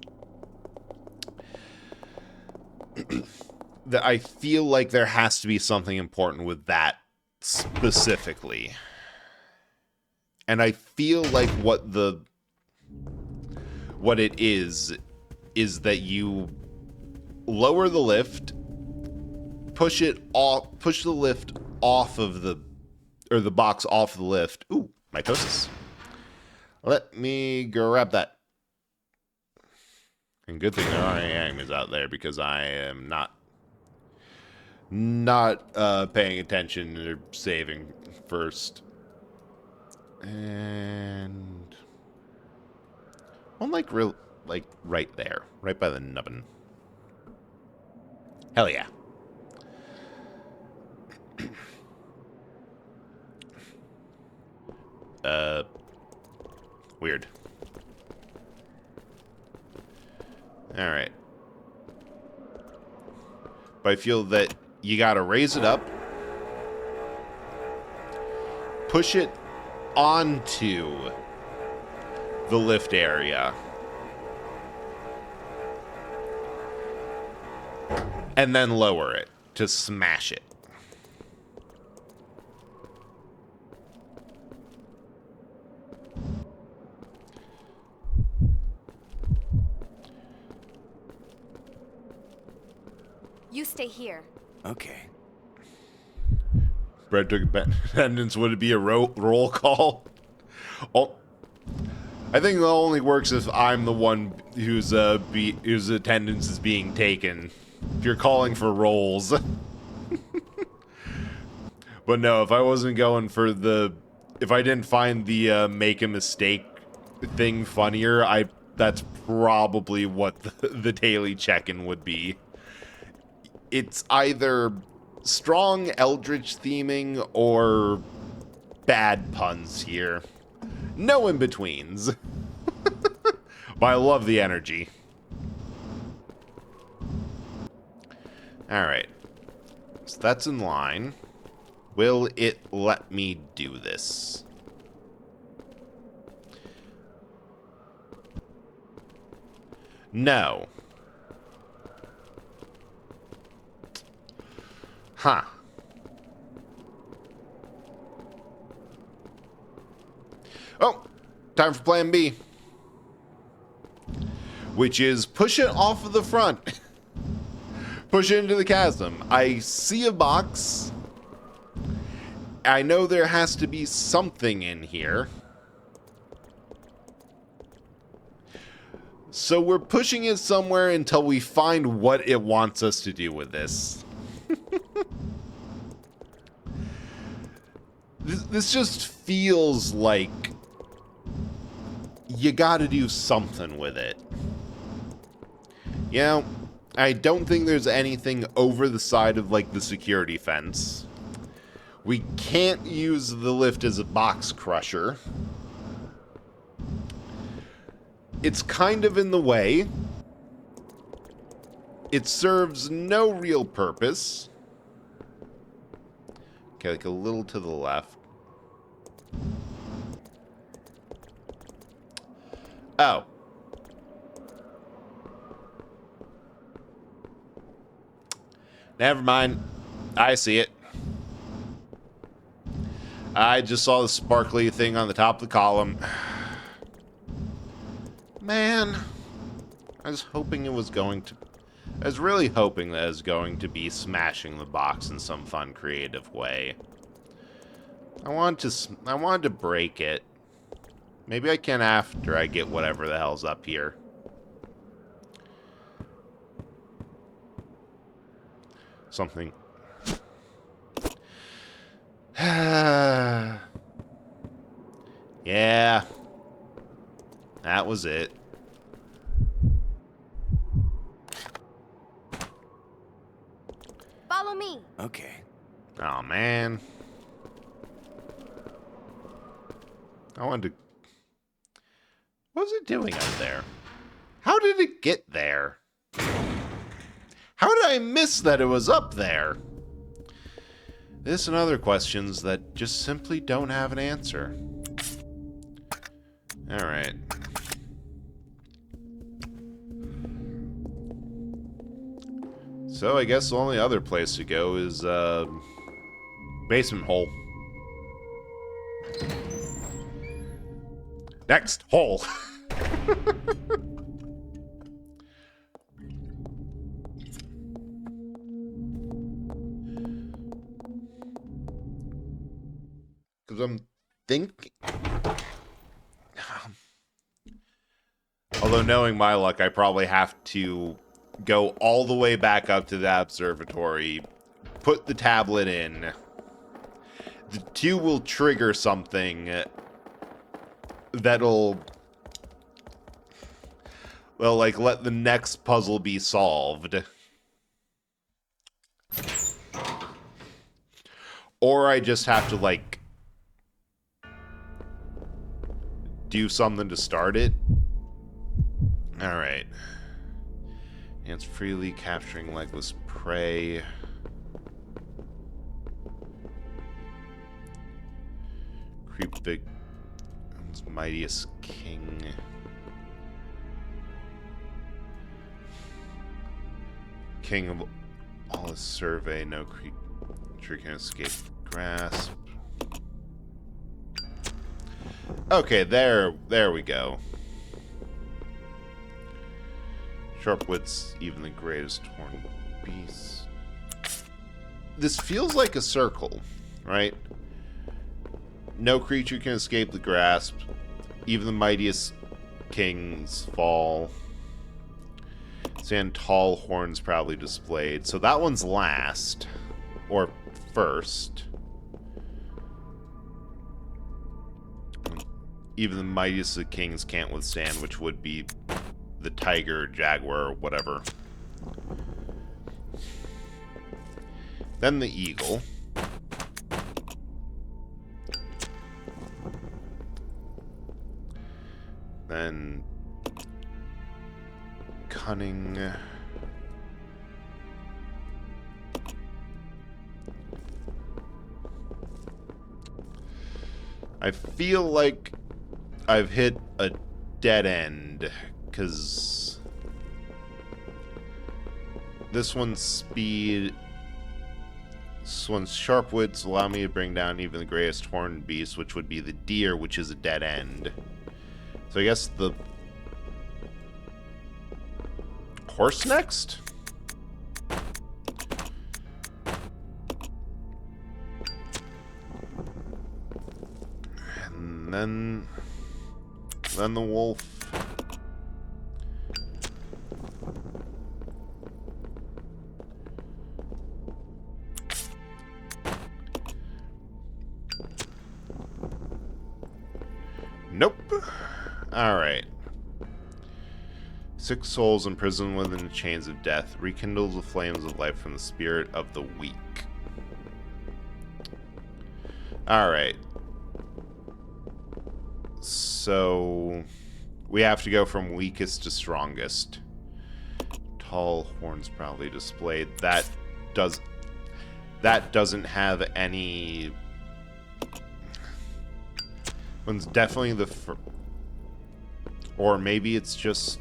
That I feel like there has to be something important with that specifically. And I feel like what it is that you lower the lift, push the lift off of the box off the lift. Ooh, mitosis. Let me grab that. And good thing there aren't any enemies out there because I am not not paying attention or saving first. And one like right there, right by the nubbin. Hell yeah. Weird. All right. But I feel that you gotta raise it up, push it onto the lift area, and then lower it to smash it. You stay here. Okay. Brad took attendance. Would it be a roll call? Oh, I think it only works if I'm the one whose attendance is being taken. If you're calling for rolls. But no, if I wasn't going for if I didn't find the make a mistake thing funnier, that's probably what the daily check-in would be. It's either strong eldritch theming or bad puns here. No in-betweens. But I love the energy. Alright. So that's in line. Will it let me do this? No. Huh. Oh, time for plan B. Which is push it off of the front. Push it into the chasm. I see a box. I know there has to be something in here. So we're pushing it somewhere until we find what it wants us to do with this. This just feels like you gotta do something with it. You know, I don't think there's anything over the side of, like, the security fence. We can't use the lift as a box crusher. It's kind of in the way. It serves no real purpose. Okay, like a little to the left. Oh. Never mind. I see it. I just saw the sparkly thing on the top of the column. Man. I was hoping it was going to... I was really hoping that it was going to be smashing the box in some fun, creative way. I wanted to break it. Maybe I can after I get whatever the hell's up here. Something. Yeah. That was it. Follow me. Okay. Oh, man. I wanted to... What was it doing up there? How did it get there? How did I miss that it was up there? This and other questions that just simply don't have an answer. Alright. So I guess the only other place to go is, basement hole. Next hole. Because I'm thinking... Although knowing my luck, I probably have to go all the way back up to the observatory put the tablet in, the 2 will trigger something that'll, well, like, let the next puzzle be solved. Or I just have to, like, do something to start it. Alright. Dance freely, capturing legless prey. Creep the mightiest king. King of all his survey, no creature can escape grasp. Okay, there we go. Sharp wits, even the greatest horned beast. This feels like a circle, right? No creature can escape the grasp. Even the mightiest kings fall. Stand tall, horns proudly displayed. So that one's last. Or first. Even the mightiest of kings can't withstand, which would be the tiger, jaguar, or whatever. Then the eagle. Then cunning. I feel like I've hit a dead end, because this one's speed, this one's sharp wits, allow me to bring down even the greatest horned beast, which would be the deer, which is a dead end. So I guess the horse next? And then the wolf. Nope. Alright. 6 souls imprisoned within the chains of death. Rekindles the flames of life from the spirit of the weak. Alright. So we have to go from weakest to strongest. Tall horns proudly displayed. That doesn't have any. One's definitely the or maybe it's just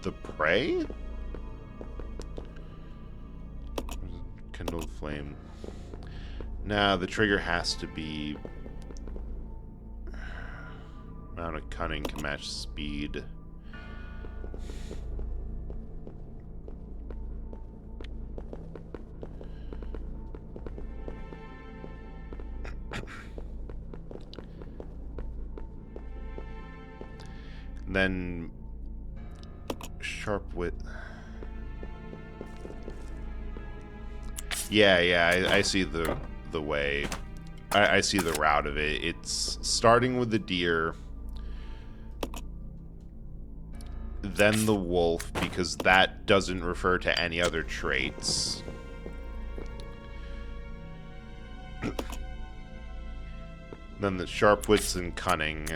the prey? Kindled flame. Nah, the trigger has to be amount of cunning can match speed. Then sharp wit. Yeah, I see the way. I see the route of it. It's starting with the deer, then the wolf, because that doesn't refer to any other traits. Then the sharp wits and cunning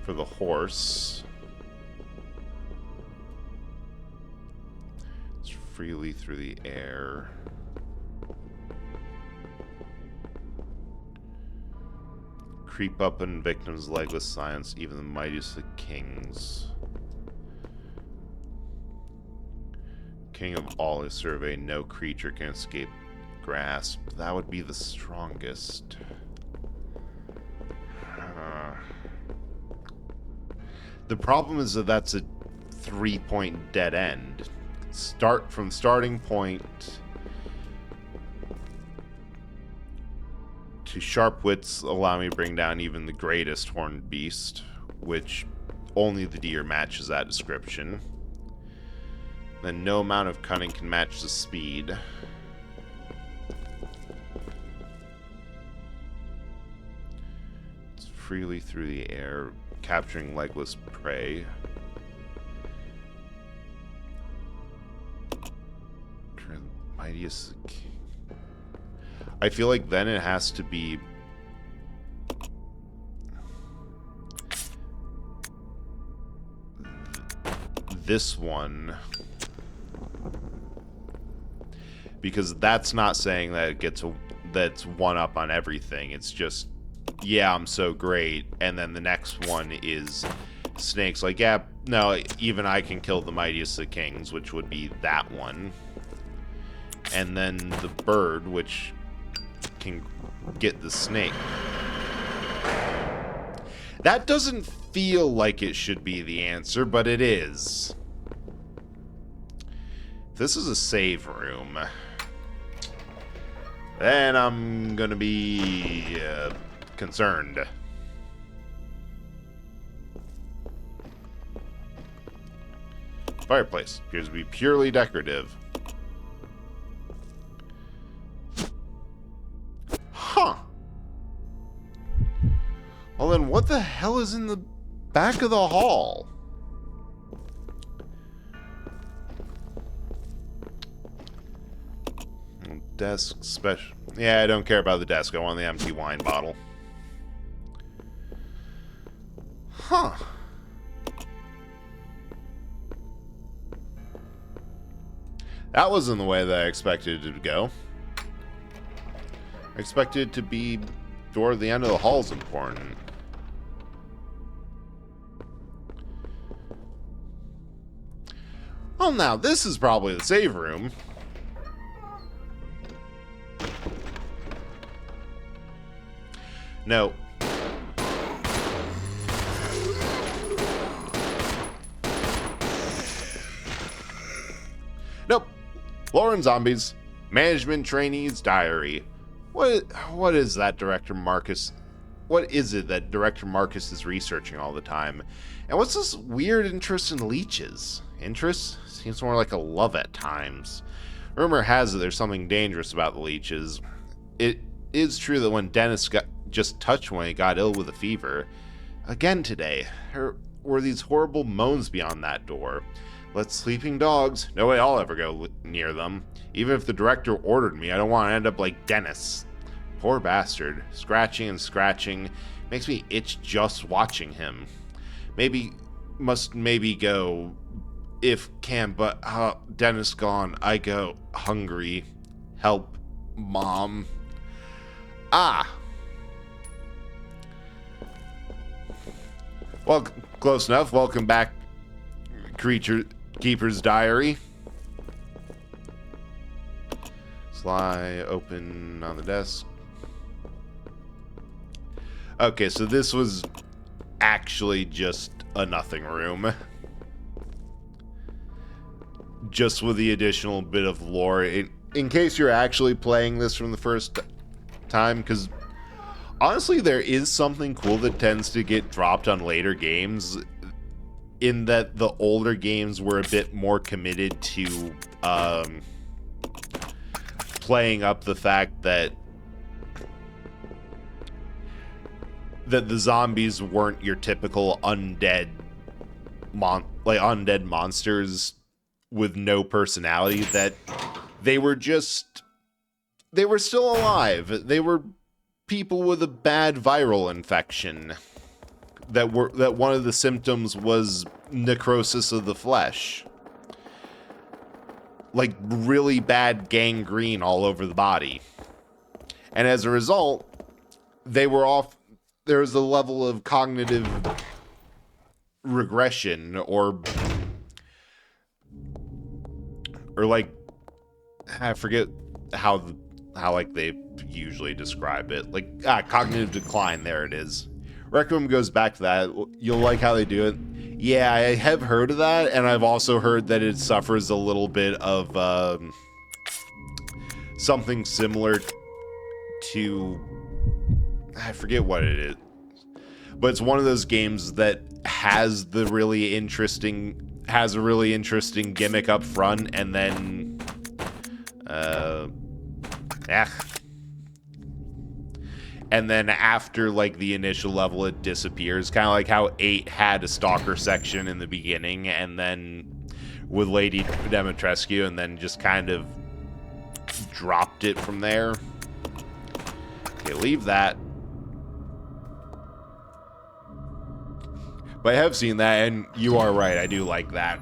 for the horse. It's freely through the air. Creep up in victims' legless silence, even the mightiest of kings. King of all his survey, no creature can escape grasp. That would be the strongest. The problem is that that's a 3-point dead end. Start from starting point to sharp wits allow me to bring down even the greatest horned beast, which only the deer matches that description. Then no amount of cunning can match the speed. It's freely through the air, capturing legless prey. Mightiest. I feel like then it has to be this one, because that's not saying that it gets that's one up on everything. It's just, yeah, I'm so great, and then the next one is Snake's like, yeah, no, even I can kill the mightiest of kings, which would be that one. And then the bird, which can get the snake. That doesn't feel like it should be the answer, but it is. This is a save room. Then I'm gonna be concerned. Fireplace appears to be purely decorative. Huh. Well then, what the hell is in the back of the hall? Desk special. Yeah, I don't care about the desk. I want the empty wine bottle. Huh. That wasn't the way that I expected it to go. I expected it to be toward the end of the hall's important. Well, now, this is probably the save room. No. Nope. Lauren Zombies. Management Trainee's Diary. What is that, Director Marcus? What is it that Director Marcus is researching all the time? And what's this weird interest in leeches? Interest? Seems more like a love at times. Rumor has it there's something dangerous about the leeches. It is true that when Dennis got just touched when he got ill with a fever. Again today, there were these horrible moans beyond that door. Let sleeping dogs. No way I'll ever go near them. Even if the director ordered me, I don't want to end up like Dennis. Poor bastard. Scratching and scratching. Makes me itch just watching him. Must maybe go if can, but Dennis gone, I go hungry. Help, Mom. Ah. Well, close enough. Welcome back, Keeper's Diary. Sly open on the desk. Okay, so this was actually just a nothing room. Just with the additional bit of lore. In case you're actually playing this from the first time, because honestly, there is something cool that tends to get dropped on later games, in that the older games were a bit more committed to playing up the fact that the zombies weren't your typical undead monsters with no personality, that they were still alive. They were people with a bad viral infection that one of the symptoms was necrosis of the flesh, like really bad gangrene all over the body, and as a result there was a level of cognitive regression or like, I forget how like they usually describe it, like cognitive decline. There it is. Requiem goes back to that. You'll like how they do it. Yeah, I have heard of that, and I've also heard that it suffers a little bit of something similar to, I forget what it is, but it's one of those games that has the really interesting, has a really interesting gimmick up front, and then and then after like the initial level it disappears, kind of like how 8 had a stalker section in the beginning, and then with Lady Demetrescu, and then just kind of dropped it from there. Okay, leave that. But I have seen that, and you are right, I do like that.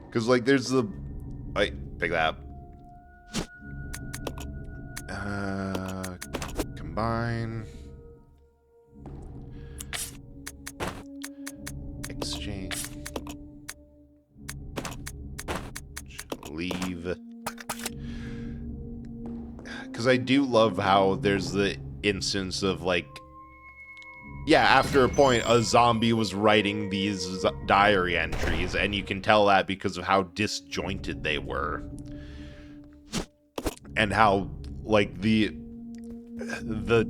Because, like, there's the... Wait, pick that up. Combine. Exchange. Leave. Because I do love how there's the instance of, like... Yeah, after a point, a zombie was writing these diary entries, and you can tell that because of how disjointed they were. And how, like, the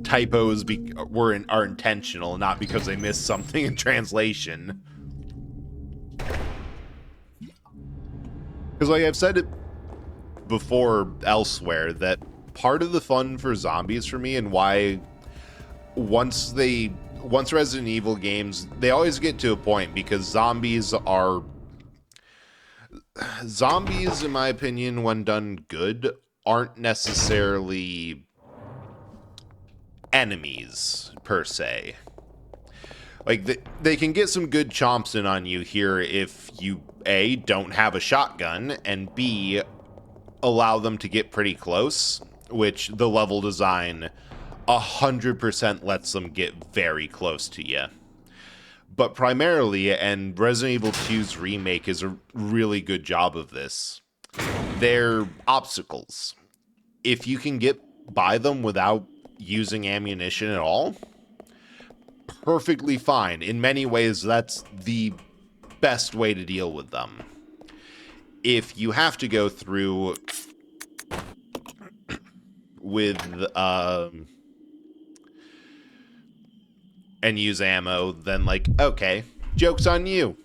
typos are intentional, not because they missed something in translation. Because, like, I've said it before elsewhere, that part of the fun for zombies for me, and why once Resident Evil games, they always get to a point, because zombies, in my opinion, when done good, aren't necessarily enemies, per se. Like, they can get some good chomps in on you here if you, A, don't have a shotgun, and B, allow them to get pretty close, which the level design 100% lets them get very close to you. But primarily, and Resident Evil 2's remake is a really good job of this, they're obstacles. If you can get by them without using ammunition at all, perfectly fine. In many ways, that's the best way to deal with them. If you have to go through with and use ammo, then, like, okay, joke's on you.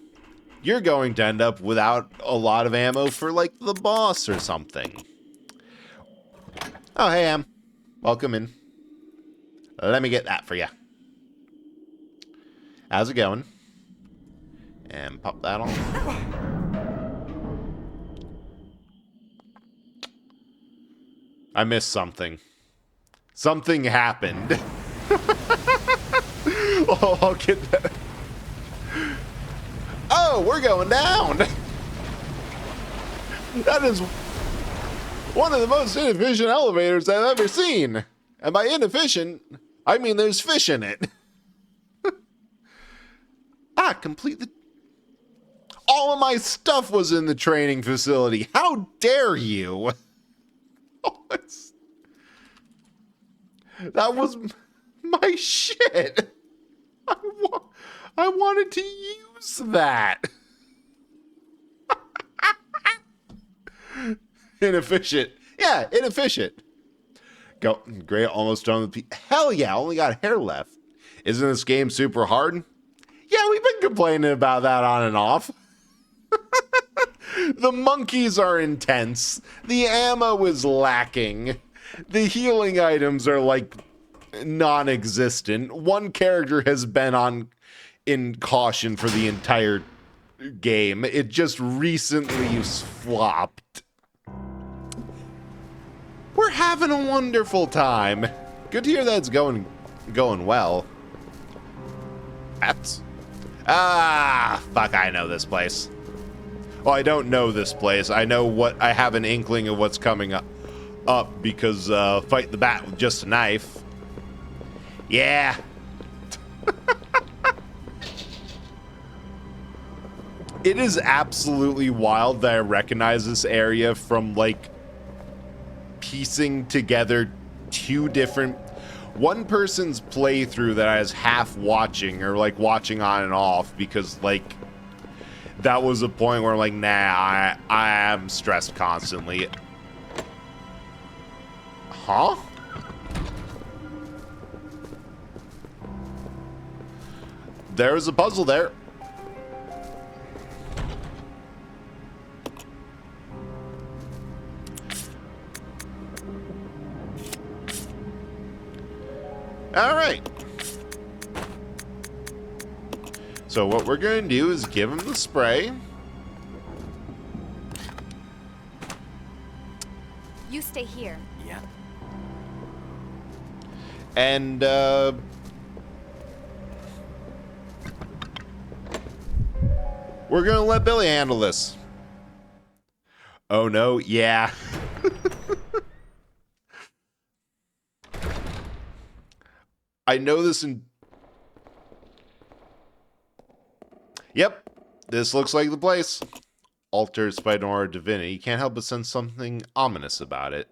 You're going to end up without a lot of ammo for, like, the boss or something. Oh, hey, Am. Welcome in. Let me get that for you. How's it going? And pop that on. I missed something. Something happened. Oh, I'll get that. Oh, we're going down. That is one of the most inefficient elevators I've ever seen. And by inefficient, I mean there's fish in it. Complete the... All of my stuff was in the training facility. How dare you? That was my shit. I wanted to use that. Inefficient. Yeah, inefficient. Go. Great, almost done with the... Hell yeah, only got hair left. Isn't this game super hard? Yeah, we've been complaining about that on and off. The monkeys are intense. The ammo is lacking. The healing items are, like, non-existent. One character has been in caution for the entire game. It just recently flopped. We're having a wonderful time. Good to hear that it's going well. Fuck, I know this place. Well, I don't know this place. I have an inkling of what's coming up because fight the bat with just a knife. Yeah. It is absolutely wild that I recognize this area from, like, piecing together two different... One person's playthrough that I was half watching, or, like, watching on and off, because, like, that was a point where I'm like, nah, I am stressed constantly. Huh? there's a puzzle there. All right. So what we're going to do is give him the spray. You stay here. Yeah. And, we're going to let Billy handle this. Oh, no. Yeah. I know this in... Yep. This looks like the place. Altar, Spider, Divinity. You can't help but sense something ominous about it.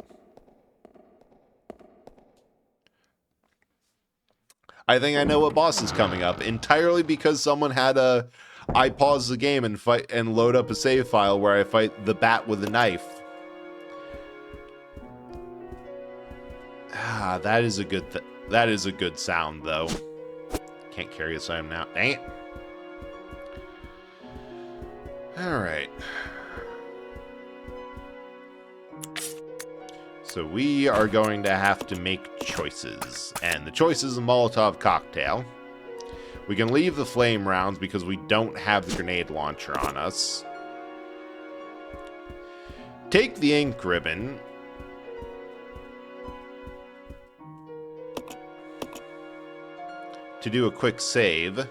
I think I know what boss is coming up. Entirely because someone had a... I pause the game and fight and load up a save file where I fight the bat with a knife. Ah, that is a good that is a good sound, though. Can't carry this item now. Dang it. Alright. So we are going to have to make choices. And the choice is a Molotov cocktail. We can leave the flame rounds because we don't have the grenade launcher on us. Take the ink ribbon. To do a quick save.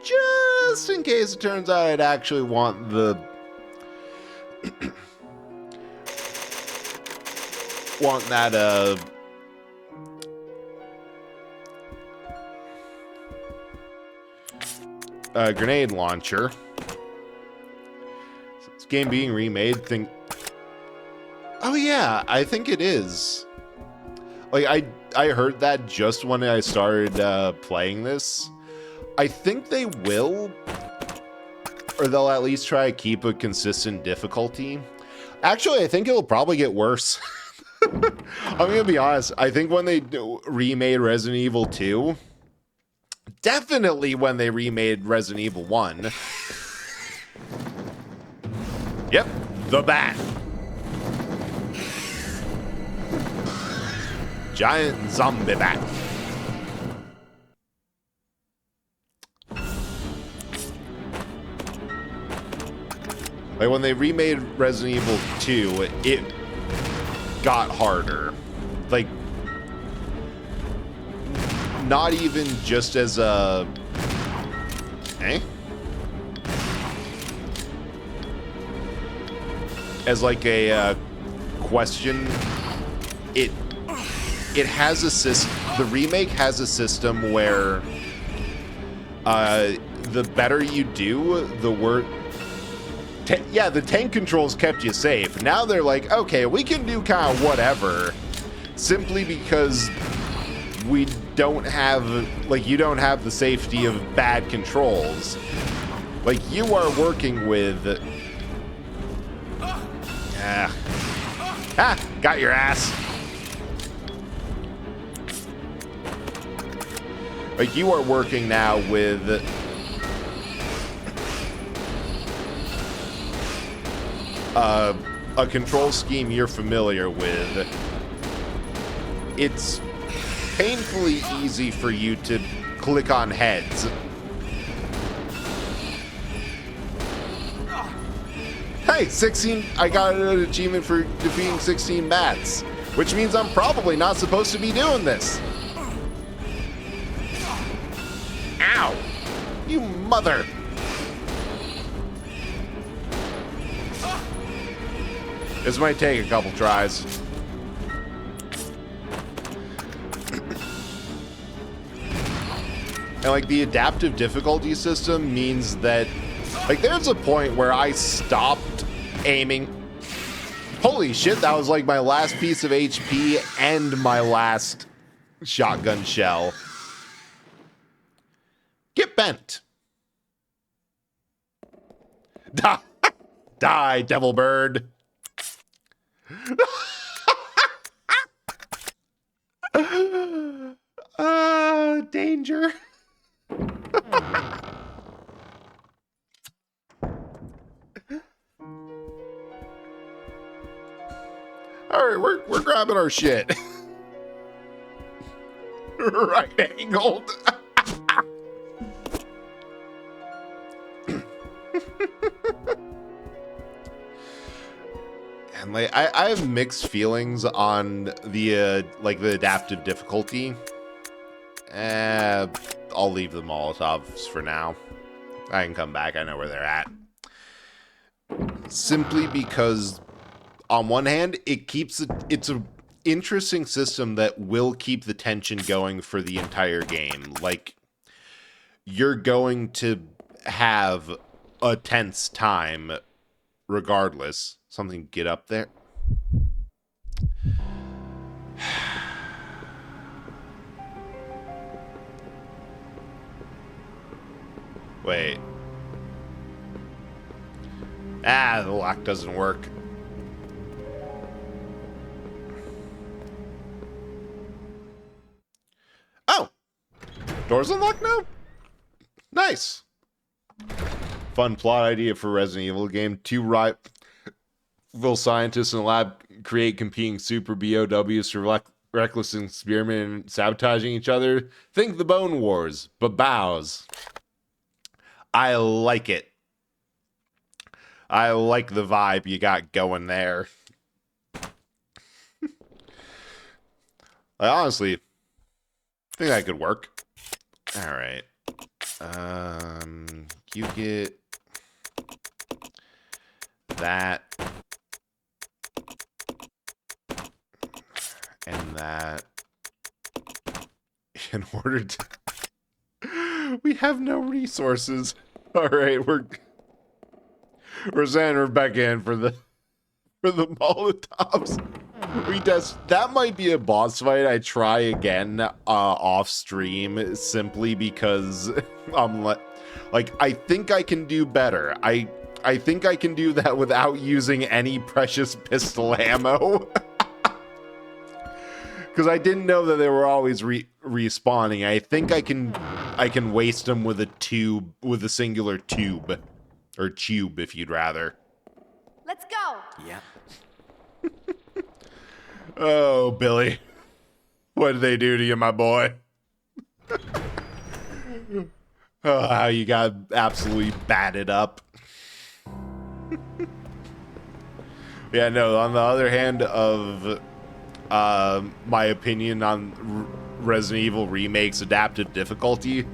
Just in case it turns out I'd actually want the... want that, grenade launcher. This game being remade, oh yeah, I think it is. Like, I heard that just when I started playing this. I think they will, or they'll at least try to keep a consistent difficulty. Actually, I think it'll probably get worse. I'm gonna be honest. I think when they remade Resident Evil 2, definitely when they remade Resident Evil 1. Yep, the bat. Giant zombie bat. Like, when they remade Resident Evil 2, it got harder. Like, not even just as a... As like a question. It has a system... The remake has a system where the better you do, the worse... Yeah, the tank controls kept you safe. Now they're like, okay, we can do kind of whatever, simply because we don't have, like, you don't have the safety of bad controls. Like, you are working with... got your ass. Like, you are working now with... a control scheme you're familiar with. It's painfully easy for you to click on heads. Hey, 16, I got an achievement for defeating 16 bats, which means I'm probably not supposed to be doing this. Ow! You mother! This might take a couple tries. And like, the adaptive difficulty system means that, like, there's a point where I stopped aiming. Holy shit, that was like my last piece of HP and my last shotgun shell. Get bent. Die, devil bird. danger. All right, we're grabbing our shit. Right angled. And like I have mixed feelings on the the adaptive difficulty. I'll leave the Molotovs for now. I can come back. I know where they're at. Simply because, on one hand, it's a interesting system that will keep the tension going for the entire game. Like, you're going to have a tense time regardless. Something get up there. Wait. The lock doesn't work. Oh! Door's unlocked now? Nice. Fun plot idea for Resident Evil game. Two rival scientists in a lab create competing super BOWs for reckless experiment and sabotaging each other. Think the Bone Wars, but bows. I like it. I like the vibe you got going there. I honestly think that could work. All right. You get that and that in order to... We have no resources. All right, we're sending Rebecca in for the Molotovs. That might be a boss fight I try again off stream, simply because I'm like I think I can do better. I think I can do that without using any precious pistol ammo. Because I didn't know that they were always respawning. I think I can waste them with a singular tube, or tube if you'd rather. Let's go. Yeah. Oh, Billy, what did they do to you, my boy? Oh, how you got absolutely batted up. Yeah, no. On the other hand of my opinion on Resident Evil Remake's adaptive difficulty,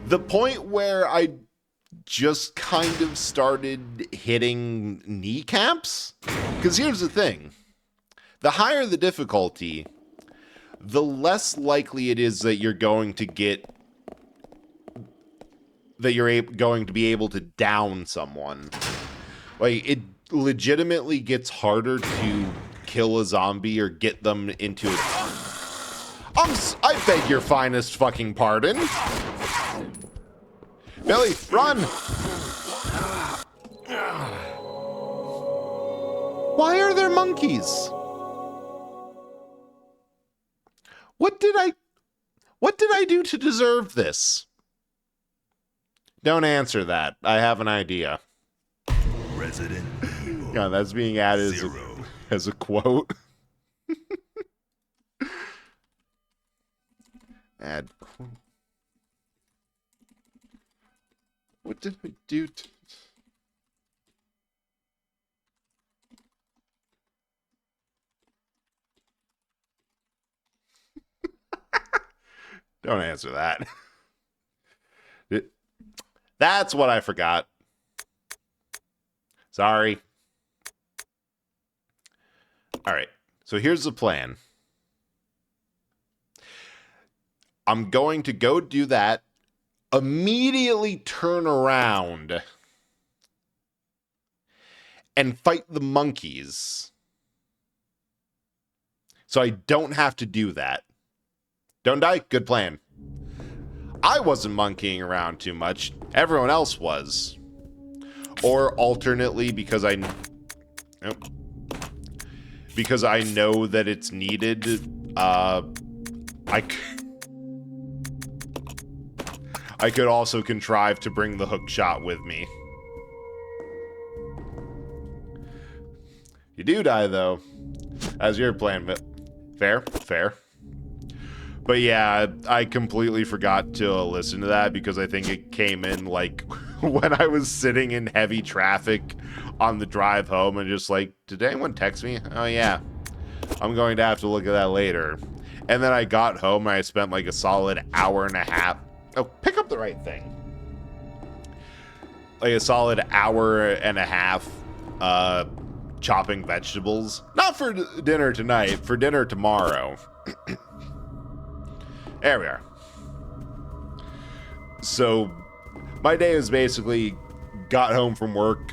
the point where I just kind of started hitting kneecaps. Because here's the thing. The higher the difficulty, the less likely it is that you're going to going to be able to down someone. Like, it legitimately gets harder to kill a zombie or get them into it. I beg your finest fucking pardon. Billy, run! Why are there monkeys? What did I do to deserve this? Don't answer that. I have an idea. Resident Evil. Yeah, that's being added as a quote. Add quote. What did I do to... Don't answer that. That's what I forgot. Sorry. All right. So here's the plan. I'm going to go do that, immediately turn around, and fight the monkeys. So I don't have to do that. Don't die? Good plan. I wasn't monkeying around too much. Everyone else was. Or alternately, because I know that it's needed, I could also contrive to bring the hook shot with me. You do die, though. As your plan, but fair, fair. But yeah, I completely forgot to listen to that because I think it came in, like, when I was sitting in heavy traffic on the drive home and just like, did anyone text me? Oh, yeah. I'm going to have to look at that later. And then I got home and I spent like a solid hour and a half. Oh, pick up the right thing. Like a solid hour and a half chopping vegetables. Not for dinner tonight, for dinner tomorrow. There we are. So, my day was basically got home from work,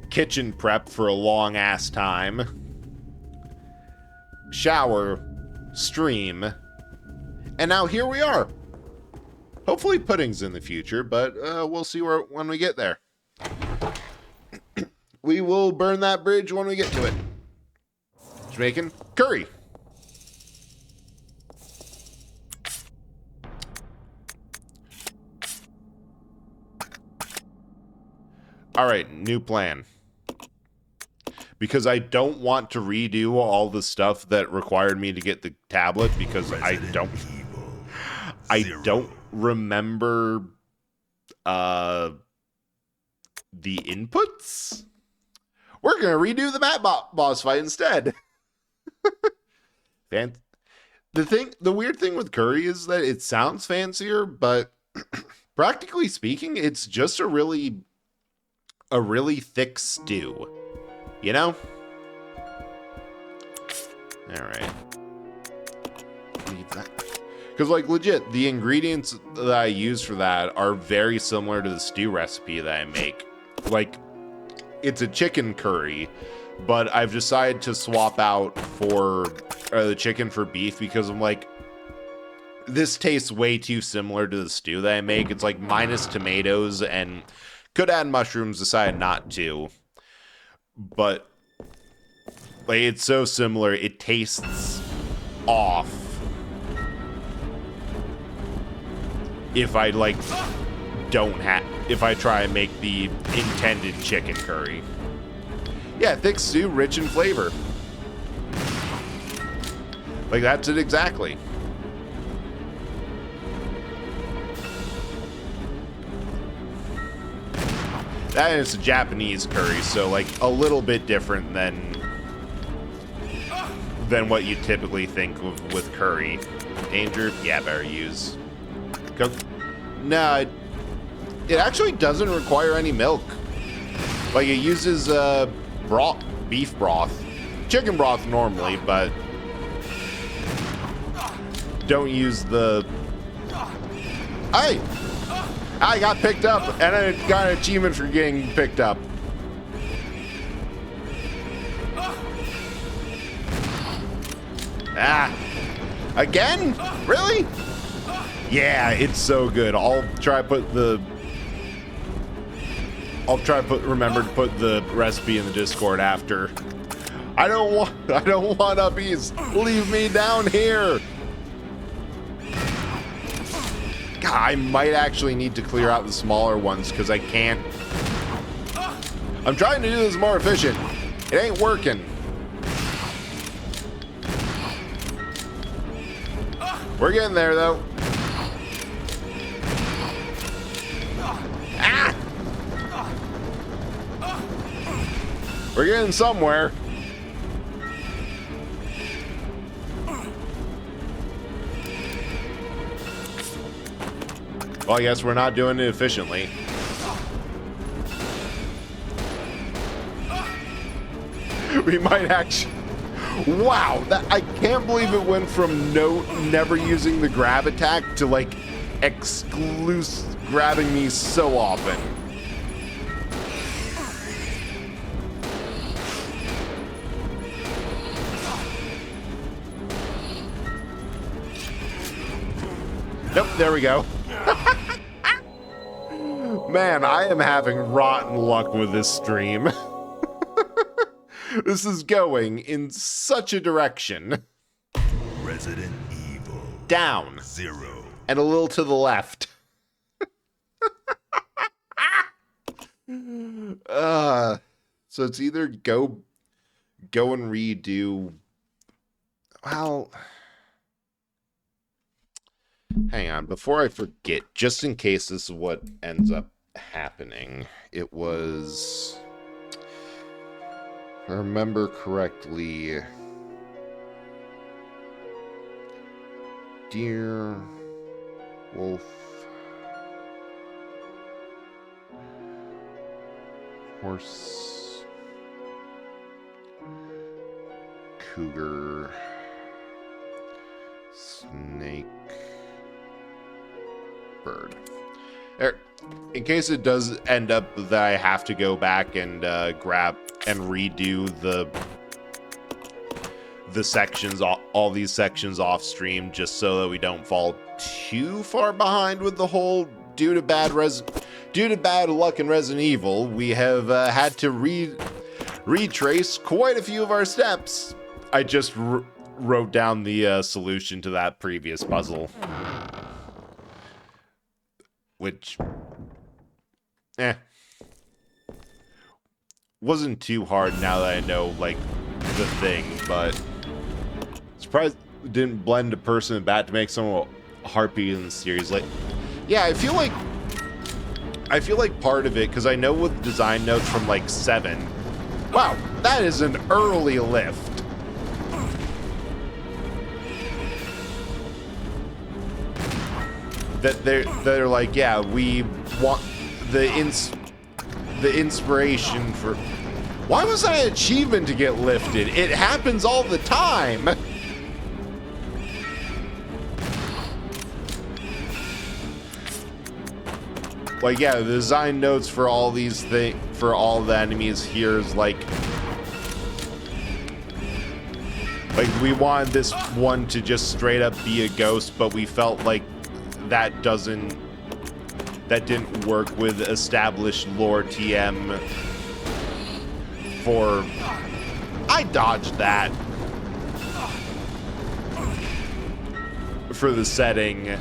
kitchen prep for a long ass time, shower, stream, and now here we are. Hopefully pudding's in the future, but we'll see when we get there. We will burn that bridge when we get to it. Jamaican curry. All right, new plan. Because I don't want to redo all the stuff that required me to get the tablet because I don't remember the inputs. We're gonna redo the map boss fight instead. The weird thing with curry is that it sounds fancier, but practically speaking, it's just a really thick stew. You know? Alright. Leave that. Because, like, legit, the ingredients that I use for that are very similar to the stew recipe that I make. Like, it's a chicken curry, but I've decided to swap out for the chicken for beef because I'm like, this tastes way too similar to the stew that I make. It's like minus tomatoes and could add mushrooms, decided not to. But like it's so similar, it tastes off. If I like if I try and make the intended chicken curry. Yeah, thick stew, rich in flavor. Like that's it exactly. That is a Japanese curry, so like a little bit different than what you typically think of with curry. Danger? Yeah, better use. Cook? No, it actually doesn't require any milk. Like it uses broth, beef broth, chicken broth normally, but don't use the. Hey. I got picked up, and I got an achievement for getting picked up. Ah. Again? Really? Yeah, it's so good. I'll try to remember to put the recipe in the Discord after. I don't want uppies. Leave me down here. God, I might actually need to clear out the smaller ones because I can't. I'm trying to do this more efficient. It ain't working. We're getting there, though. Ah! We're getting somewhere. Well, I guess we're not doing it efficiently. We might actually... Wow, I can't believe it went from never using the grab attack to, like, grabbing me so often. Nope, there we go. Man, I am having rotten luck with this stream. This is going in such a direction. Resident Evil. Down. 0. And a little to the left. So it's either go and redo. Well, hang on. Before I forget, just in case this is what ends up happening, it was, if I remember correctly, deer, wolf, horse, cougar, snake, bird. In case it does end up that I have to go back and grab and redo the sections, all these sections off stream, just so that we don't fall too far behind with the whole due to bad luck in Resident Evil, we have had to retrace quite a few of our steps. I just wrote down the solution to that previous puzzle, which wasn't too hard now that I know like the thing, but surprised it didn't blend a person and bat to make someone a heartbeat in the series. Like, yeah, I feel like part of it, because I know with design notes from like 7, wow, that is an early lift. That they're like, yeah, we want the inspiration for. Why was that an achievement to get lifted? It happens all the time. Like, yeah, the design notes for all these things, for all the enemies here is like we wanted this one to just straight up be a ghost, but we felt like that didn't work with established lore TM for. I dodged that for the setting.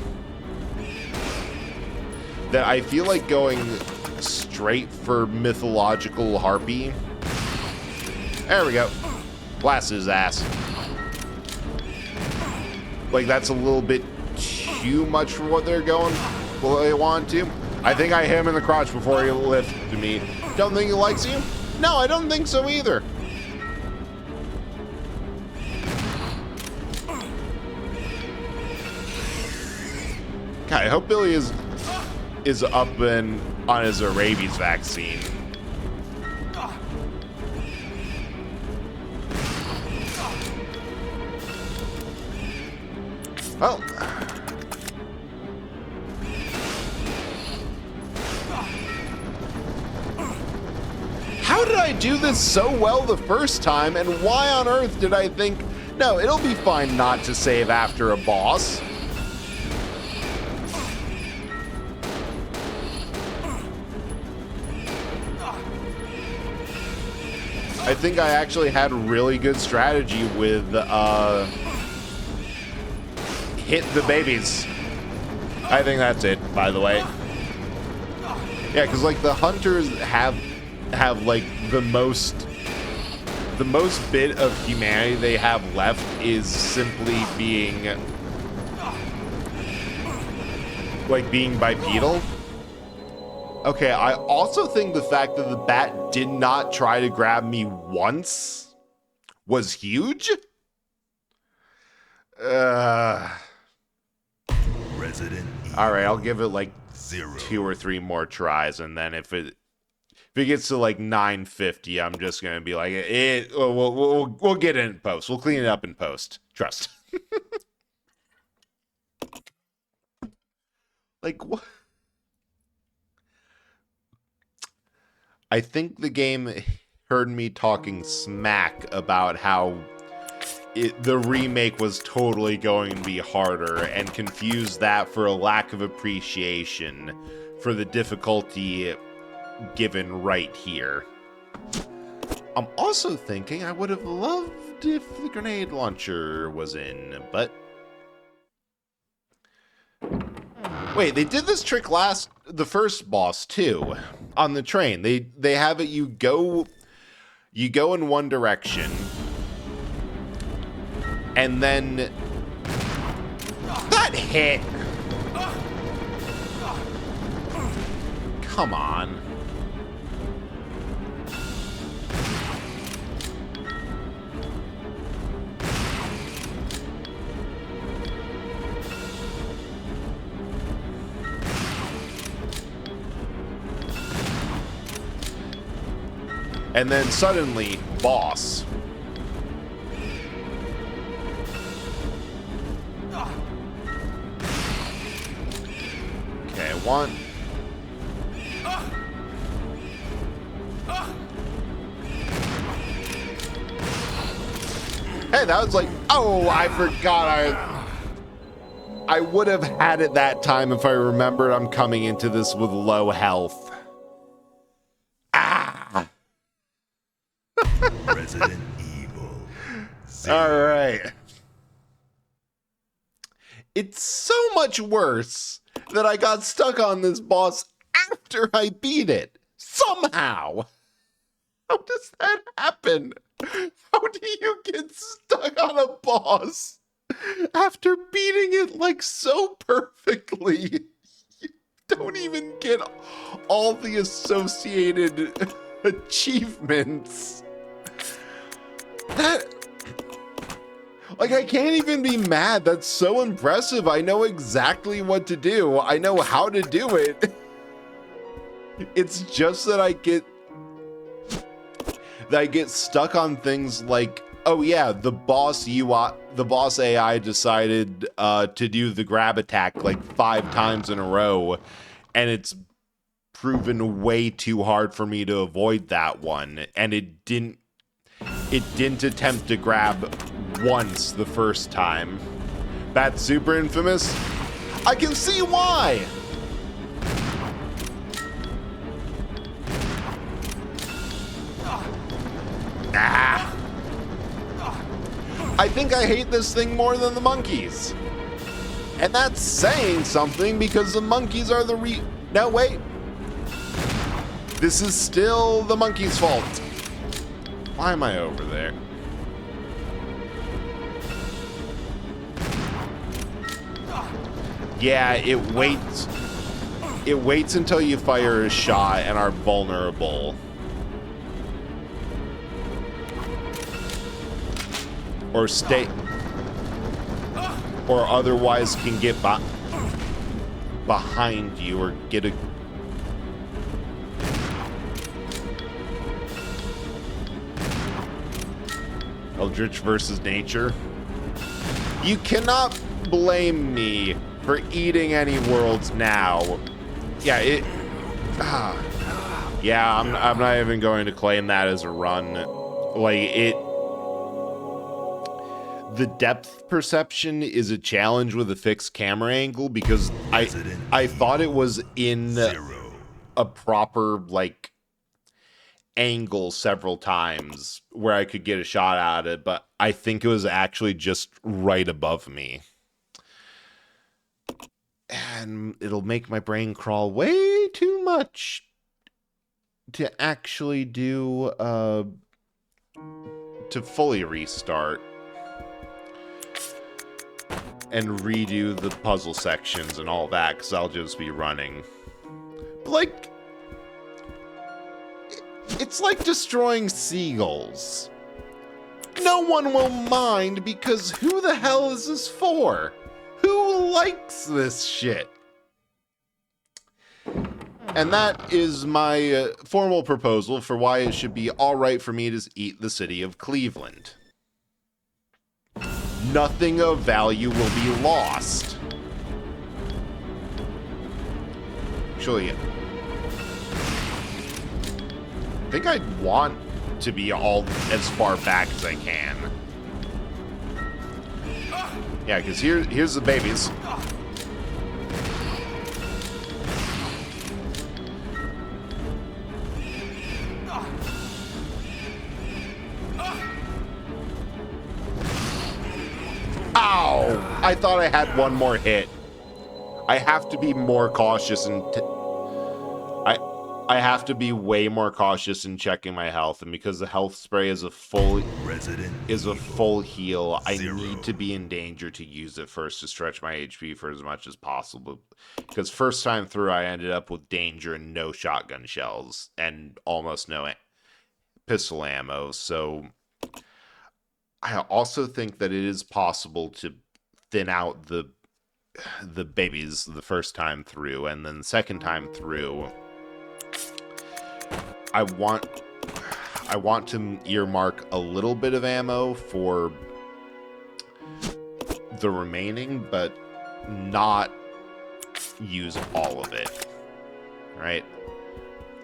That I feel like going straight for mythological harpy. There we go. Blast his ass. Like, that's a little bit too much for what they're going, what they want to. I think I hit him in the crotch before he lifted me. Don't think he likes you? No, I don't think so either. God, I hope Billy is up and on his rabies vaccine. Well, how did I do this so well the first time, and why on earth did I think, no, it'll be fine not to save after a boss? I think I actually had a really good strategy with hit the babies. I think that's it, by the way. Yeah, because like the hunters have like the most bit of humanity they have left is simply being bipedal. Okay, I also think the fact that the bat did not try to grab me once was huge. Resident Alright, I'll give it like 2 or 3 more tries, and then if it gets to like 950, I'm just gonna be like, we'll get it in post. We'll clean it up in post. Trust. Like, what? I think the game heard me talking smack about how the remake was totally going to be harder and confused that for a lack of appreciation for the difficulty given right here. I'm also thinking I would have loved if the grenade launcher was in, but Wait, they did this trick the first boss too, on the train. They have it, you go in one direction, and then that hit. Come on. And then suddenly, boss. Okay, one. Hey, that was like, oh, I forgot I would have had it that time if I remembered I'm coming into this with low health. Ah! Resident Evil. All right. It's so much worse that I got stuck on this boss after I beat it. Somehow. How does that happen? How do you get stuck on a boss after beating it like so perfectly? You don't even get all the associated achievements. Like, I can't even be mad. That's so impressive. I know exactly what to do. I know how to do it. It's just that I get stuck on things like, oh yeah, the boss AI decided to do the grab attack like 5 times in a row, and it's proven way too hard for me to avoid that one, and it didn't attempt to grab once the first time. That's super infamous. I can see why. Ah. I think I hate this thing more than the monkeys. And that's saying something because the monkeys are the No, wait. This is still the monkey's fault. Why am I over there? Yeah, it waits. It waits until you fire a shot and are vulnerable. Or stay. Or otherwise can get behind you or get a. Eldritch versus nature. You cannot blame me for eating any worlds now. Yeah, yeah, I'm not even going to claim that as a run. Like, the depth perception is a challenge with a fixed camera angle because I thought it was in a proper, like, angle several times where I could get a shot at it, but I think it was actually just right above me. And it'll make my brain crawl way too much to actually do, to fully restart and redo the puzzle sections and all that, because I'll just be running. But, like, it's like destroying seagulls. No one will mind because who the hell is this for? Who likes this shit? And that is my formal proposal for why it should be alright for me to eat the city of Cleveland. Nothing of value will be lost. Actually, I think I'd want to be all as far back as I can. Yeah, because here's the babies. Ow! I thought I had one more hit. I have to be more cautious and I have to be way more cautious in checking my health, and because the health spray is a full heal, I need to be in danger to use it first to stretch my HP for as much as possible. Because first time through, I ended up with danger and no shotgun shells and almost no pistol ammo. So I also think that it is possible to thin out the babies the first time through, and then the second time through, I want to earmark a little bit of ammo for the remaining, but not use all of it, right?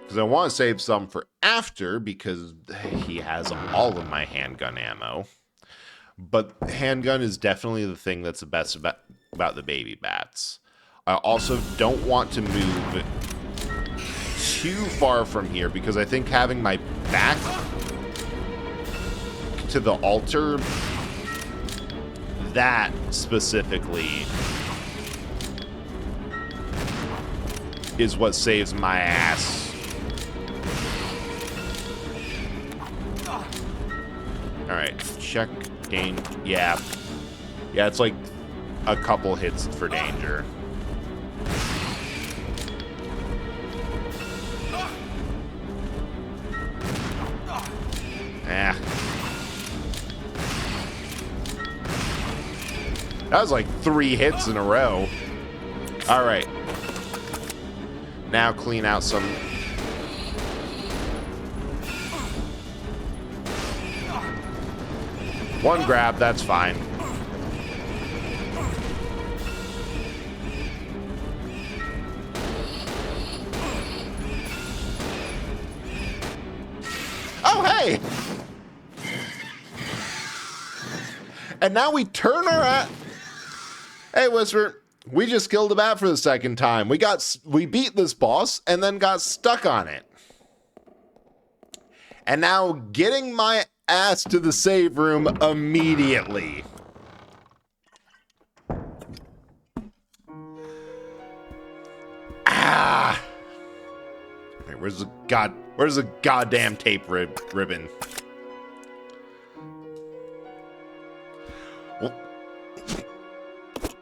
Because I want to save some for after, because he has all of my handgun ammo. But handgun is definitely the thing that's the best about the baby bats. I also don't want to move too far from here, because I think having my back to the altar, that specifically is what saves my ass. Alright, check danger. Yeah, it's like a couple hits for danger. That was like 3 hits in a row. All right. Now clean out some. One grab, that's fine. Oh, hey! And now we turn our Hey, Whisper, we just killed a bat for the second time. We beat this boss and then got stuck on it. And now getting my ass to the save room immediately. Ah! Right, where's the goddamn tape ribbon? Well,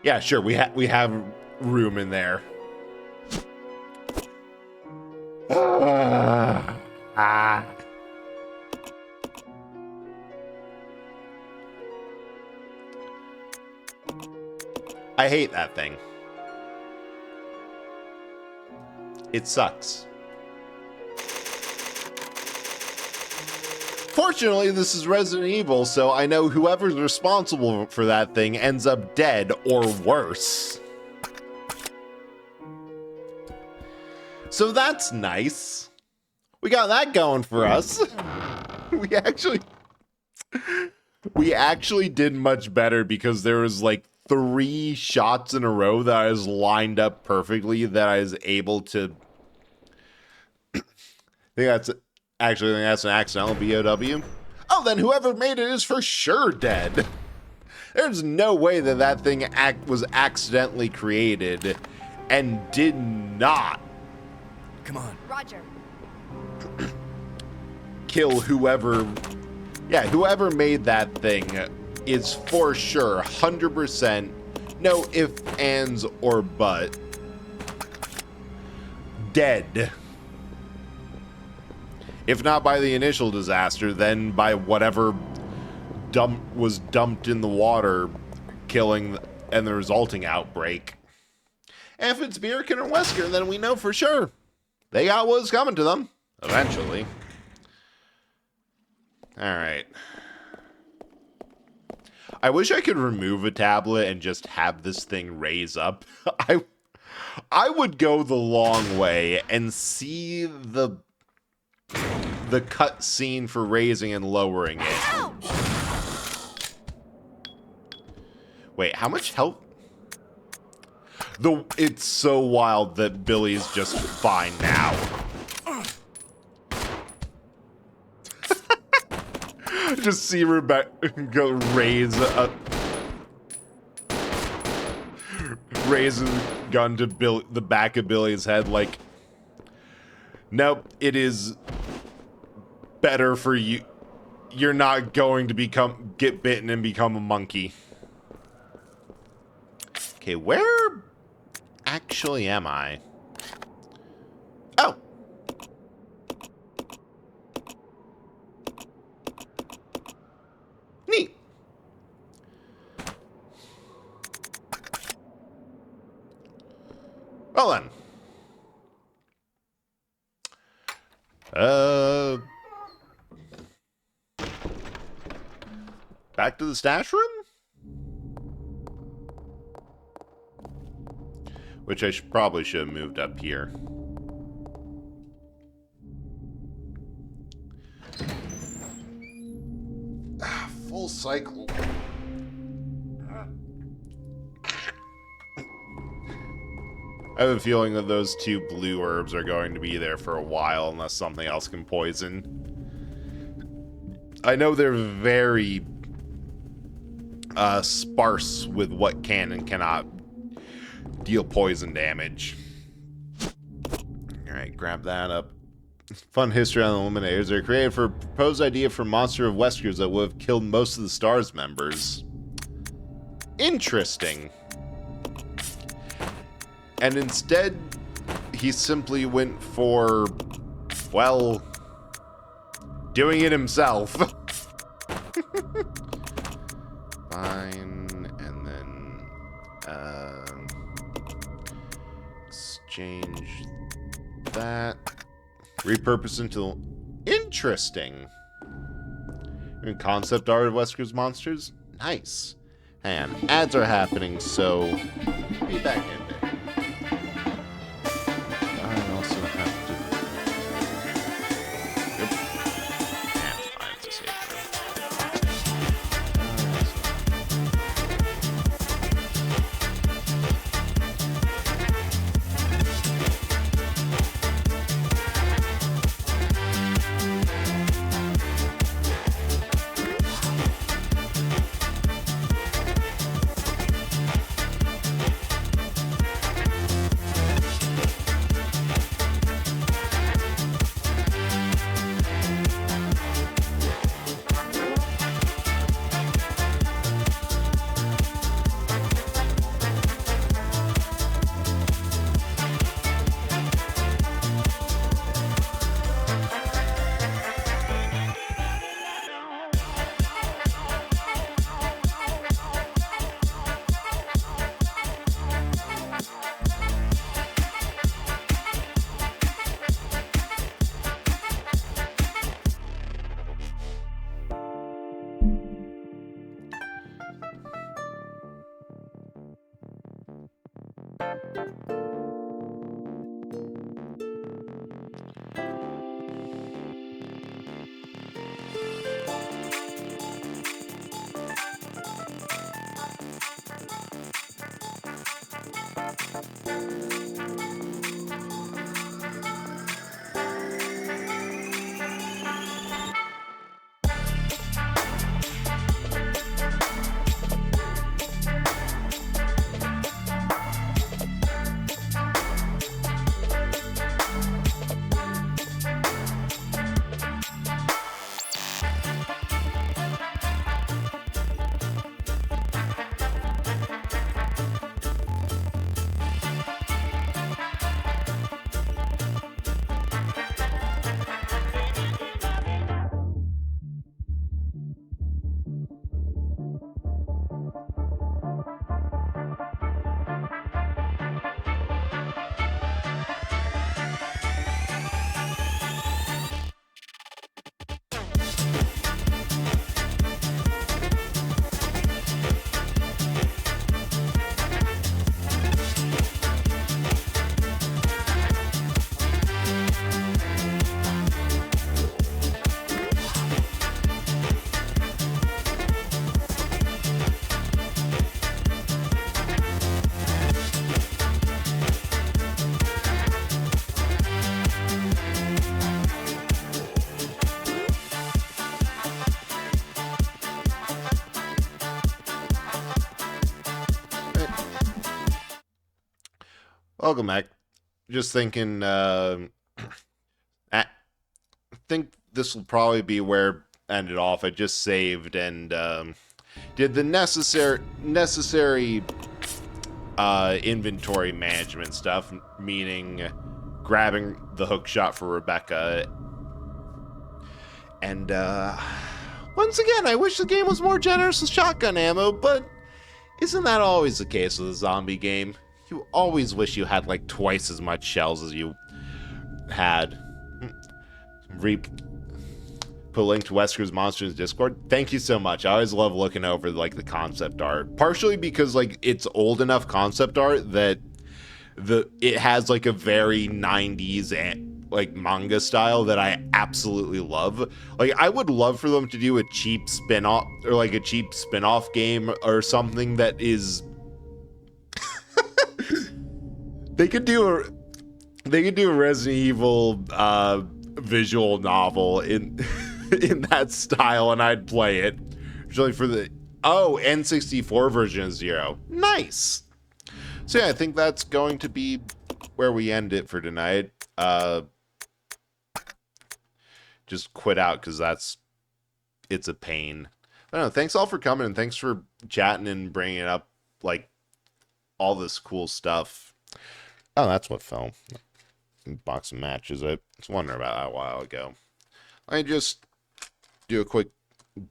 yeah, sure, we have room in there. I hate that thing. It sucks. Fortunately, this is Resident Evil, so I know whoever's responsible for that thing ends up dead or worse. So that's nice. We got that going for us. We actually did much better because there was like 3 shots in a row that I was lined up perfectly that I was able to. I think that's an accidental BOW. Oh, then whoever made it is for sure dead. There's no way that thing was accidentally created and did not. Come on. Roger. Kill whoever. Yeah, whoever made that thing is for sure 100%, no ifs, ands, or but, dead. If not by the initial disaster, then by whatever was dumped in the water, killing and the resulting outbreak. And if it's Birkin or Wesker, then we know for sure they got what was coming to them eventually. All right. I wish I could remove a tablet and just have this thing raise up. I would go the long way and see the cut scene for raising and lowering it. Ow! Wait, how much health? It's so wild that Billy's just fine now. Just see Rebecca go raise gun to the back of Billy's head like, nope, it is better for you. You're not going to get bitten and become a monkey. Okay, where actually am I? Oh! Neat. Well then. Back to the stash room? Which I probably should have moved up here. Full cycle. I have a feeling that those 2 blue herbs are going to be there for a while unless something else can poison. I know they're very sparse with what can and cannot deal poison damage. Alright, grab that up. Fun history on the Eliminators. They're created for a proposed idea for Monster of Wesker's that would have killed most of the STARS members. Interesting. And instead, he simply went for, well, doing it himself. Fine, and then exchange that. Repurpose into... Interesting. And concept art of Wesker's monsters? Nice. And ads are happening, so be back in there. I also have to... Yep. And fine, it's a safe Welcome back. Just thinking, I think this will probably be where I ended off. I just saved and did the necessary inventory management stuff, meaning grabbing the hook shot for Rebecca. And once again, I wish the game was more generous with shotgun ammo, but isn't that always the case with a zombie game? You always wish you had like twice as much shells as you had. Put a link to Wesker's Monsters Discord. Thank you so much. I always love looking over like the concept art, partially because like it's old enough concept art that it has like a very 90s like manga style that I absolutely love. Like I would love for them to do a cheap spin-off or like a cheap spin-off game or something that is they could do a Resident Evil visual novel in in that style and I'd play it. Actually for the N64 version of Zero. Nice. So yeah, I think that's going to be where we end it for tonight. Just quit out because it's a pain. I don't know. Thanks all for coming and thanks for chatting and bringing up like all this cool stuff. Oh, that's what fell. Box of matches. I was wondering about that a while ago. I just do a quick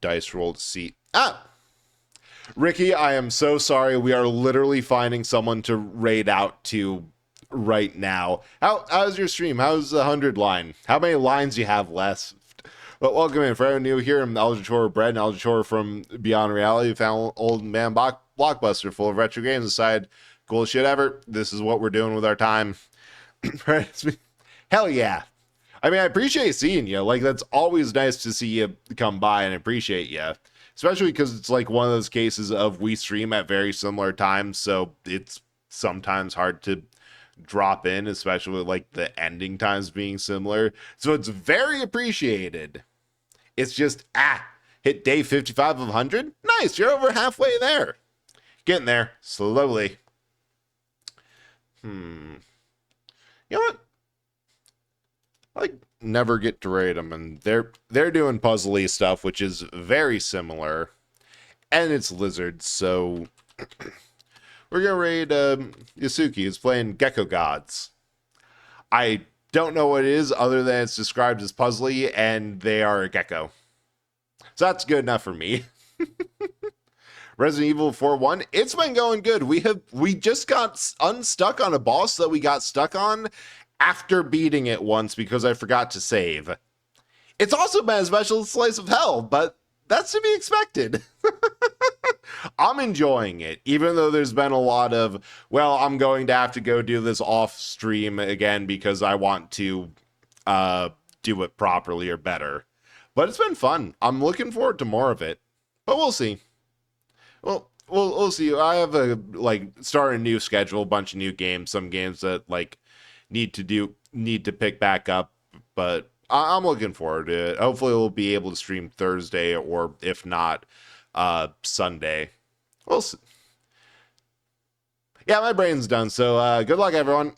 dice roll to see. Ricky, I am so sorry. We are literally finding someone to raid out to right now. How's your stream? How's the 100 line? How many lines do you have left? But welcome in. For anyone new here, I'm Aljator Bread and Aljator from Beyond Reality. Found old man blockbuster full of retro games aside. Coolest shit ever. This is what we're doing with our time. Hell yeah. I mean, I appreciate seeing you. Like, that's always nice to see you come by and appreciate you. Especially because it's like one of those cases of we stream at very similar times, so it's sometimes hard to drop in, especially with like the ending times being similar. So it's very appreciated. It's just, hit day 55 of 100. Nice, you're over halfway there. Getting there, slowly. You know what? I never get to rate them, and they're doing puzzly stuff, which is very similar, and it's lizards, so we're gonna raid Yasuki, who's playing Gecko Gods. I don't know what it is other than it's described as puzzly, and they are a gecko, so that's good enough for me. Resident Evil 4-1, it's been going good. We just got unstuck on a boss that we got stuck on after beating it once because I forgot to save. It's also been a special slice of hell, but that's to be expected. I'm enjoying it, even though there's been a lot of, well, I'm going to have to go do this off stream again because I want to do it properly or better. But it's been fun. I'm looking forward to more of it, but we'll see. Well, we'll see. I have start a new schedule, a bunch of new games, some games that like need to pick back up, but I'm looking forward to it. Hopefully we'll be able to stream Thursday, or if not, Sunday. We'll see. Yeah, my brain's done, so good luck, everyone.